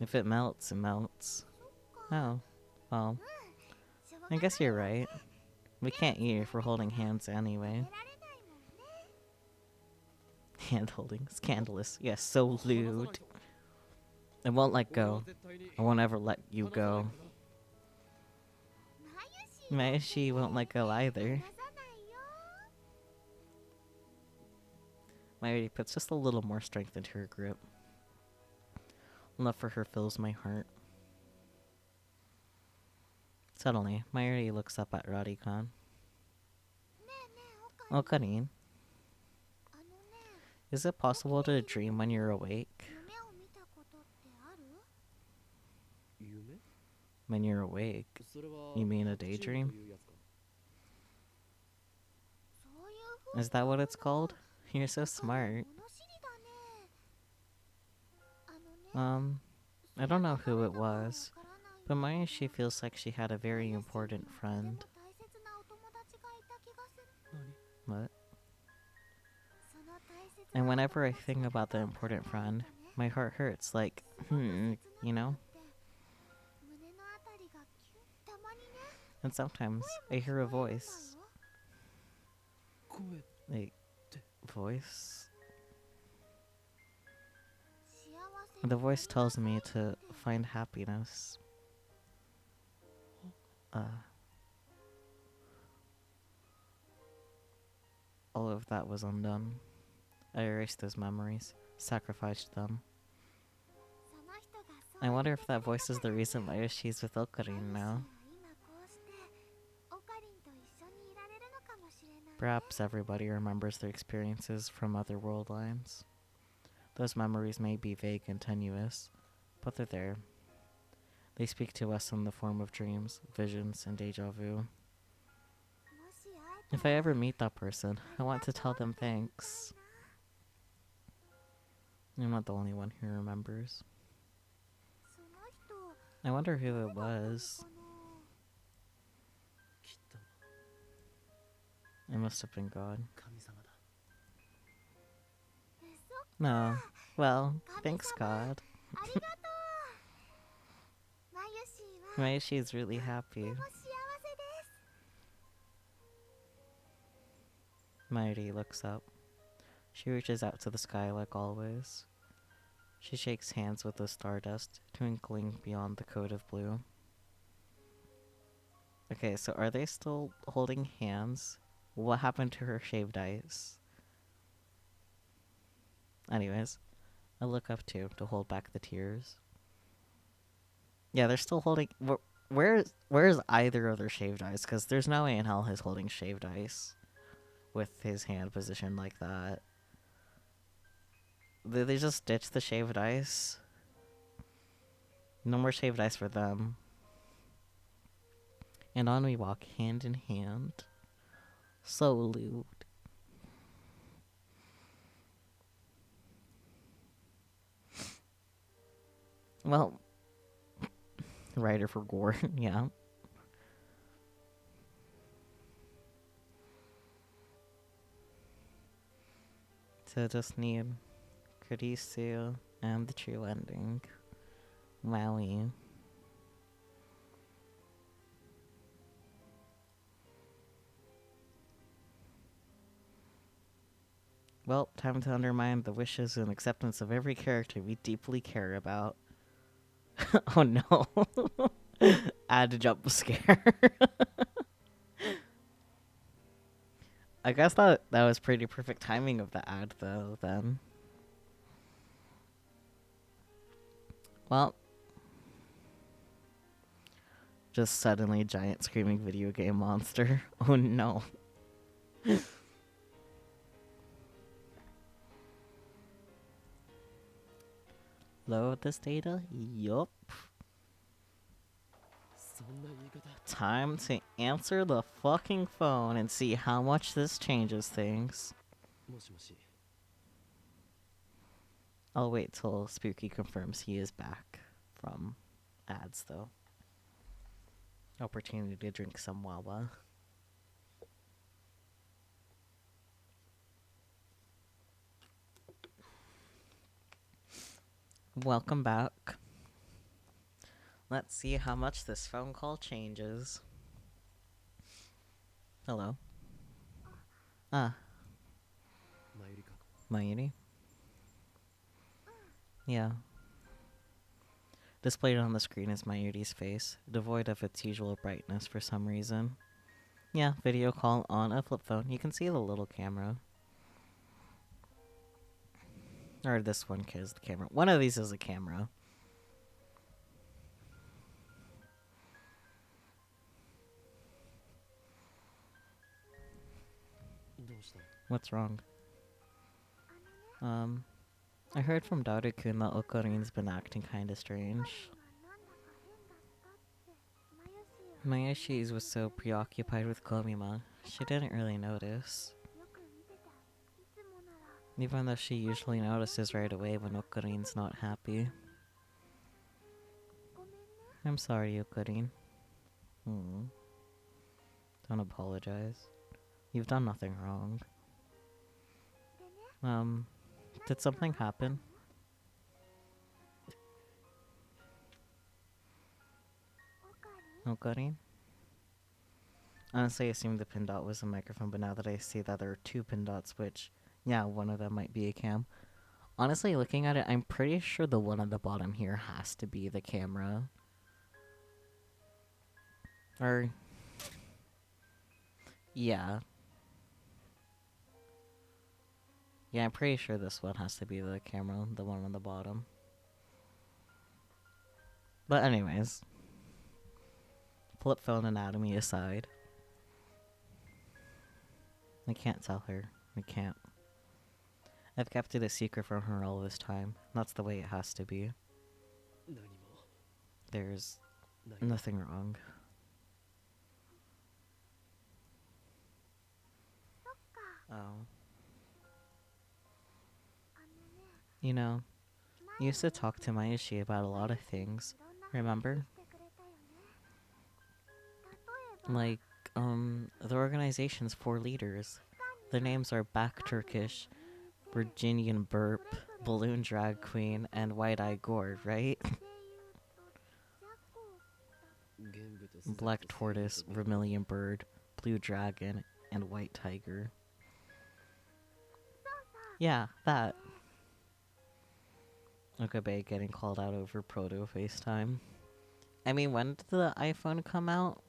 If it melts, it melts. Oh, well. I guess you're right. We can't eat if we're holding hands anyway. Hand holding. Scandalous. Yes, so lewd. I won't let go. I won't ever let you go. Mayushi won't let go either. Mayuri puts just a little more strength into her grip. Love for her fills my heart. Suddenly, Mayuri looks up at Radikan. Okarin, is it possible to dream when you're awake? When you're awake? You mean a daydream? Is that what it's called? You're so smart. I don't know who it was, but Mayushi feels like she had a very important friend. What? And whenever I think about the important friend, my heart hurts, like, you know? And sometimes I hear a voice. Like, voice? The voice tells me to find happiness. All of that was undone. I erased those memories, sacrificed them. I wonder if that voice is the reason why she's with Okarin now. Perhaps everybody remembers their experiences from other world lines. Those memories may be vague and tenuous, but they're there. They speak to us in the form of dreams, visions, and deja vu. If I ever meet that person, I want to tell them thanks. I'm not the only one who remembers. I wonder who it was. It must have been God. No. Well, thanks, God. Mayushi's really happy. Mayuri looks up. She reaches out to the sky like always. She shakes hands with the stardust, twinkling beyond the coat of blue. Okay, so are they still holding hands? What happened to her shaved ice? Anyways, I look up too to hold back the tears. Yeah, they're still holding. Where's either of their shaved ice? Because there's no way in hell he's holding shaved ice with his hand positioned like that. Did they just ditch the shaved ice? No more shaved ice for them. And on we walk hand in hand. So lewd. Well, writer for gore, yeah. So just need Kurisu and the true ending. Wowie. Well, time to undermine the wishes and acceptance of every character we deeply care about. Oh no. Add a jump scare. I guess that was pretty perfect timing of the ad though, then. Well. Just suddenly giant screaming video game monster. Oh no. Load this data? Yup. Time to answer the fucking phone and see how much this changes things. I'll wait till Spooky confirms he is back from ads, though. Opportunity to drink some Wawa. Welcome back. Let's see how much this phone call changes. Hello. Ah. Mayuri? Yeah. Displayed on the screen is Mayuri's face, devoid of its usual brightness for some reason. Yeah, video call on a flip phone. You can see the little camera. Or this one is the camera. One of these is a camera. What's wrong? I heard from Daru-kun that Okarin's been acting kinda strange. Mayoshi was so preoccupied with Komima, she didn't really notice. Even though she usually notices right away when Okarin's not happy. I'm sorry, Okarin. Don't apologize. You've done nothing wrong. Did something happen? Okarin? Honestly, I assumed the pin dot was a microphone, but now that I see that there are two pin dots, which, yeah, one of them might be a cam. Honestly, looking at it, I'm pretty sure the one at the bottom here has to be the camera. Or... yeah. Yeah, I'm pretty sure this one has to be the camera, the one on the bottom. But anyways. Flip phone anatomy aside. I can't tell her. I can't. I've kept it a secret from her all this time. That's the way it has to be. There's nothing wrong. Oh. You know, you used to talk to Mayoshi about a lot of things, remember? Like, the organization's 4 leaders. Their names are Back Turkish, Virginian Burp, Balloon Drag Queen, and White-Eye Gourd, right? Black Tortoise, Vermilion Bird, Blue Dragon, and White Tiger. Yeah, that. Okabe getting called out over Proto FaceTime. I mean, when did the iPhone come out?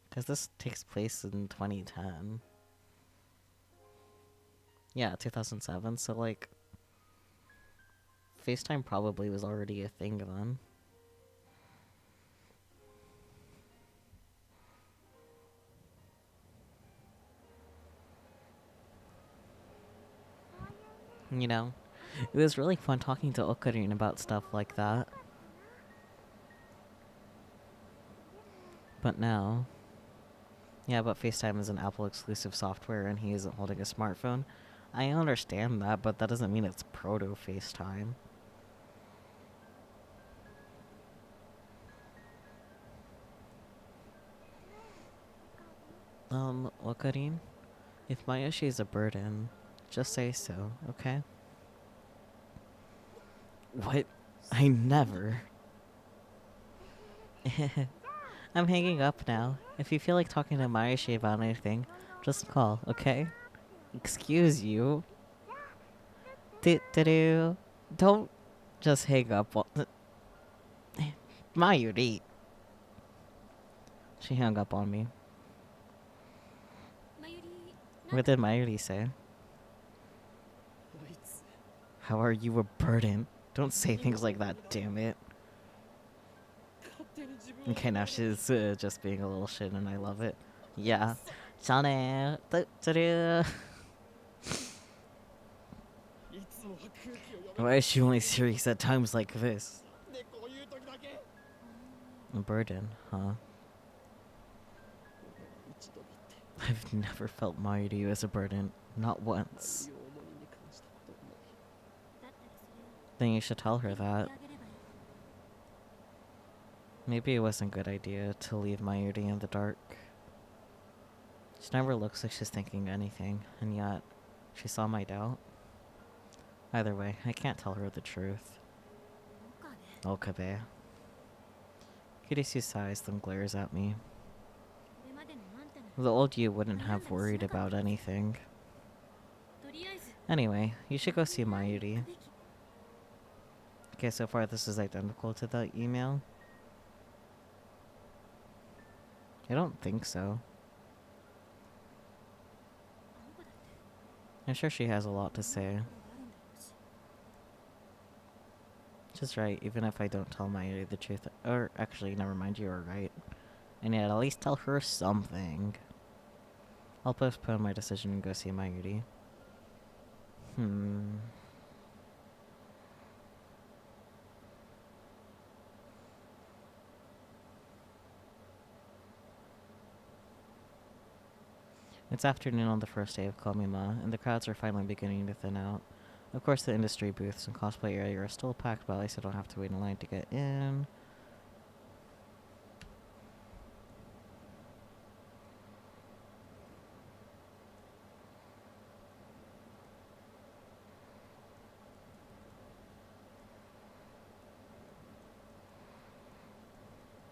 Because this takes place in 2010. Yeah, 2007, so like... FaceTime probably was already a thing then. You know? It was really fun talking to Okarin about stuff like that. But now... Yeah, but FaceTime is an Apple exclusive software and he isn't holding a smartphone. I understand that, but that doesn't mean it's proto FaceTime. Okarin? If Mayoshi is a burden, just say so, okay? What? I never. I'm hanging up now. If you feel like talking to Mayoshi about anything, just call, okay? Excuse you. Do. Don't just hang up. Mayuri. She hung up on me. What did Mayuri say? How are you a burden? Don't say things like that, damn it. Okay, now she's just being a little shit and I love it. Yeah. Chane. Why is she only serious at times like this? A burden, huh? I've never felt Mayuri as a burden. Not once. Then you should tell her that. Maybe it wasn't a good idea to leave Mayuri in the dark. She never looks like she's thinking anything, and yet she saw my doubt. Either way, I can't tell her the truth. Okabe. Kirisu sighs, then glares at me. The old you wouldn't have worried about anything. Anyway, you should go see Mayuri. Okay, so far this is identical to the email. I don't think so. I'm sure she has a lot to say. Just right, even if I don't tell Mayuri the truth. Or, actually, never mind, you were right. I need to at least tell her something. I'll postpone my decision and go see Mayuri. It's afternoon on the first day of Komima, and the crowds are finally beginning to thin out. Of course, the industry booths and cosplay area are still packed, but at least I don't have to wait in line to get in.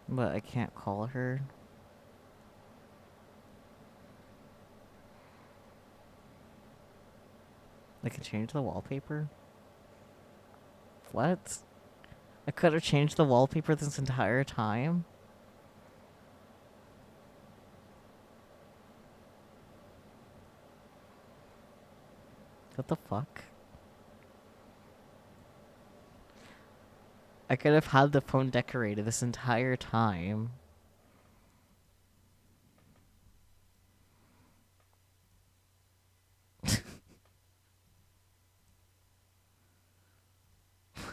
But I can't call her. I can change the wallpaper? What? I could have changed the wallpaper this entire time? What the fuck? I could have had the phone decorated this entire time. What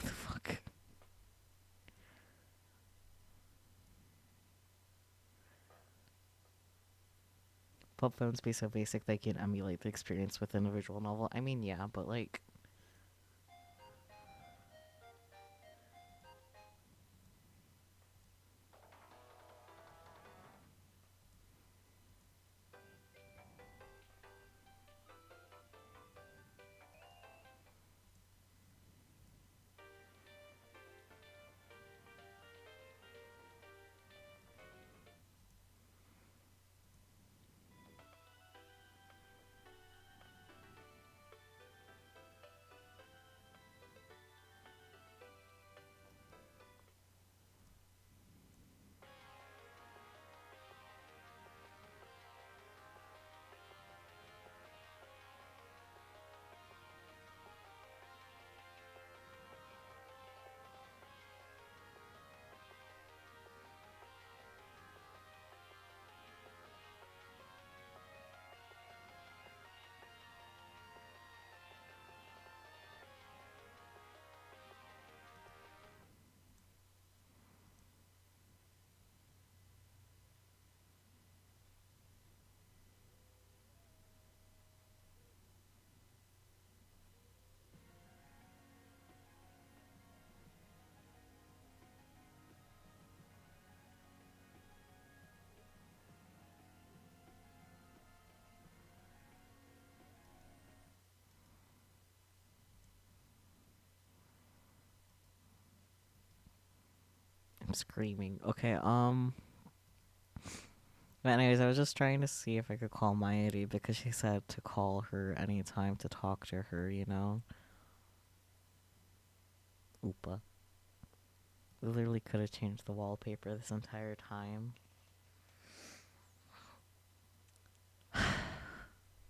the fuck? Pop phones be so basic they can emulate the experience within a visual novel. I mean, yeah, but like... I'm screaming. Okay, but anyways, I was just trying to see if I could call Mighty because she said to call her anytime to talk to her, you know? Oopa. We literally could have changed the wallpaper this entire time.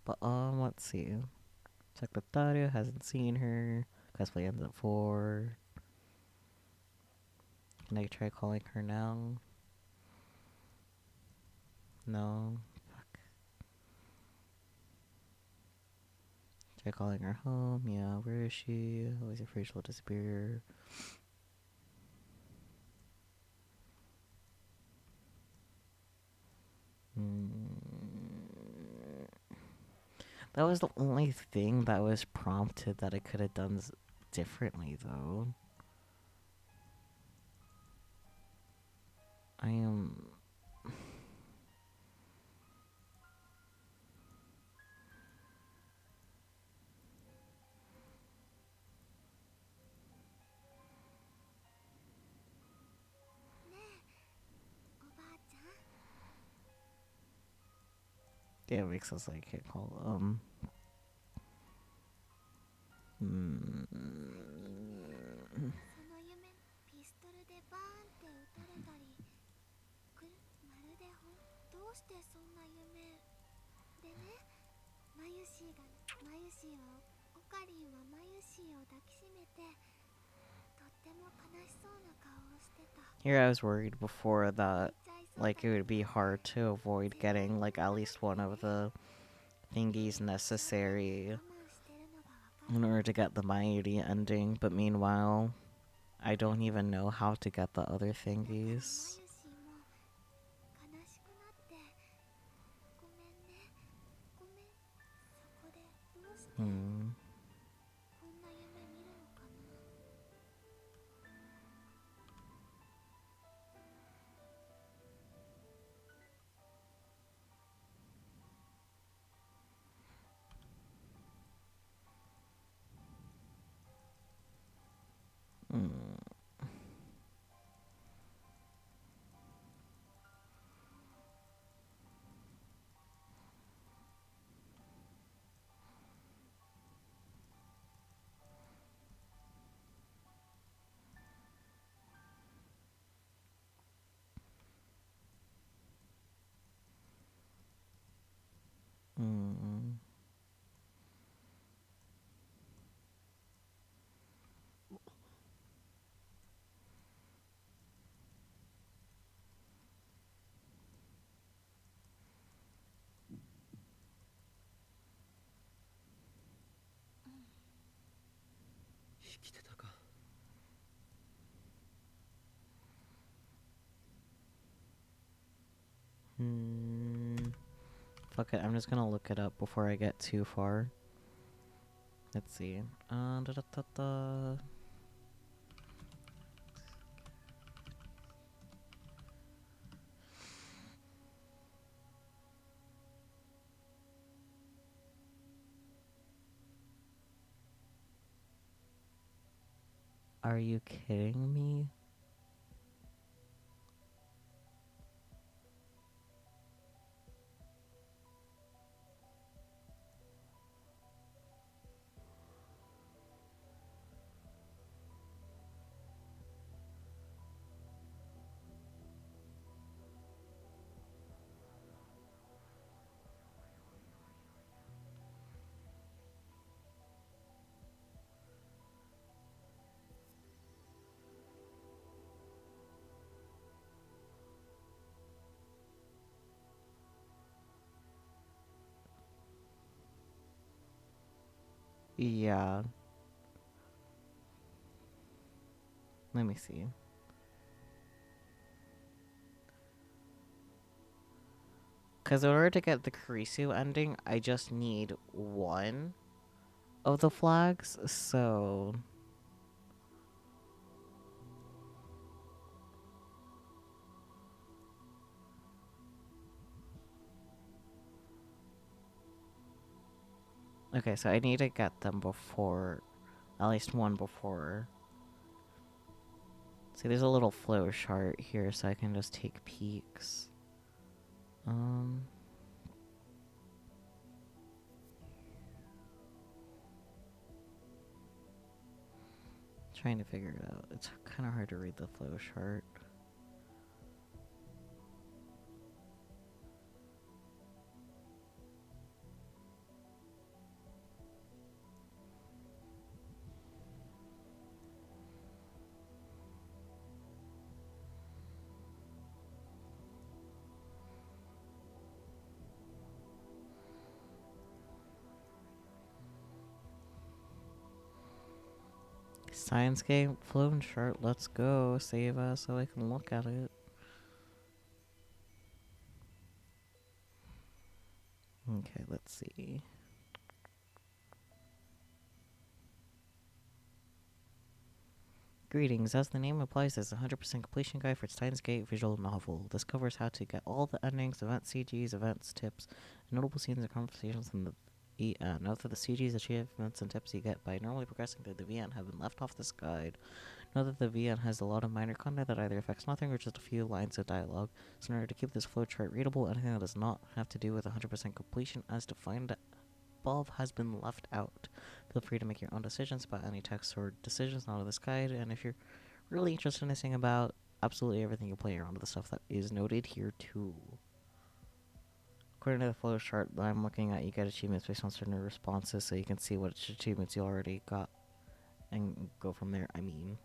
But, let's see. Secretario hasn't seen her. Cosplay ends at 4. Can I try calling her now? No. Fuck. Try calling her home. Yeah, where is she? Always afraid she'll disappear. That was the only thing that was prompted that I could have done differently, though. I am... Yeah, it makes us like I can't call Here I was worried before that like it would be hard to avoid getting like at least one of the thingies necessary in order to get the Mighty ending, but meanwhile I don't even know how to get the other thingies. Hmm. Hmm. Fuck it, I'm just gonna look it up before I get too far. Let's see. Da, da, da, da. Are you kidding me? Yeah. Let me see. Because in order to get the Kurisu ending, I just need one of the flags, so... Okay, so I need to get them before... At least one before See, there's a little flow chart here, so I can just take peeks. Trying to figure it out. It's kind of hard to read the flow chart. Science game, flow chart, let's go. Save us so I can look at it. Okay, let's see. Greetings, as the name implies, this is a 100% completion guide for Steins Gate visual novel. This covers how to get all the endings, events, CGs, events, tips, and notable scenes and conversations from the VN. Note that the CGs, achievements, and tips you get by normally progressing through the VN have been left off this guide. Note that the VN has a lot of minor content that either affects nothing or just a few lines of dialogue. So in order to keep this flowchart readable, anything that does not have to do with 100% completion as defined above has been left out. Feel free to make your own decisions about any text or decisions not in this guide, and if you're really interested in listening about absolutely everything, you play around with the stuff that is noted here too. According to the flow chart that I'm looking at, you get achievements based on certain responses, so you can see what achievements you already got and go from there. I mean,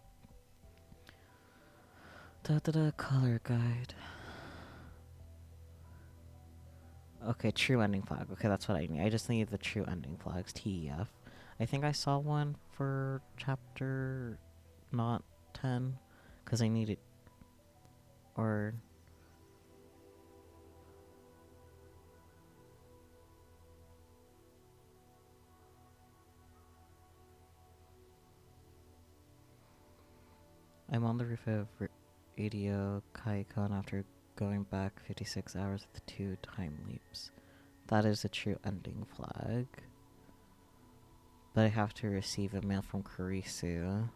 color guide. Okay, true ending flag. Okay, that's what I need. I just need the true ending flags, TEF. I think I saw one for chapter not 10, because I need it. Or... I'm on the roof of Radio Kaikon after going back 56 hours with 2 time leaps. That is a true ending flag. But I have to receive a mail from Kurisu.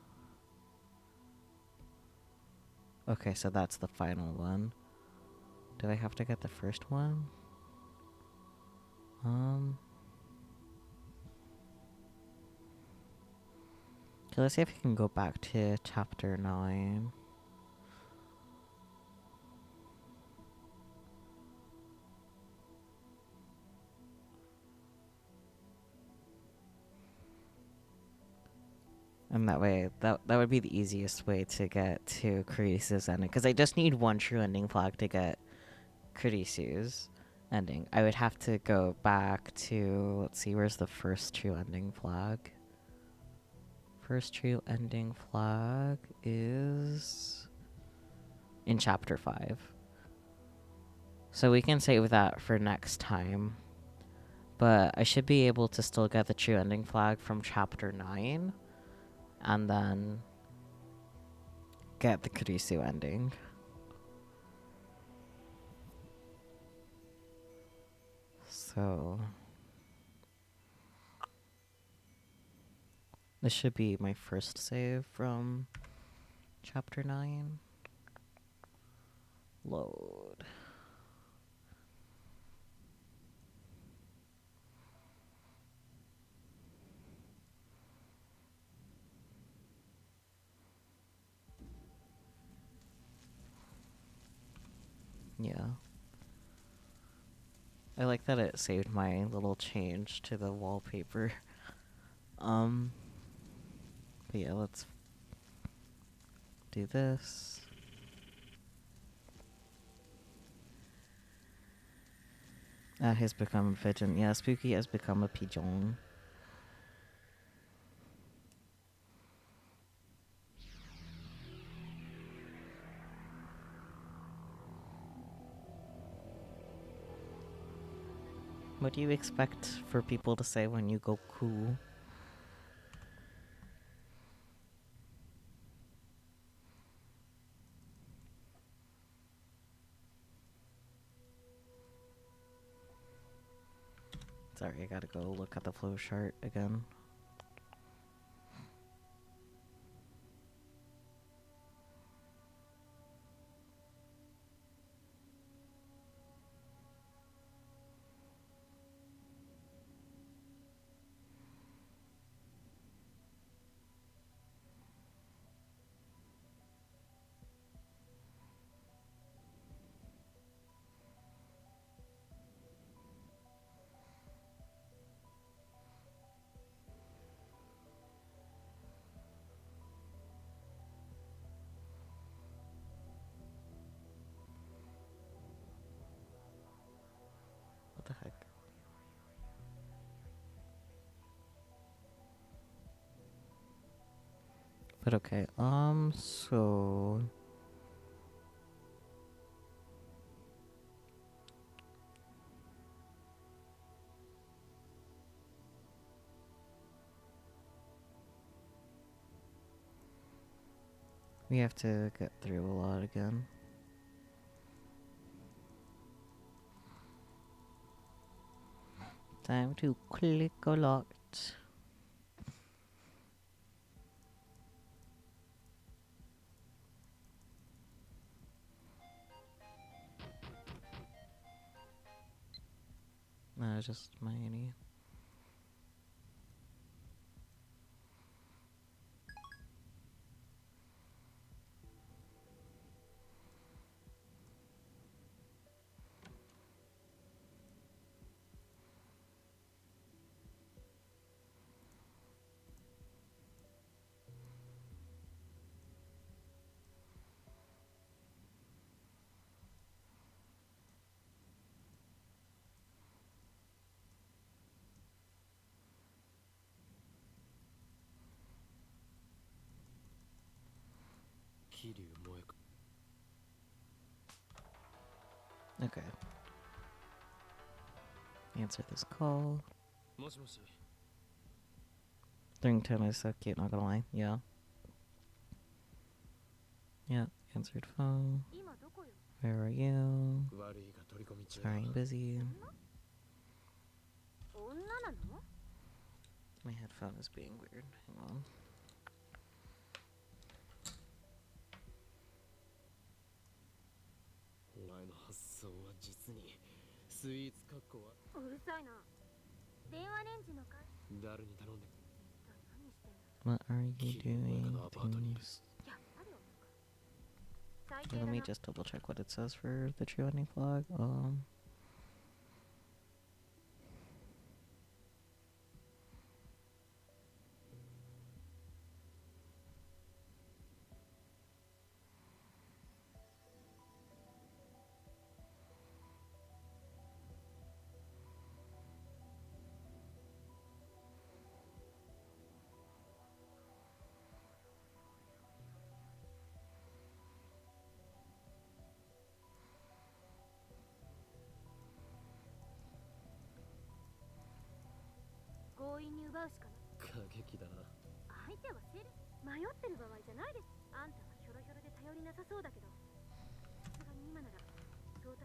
Okay, so that's the final one. Do I have to get the first one? Okay, let's see if we can go back to chapter 9. And that way, that would be the easiest way to get to Kurisu's ending. Because I just need one true ending flag to get Kurisu's ending. I would have to go back to... Let's see, where's the first true ending flag? First true ending flag is... in chapter 5. So we can save that for next time. But I should be able to still get the true ending flag from chapter 9. And then get the Kurisu ending. So this should be my first save from chapter 9. Load. Yeah. I like that it saved my little change to the wallpaper. But yeah, let's do this. Has become a pigeon. Yeah, Spooky has become a pigeon. What do you expect for people to say when you go cool? Sorry, I gotta go look at the flow chart again. But okay, so... we have to get through a lot again. Time to click a lot. No, just Miami. Okay. Answer this call. The ringtone is so cute, not gonna lie. Yeah. Yeah, answered phone. Where are you? Sorry, I'm busy. My headphone is being weird. Hang on. What are you doing? Things. Okay, let me just double check what it says for the true ending flag.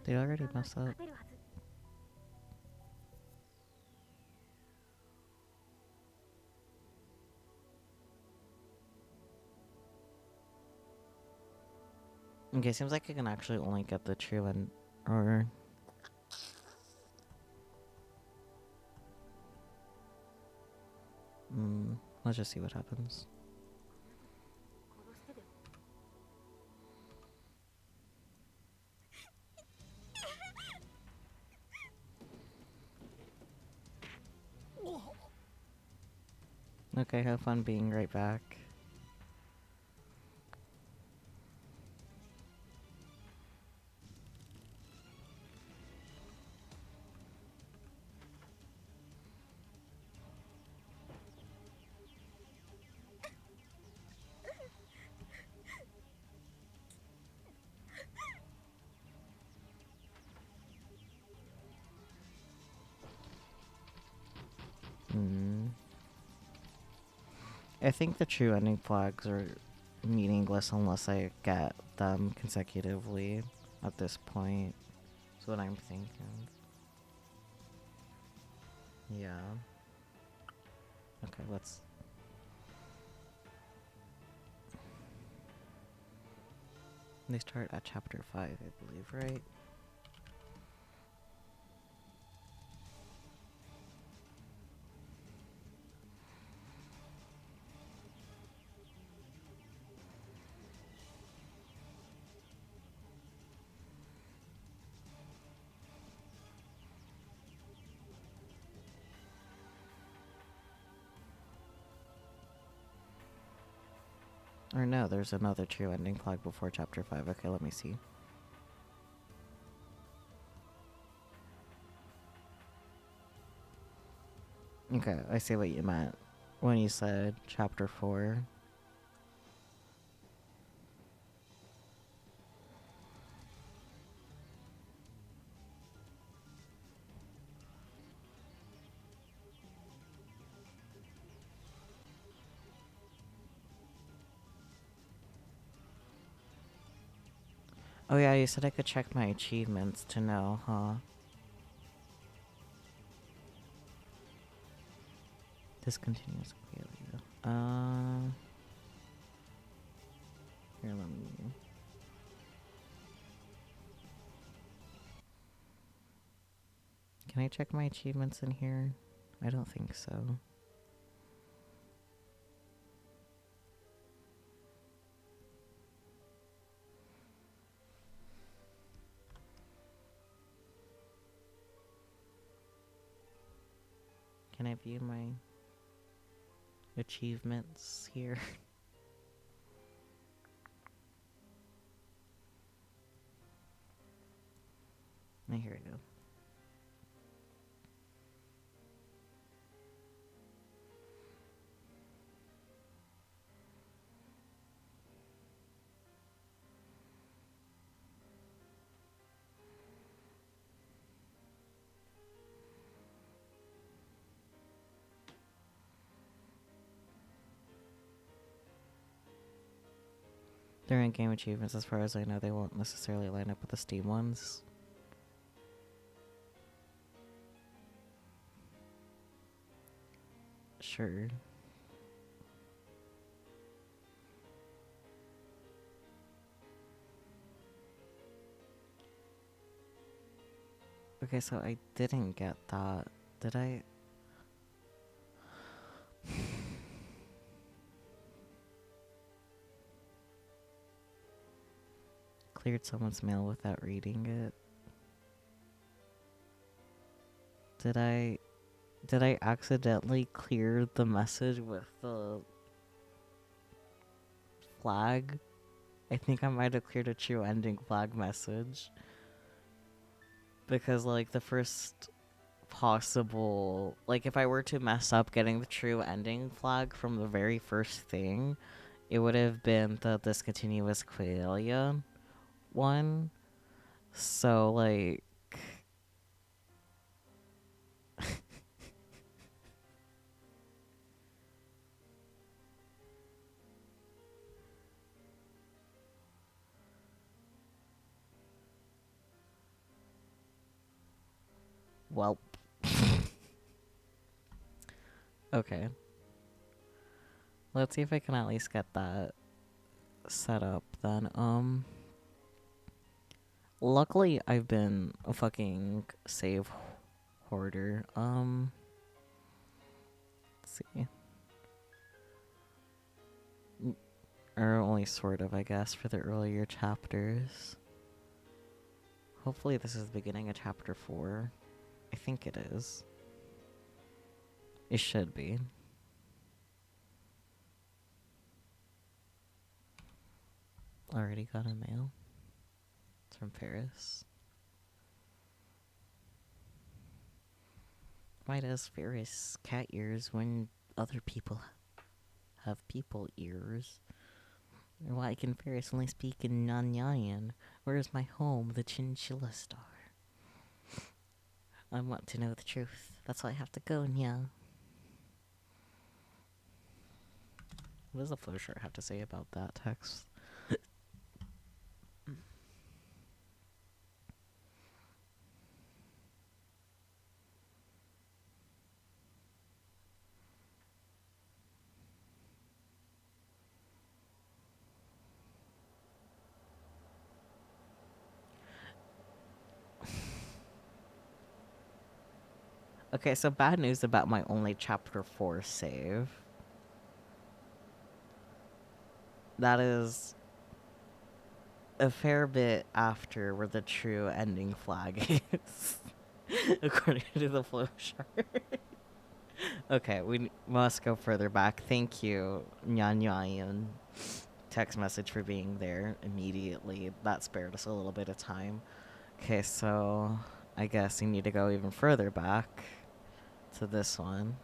They already messed up. Okay, seems like I can actually only get the true end, or... let's just see what happens. Okay, have fun being right back. I think the true ending flags are meaningless unless I get them consecutively at this point. That's what I'm thinking. Yeah. Okay, let's... They start at chapter 5, I believe, right? Or no, there's another true ending flag before chapter 5. Okay, let me see. Okay, I see what you meant when you said chapter 4. Oh yeah, you said I could check my achievements to know, huh? Discontinuous failure. Here, let me... Can I check my achievements in here? I don't think so. Can I view my achievements here? Oh, here we go. They're in-game achievements. As far as I know, they won't necessarily line up with the Steam ones. Sure. Okay, so I didn't get that. Did I? Cleared someone's mail without reading it. Did I accidentally clear the message with the flag? I think I might have cleared a true ending flag message. Because, like, the first possible... Like, if I were to mess up getting the true ending flag from the very first thing, it would have been the discontinuous Qualia one. So, like... Welp. Okay. Let's see if I can at least get that set up then. Luckily I've been a fucking save hoarder. Let's see. Or only sort of, I guess, for the earlier chapters. Hopefully this is the beginning of chapter 4. I think it is. It should be. Already got a mail. It's from Ferris. Why does Ferris cat ears when other people have people ears? Or why can Ferris only speak in Nanyayan? Where is my home, the Chinchilla Star? I want to know the truth. That's why I have to go, Nya. What does the flowchart have to say about that text? Okay, so bad news about my only chapter 4 save. That is a fair bit after where the true ending flag is. According to the flowchart. Okay, we must go further back. Thank you, Nyan text message for being there immediately. That spared us a little bit of time. Okay, so I guess you need to go even further back to this one.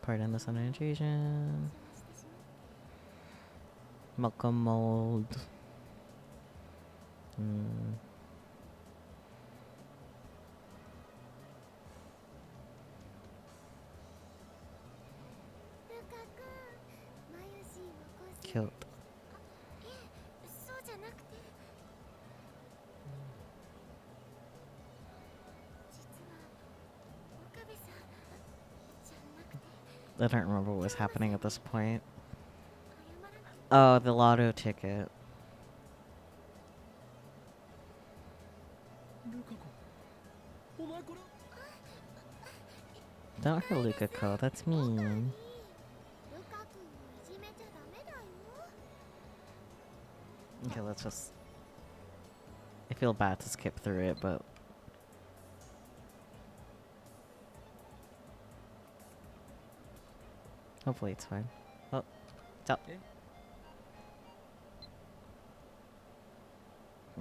Pardon the sanitation. Malcolm mold. Cute. I don't remember what was happening at this point. Oh, the lotto ticket. Don't hurt Lukako, that's mean. Okay, let's just... I feel bad to skip through it, but... hopefully it's fine. Oh, stop.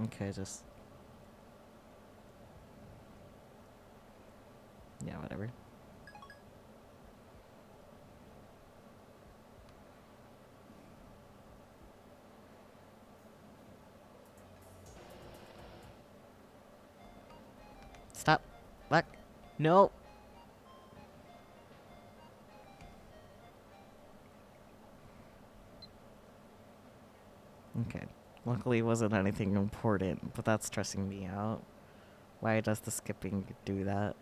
Okay, just... yeah, whatever. Stop. Back. No. Okay. Luckily it wasn't anything important, but that's stressing me out. Why does the skipping do that?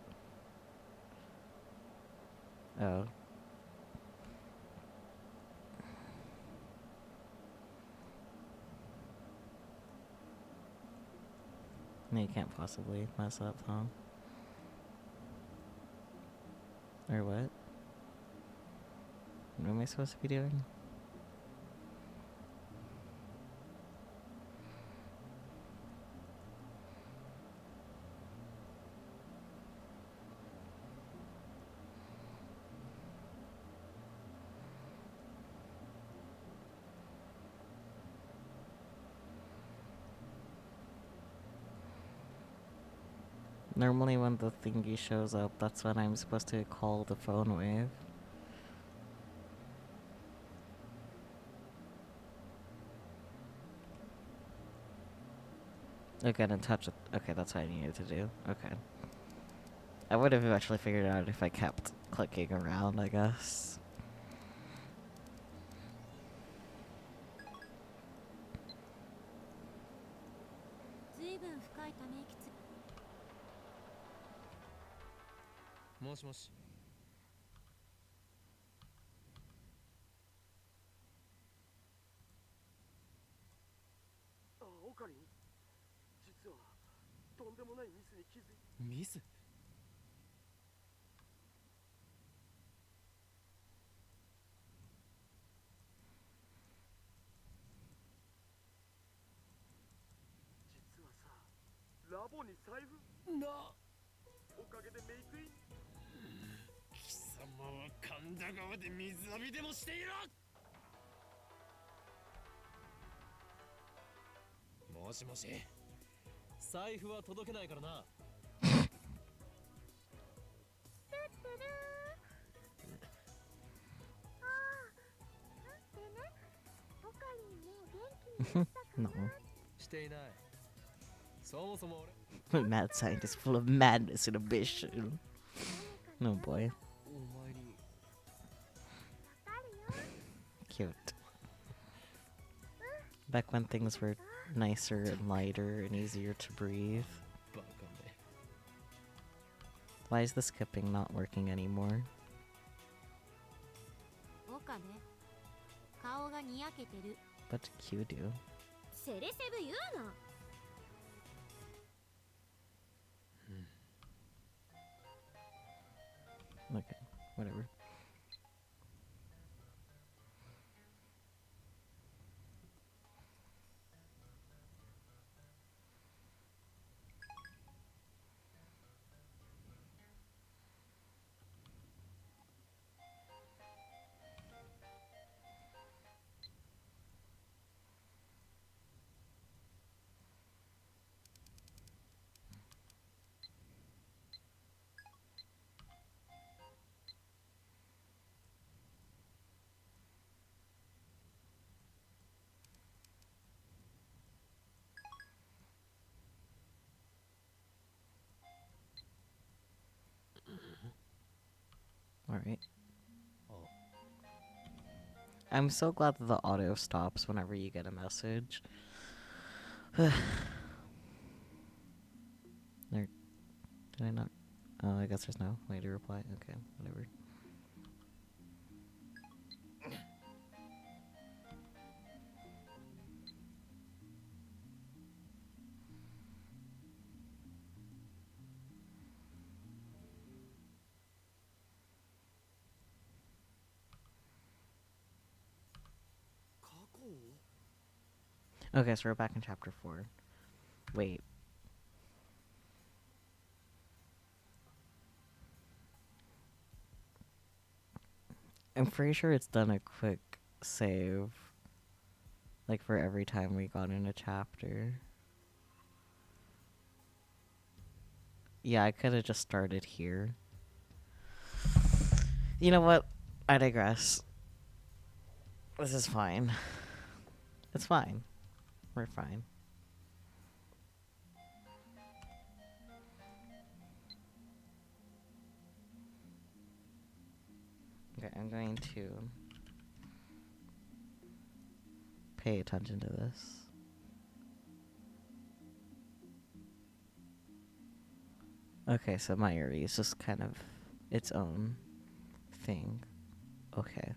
Oh. No, you can't possibly mess up, huh? Or what? What am I supposed to be doing? Normally when the thingy shows up, that's when I'm supposed to call the phone wave. Get in touch with... okay, that's what I needed to do. Okay. I would have actually figured it out if I kept clicking around, I guess. No. Mad scientist full of madness and ambition. No boy. Cute. Back when things were nicer and lighter and easier to breathe. Why is the skipping not working anymore? What did Q do? Okay, whatever. Alright. I'm so glad that the auto stops whenever you get a message. There, did I not? Oh, I guess there's no way to reply. Okay, whatever. Okay, so we're back in chapter 4. Wait. I'm pretty sure it's done a quick save. Like for every time we got in a chapter. Yeah, I could have just started here. You know what? I digress. This is fine. It's fine. We're fine. Okay, I'm going to pay attention to this. Okay, so Mayuri is just kind of its own thing. Okay.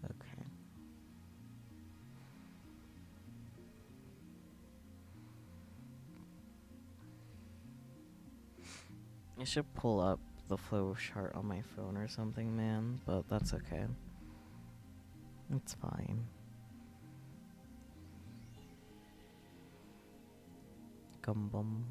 Okay. I should pull up the flow chart on my phone or something, man, but that's okay. It's fine. Gumbum.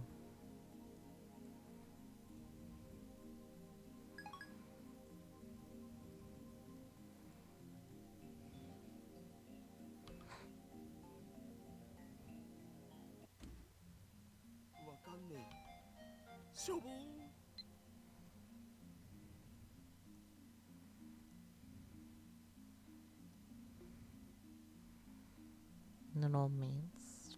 It all means.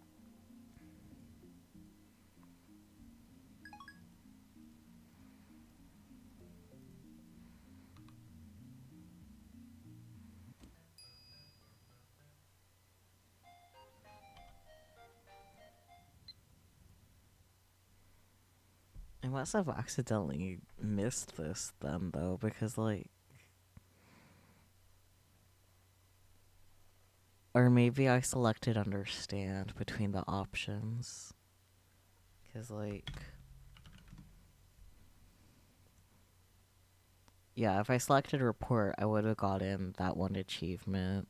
I must have accidentally missed this then, though, because, like... Or maybe I selected understand between the options. Because, like... Yeah, if I selected report, I would have gotten that one achievement.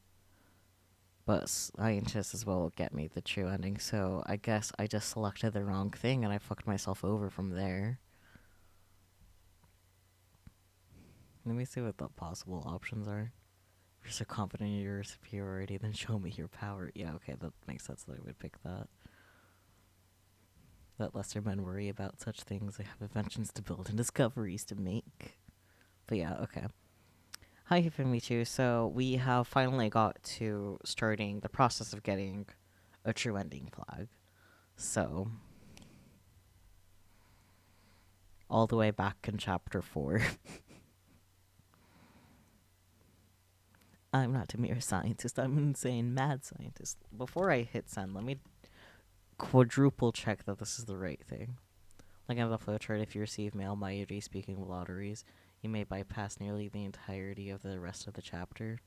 But scientist as well will get me the true ending, so I guess I just selected the wrong thing and I fucked myself over from there. Let me see what the possible options are. If you're so confident in your superiority, then show me your power. Yeah, okay, that makes sense that I would pick that. Let lesser men worry about such things. They have inventions to build and discoveries to make. But yeah, okay. Hi, Hifimichu. So we have finally got to starting the process of getting a true ending flag. So, all the way back in chapter 4. I'm not a mere scientist, I'm an insane mad scientist. Before I hit send, let me quadruple check that this is the right thing. Like on the flowchart, if you receive mail Mayuri speaking of lotteries, you may bypass nearly the entirety of the rest of the chapter.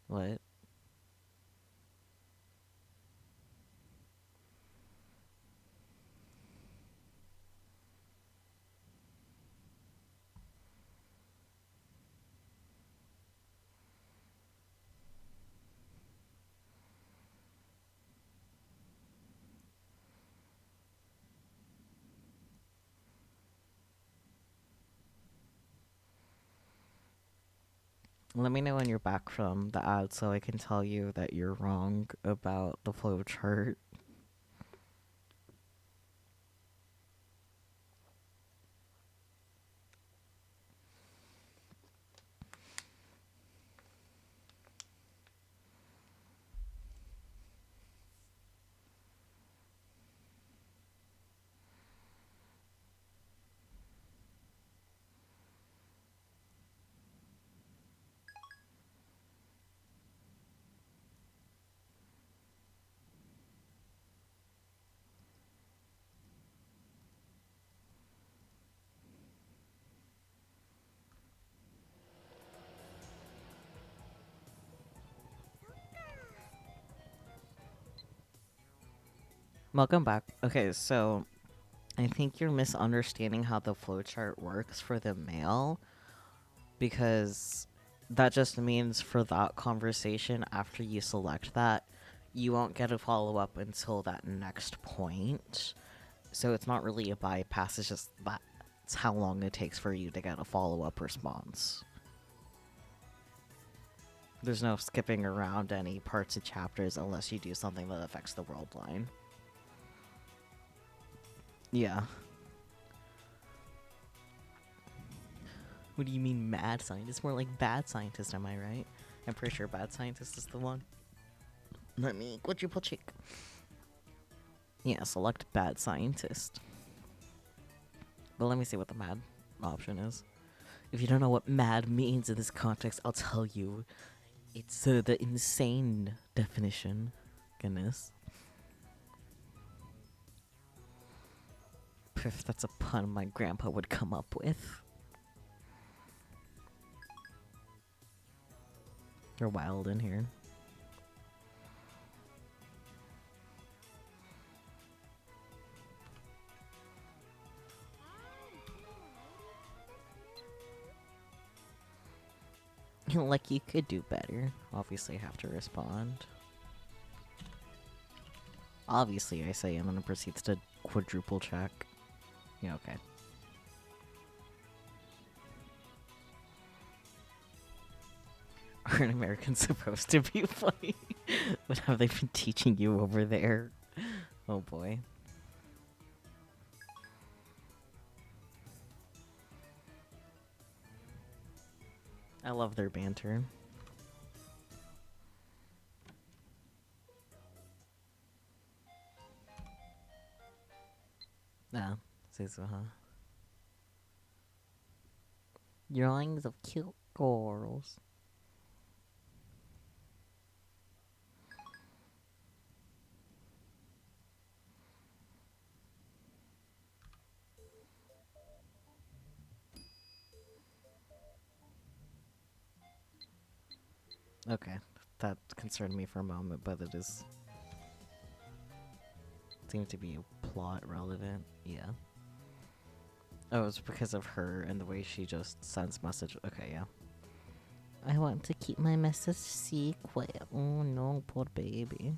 What? Let me know when you're back from the ad so I can tell you that you're wrong about the flow chart. Welcome back. Okay, so I think you're misunderstanding how the flowchart works for the male, because that just means for that conversation after you select that, you won't get a follow up until that next point. So it's not really a bypass, it's just that's how long it takes for you to get a follow up response. There's no skipping around any parts of chapters unless you do something that affects the world line. Yeah. What do you mean mad scientist? More like bad scientist, am I right? I'm pretty sure bad scientist is the one. Let me quadruple check. Yeah, select bad scientist. But let me see what the mad option is. If you don't know what mad means in this context, I'll tell you. It's the insane definition. Goodness. If that's a pun my grandpa would come up with. They're wild in here. Like, you could do better. Obviously, have to respond. Obviously, I say, and then it proceeds to quadruple check. Yeah, okay. Aren't Americans supposed to be funny? What have they been teaching you over there? Oh boy. I love their banter. Nah, say so, huh? Drawings of cute girls. Okay, that concerned me for a moment, but it is seems to be plot relevant. Yeah. Oh, it's because of her and the way she just sends message. Okay, yeah. I want to keep my message secret. Oh no, poor baby.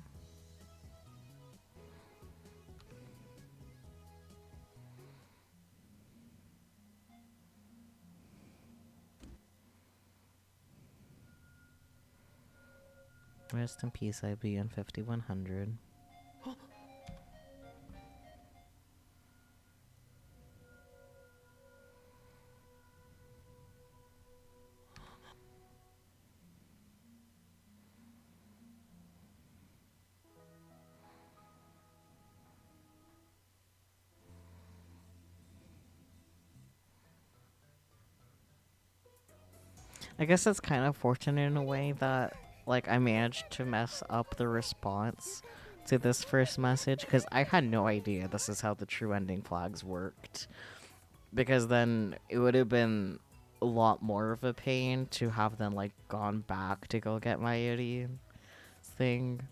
Rest in peace, IBN 5100. I guess it's kind of fortunate in a way that, like, I managed to mess up the response to this first message, because I had no idea this is how the true ending flags worked. Because then it would have been a lot more of a pain to have them, like, gone back to go get my Yuri thing.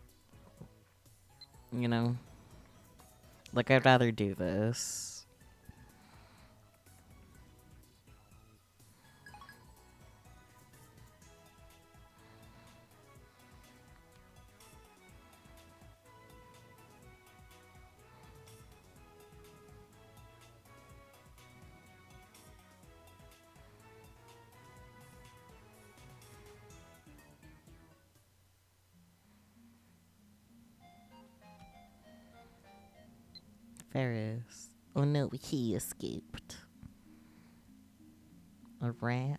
You know? Like, I'd rather do this. Ferris. Oh no, he escaped. A rat.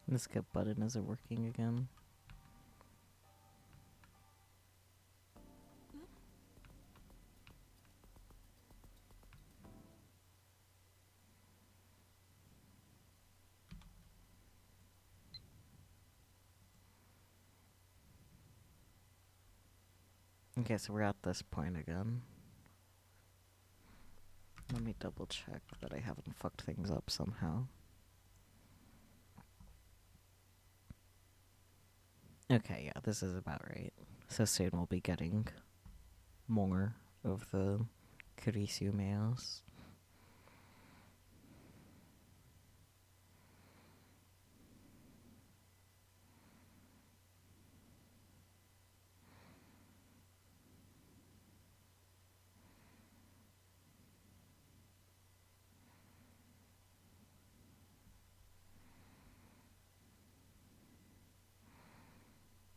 The skip button isn't working again. Okay, so we're at this point again. Let me double check that I haven't fucked things up somehow. Okay, yeah, this is about right. So soon we'll be getting more of the Kurisu males.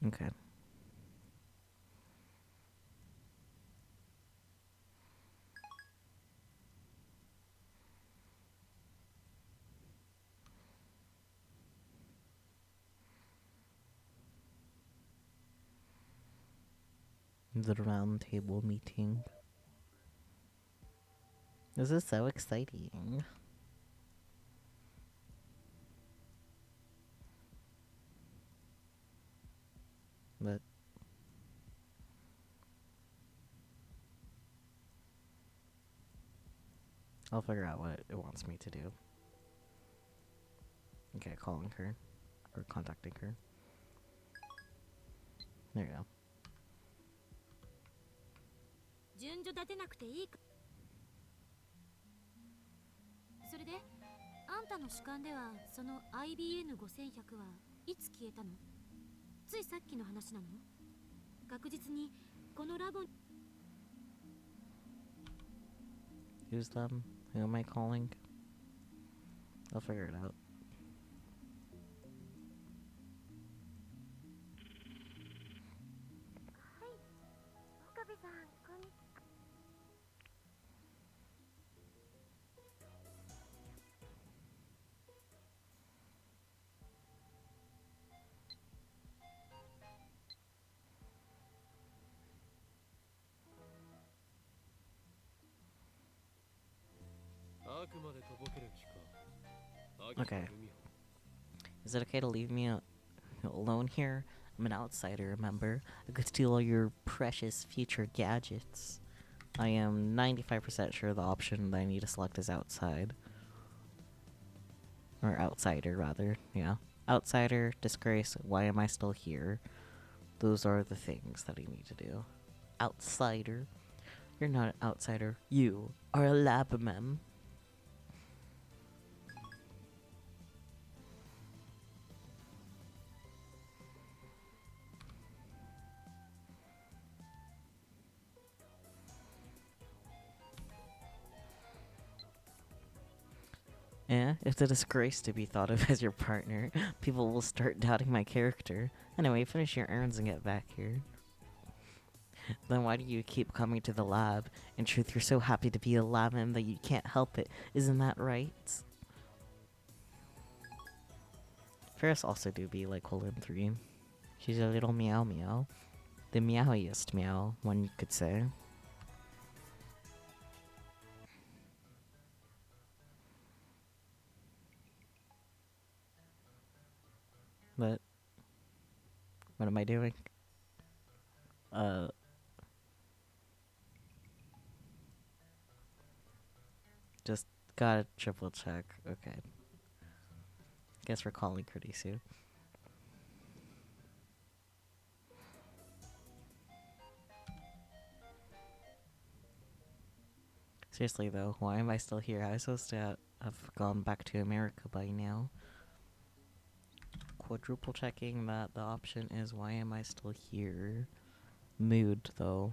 Okay. The round table meeting. This is so exciting. But I'll figure out what it wants me to do. Okay, calling her. Or contacting her. There you go. 順序立てなくていいか。それで、あんたの主観ではその IBN5100 はいつ消えたの？ついさっきの話なの？確実にこのラボ。Who's them? Who am I calling? I'll figure it out. Okay. Is it okay to leave me alone here? I'm an outsider, remember? I could steal all your precious future gadgets. I am 95% sure the option that I need to select is outside. Or outsider, rather. Yeah. Outsider, disgrace, why am I still here? Those are the things that I need to do. Outsider. You're not an outsider. You are a lab mem. Yeah, it's a disgrace to be thought of as your partner. People will start doubting my character. Anyway, finish your errands and get back here. Then why do you keep coming to the lab? In truth, you're so happy to be a labman that you can't help it. Isn't that right? Ferris also do be like Colin 3. She's a little meow meow. The meowiest meow, one could say. But what am I doing? Just gotta triple check. Okay. Guess we're calling pretty soon. Seriously though, why am I still here? I was supposed to have gone back to America by now. Quadruple checking that the option is why am I still here? Mood though.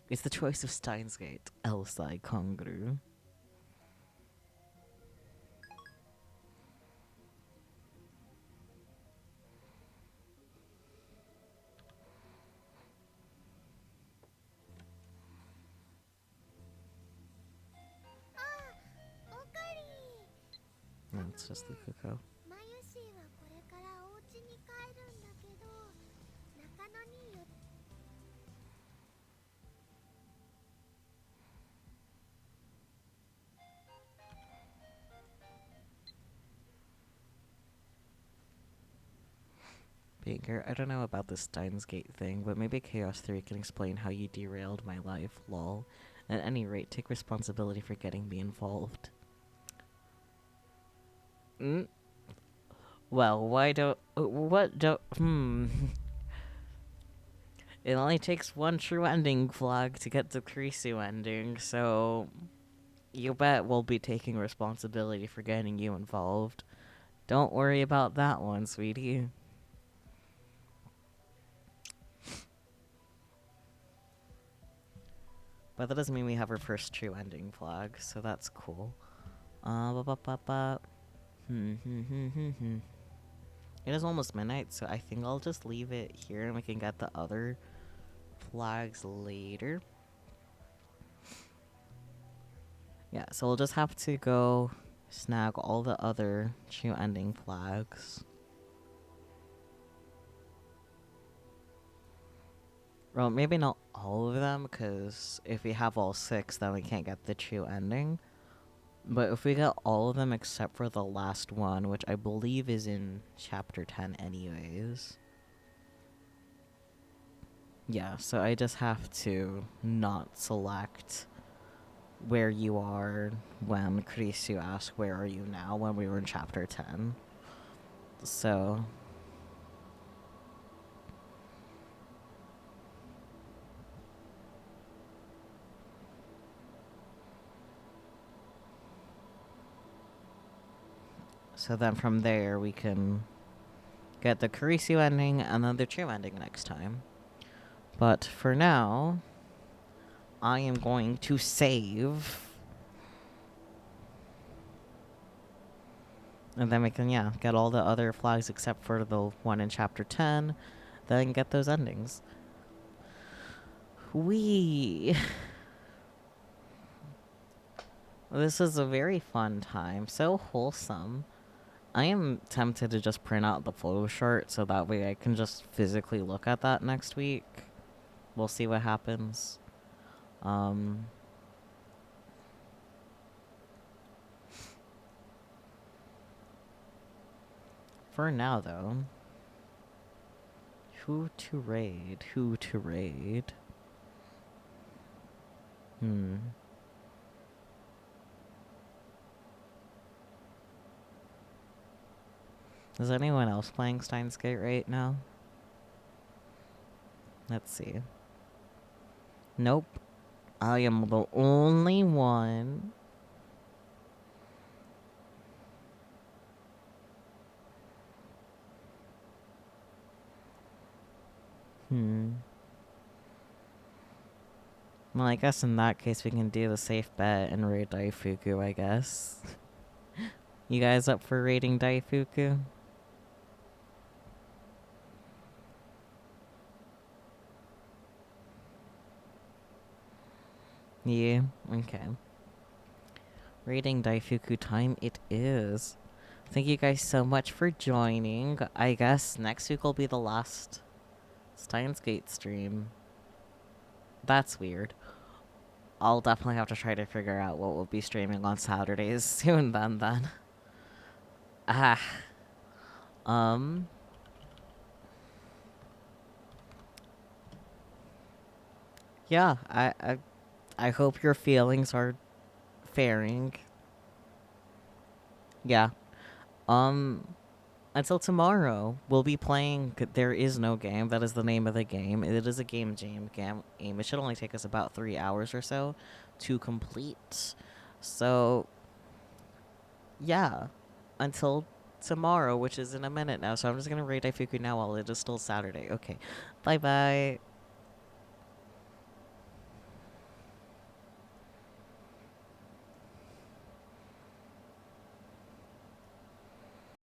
It's the choice of Steins Gate, else I congru. No, it's just the Cuckoo. Baker, I don't know about the Steins Gate thing, but maybe Chaos 3 can explain how you derailed my life, lol. At any rate, take responsibility for getting me involved. Well, why don't... what don't... It only takes one true ending flag to get the Kurisu ending, so... You bet we'll be taking responsibility for getting you involved. Don't worry about that one, sweetie. But that doesn't mean we have our first true ending flag, so that's cool. It is almost midnight, so I think I'll just leave it here and we can get the other flags later. Yeah, so we'll just have to go snag all the other true ending flags. Well, maybe not all of them, because if we have all 6, then we can't get the true ending. But if we get all of them except for the last one, which I believe is in Chapter 10 anyways. Yeah, so I just have to not select where you are when Kurisu asked where are you now when we were in Chapter 10. So... So then from there we can get the Kurisu ending and then the true ending next time. But for now, I am going to save. And then we can, yeah, get all the other flags except for the one in Chapter 10. Then get those endings. Whee! This is a very fun time. So wholesome. I am tempted to just print out the photo chart so that way I can just physically look at that next week. We'll see what happens. For now, though. Who to raid? Who to raid? Is anyone else playing Steins Gate right now? Let's see. Nope. I am the only one. Well, I guess in that case we can do the safe bet and raid Daifuku, I guess. You guys up for raiding Daifuku? Yeah, okay. Raiding Daifuku time it is. Thank you guys so much for joining. I guess next week will be the last Steins Gate stream. That's weird. I'll definitely have to try to figure out what we'll be streaming on Saturdays soon then. Ah, um, yeah, I hope your feelings are faring. Yeah. Um, until tomorrow, we'll be playing There Is No Game. That is the name of the game. It is a game. It should only take us about 3 hours or so to complete. So, yeah. Until tomorrow, which is in a minute now. So I'm just gonna rate Daifuku now while it is still Saturday. Okay. Bye bye.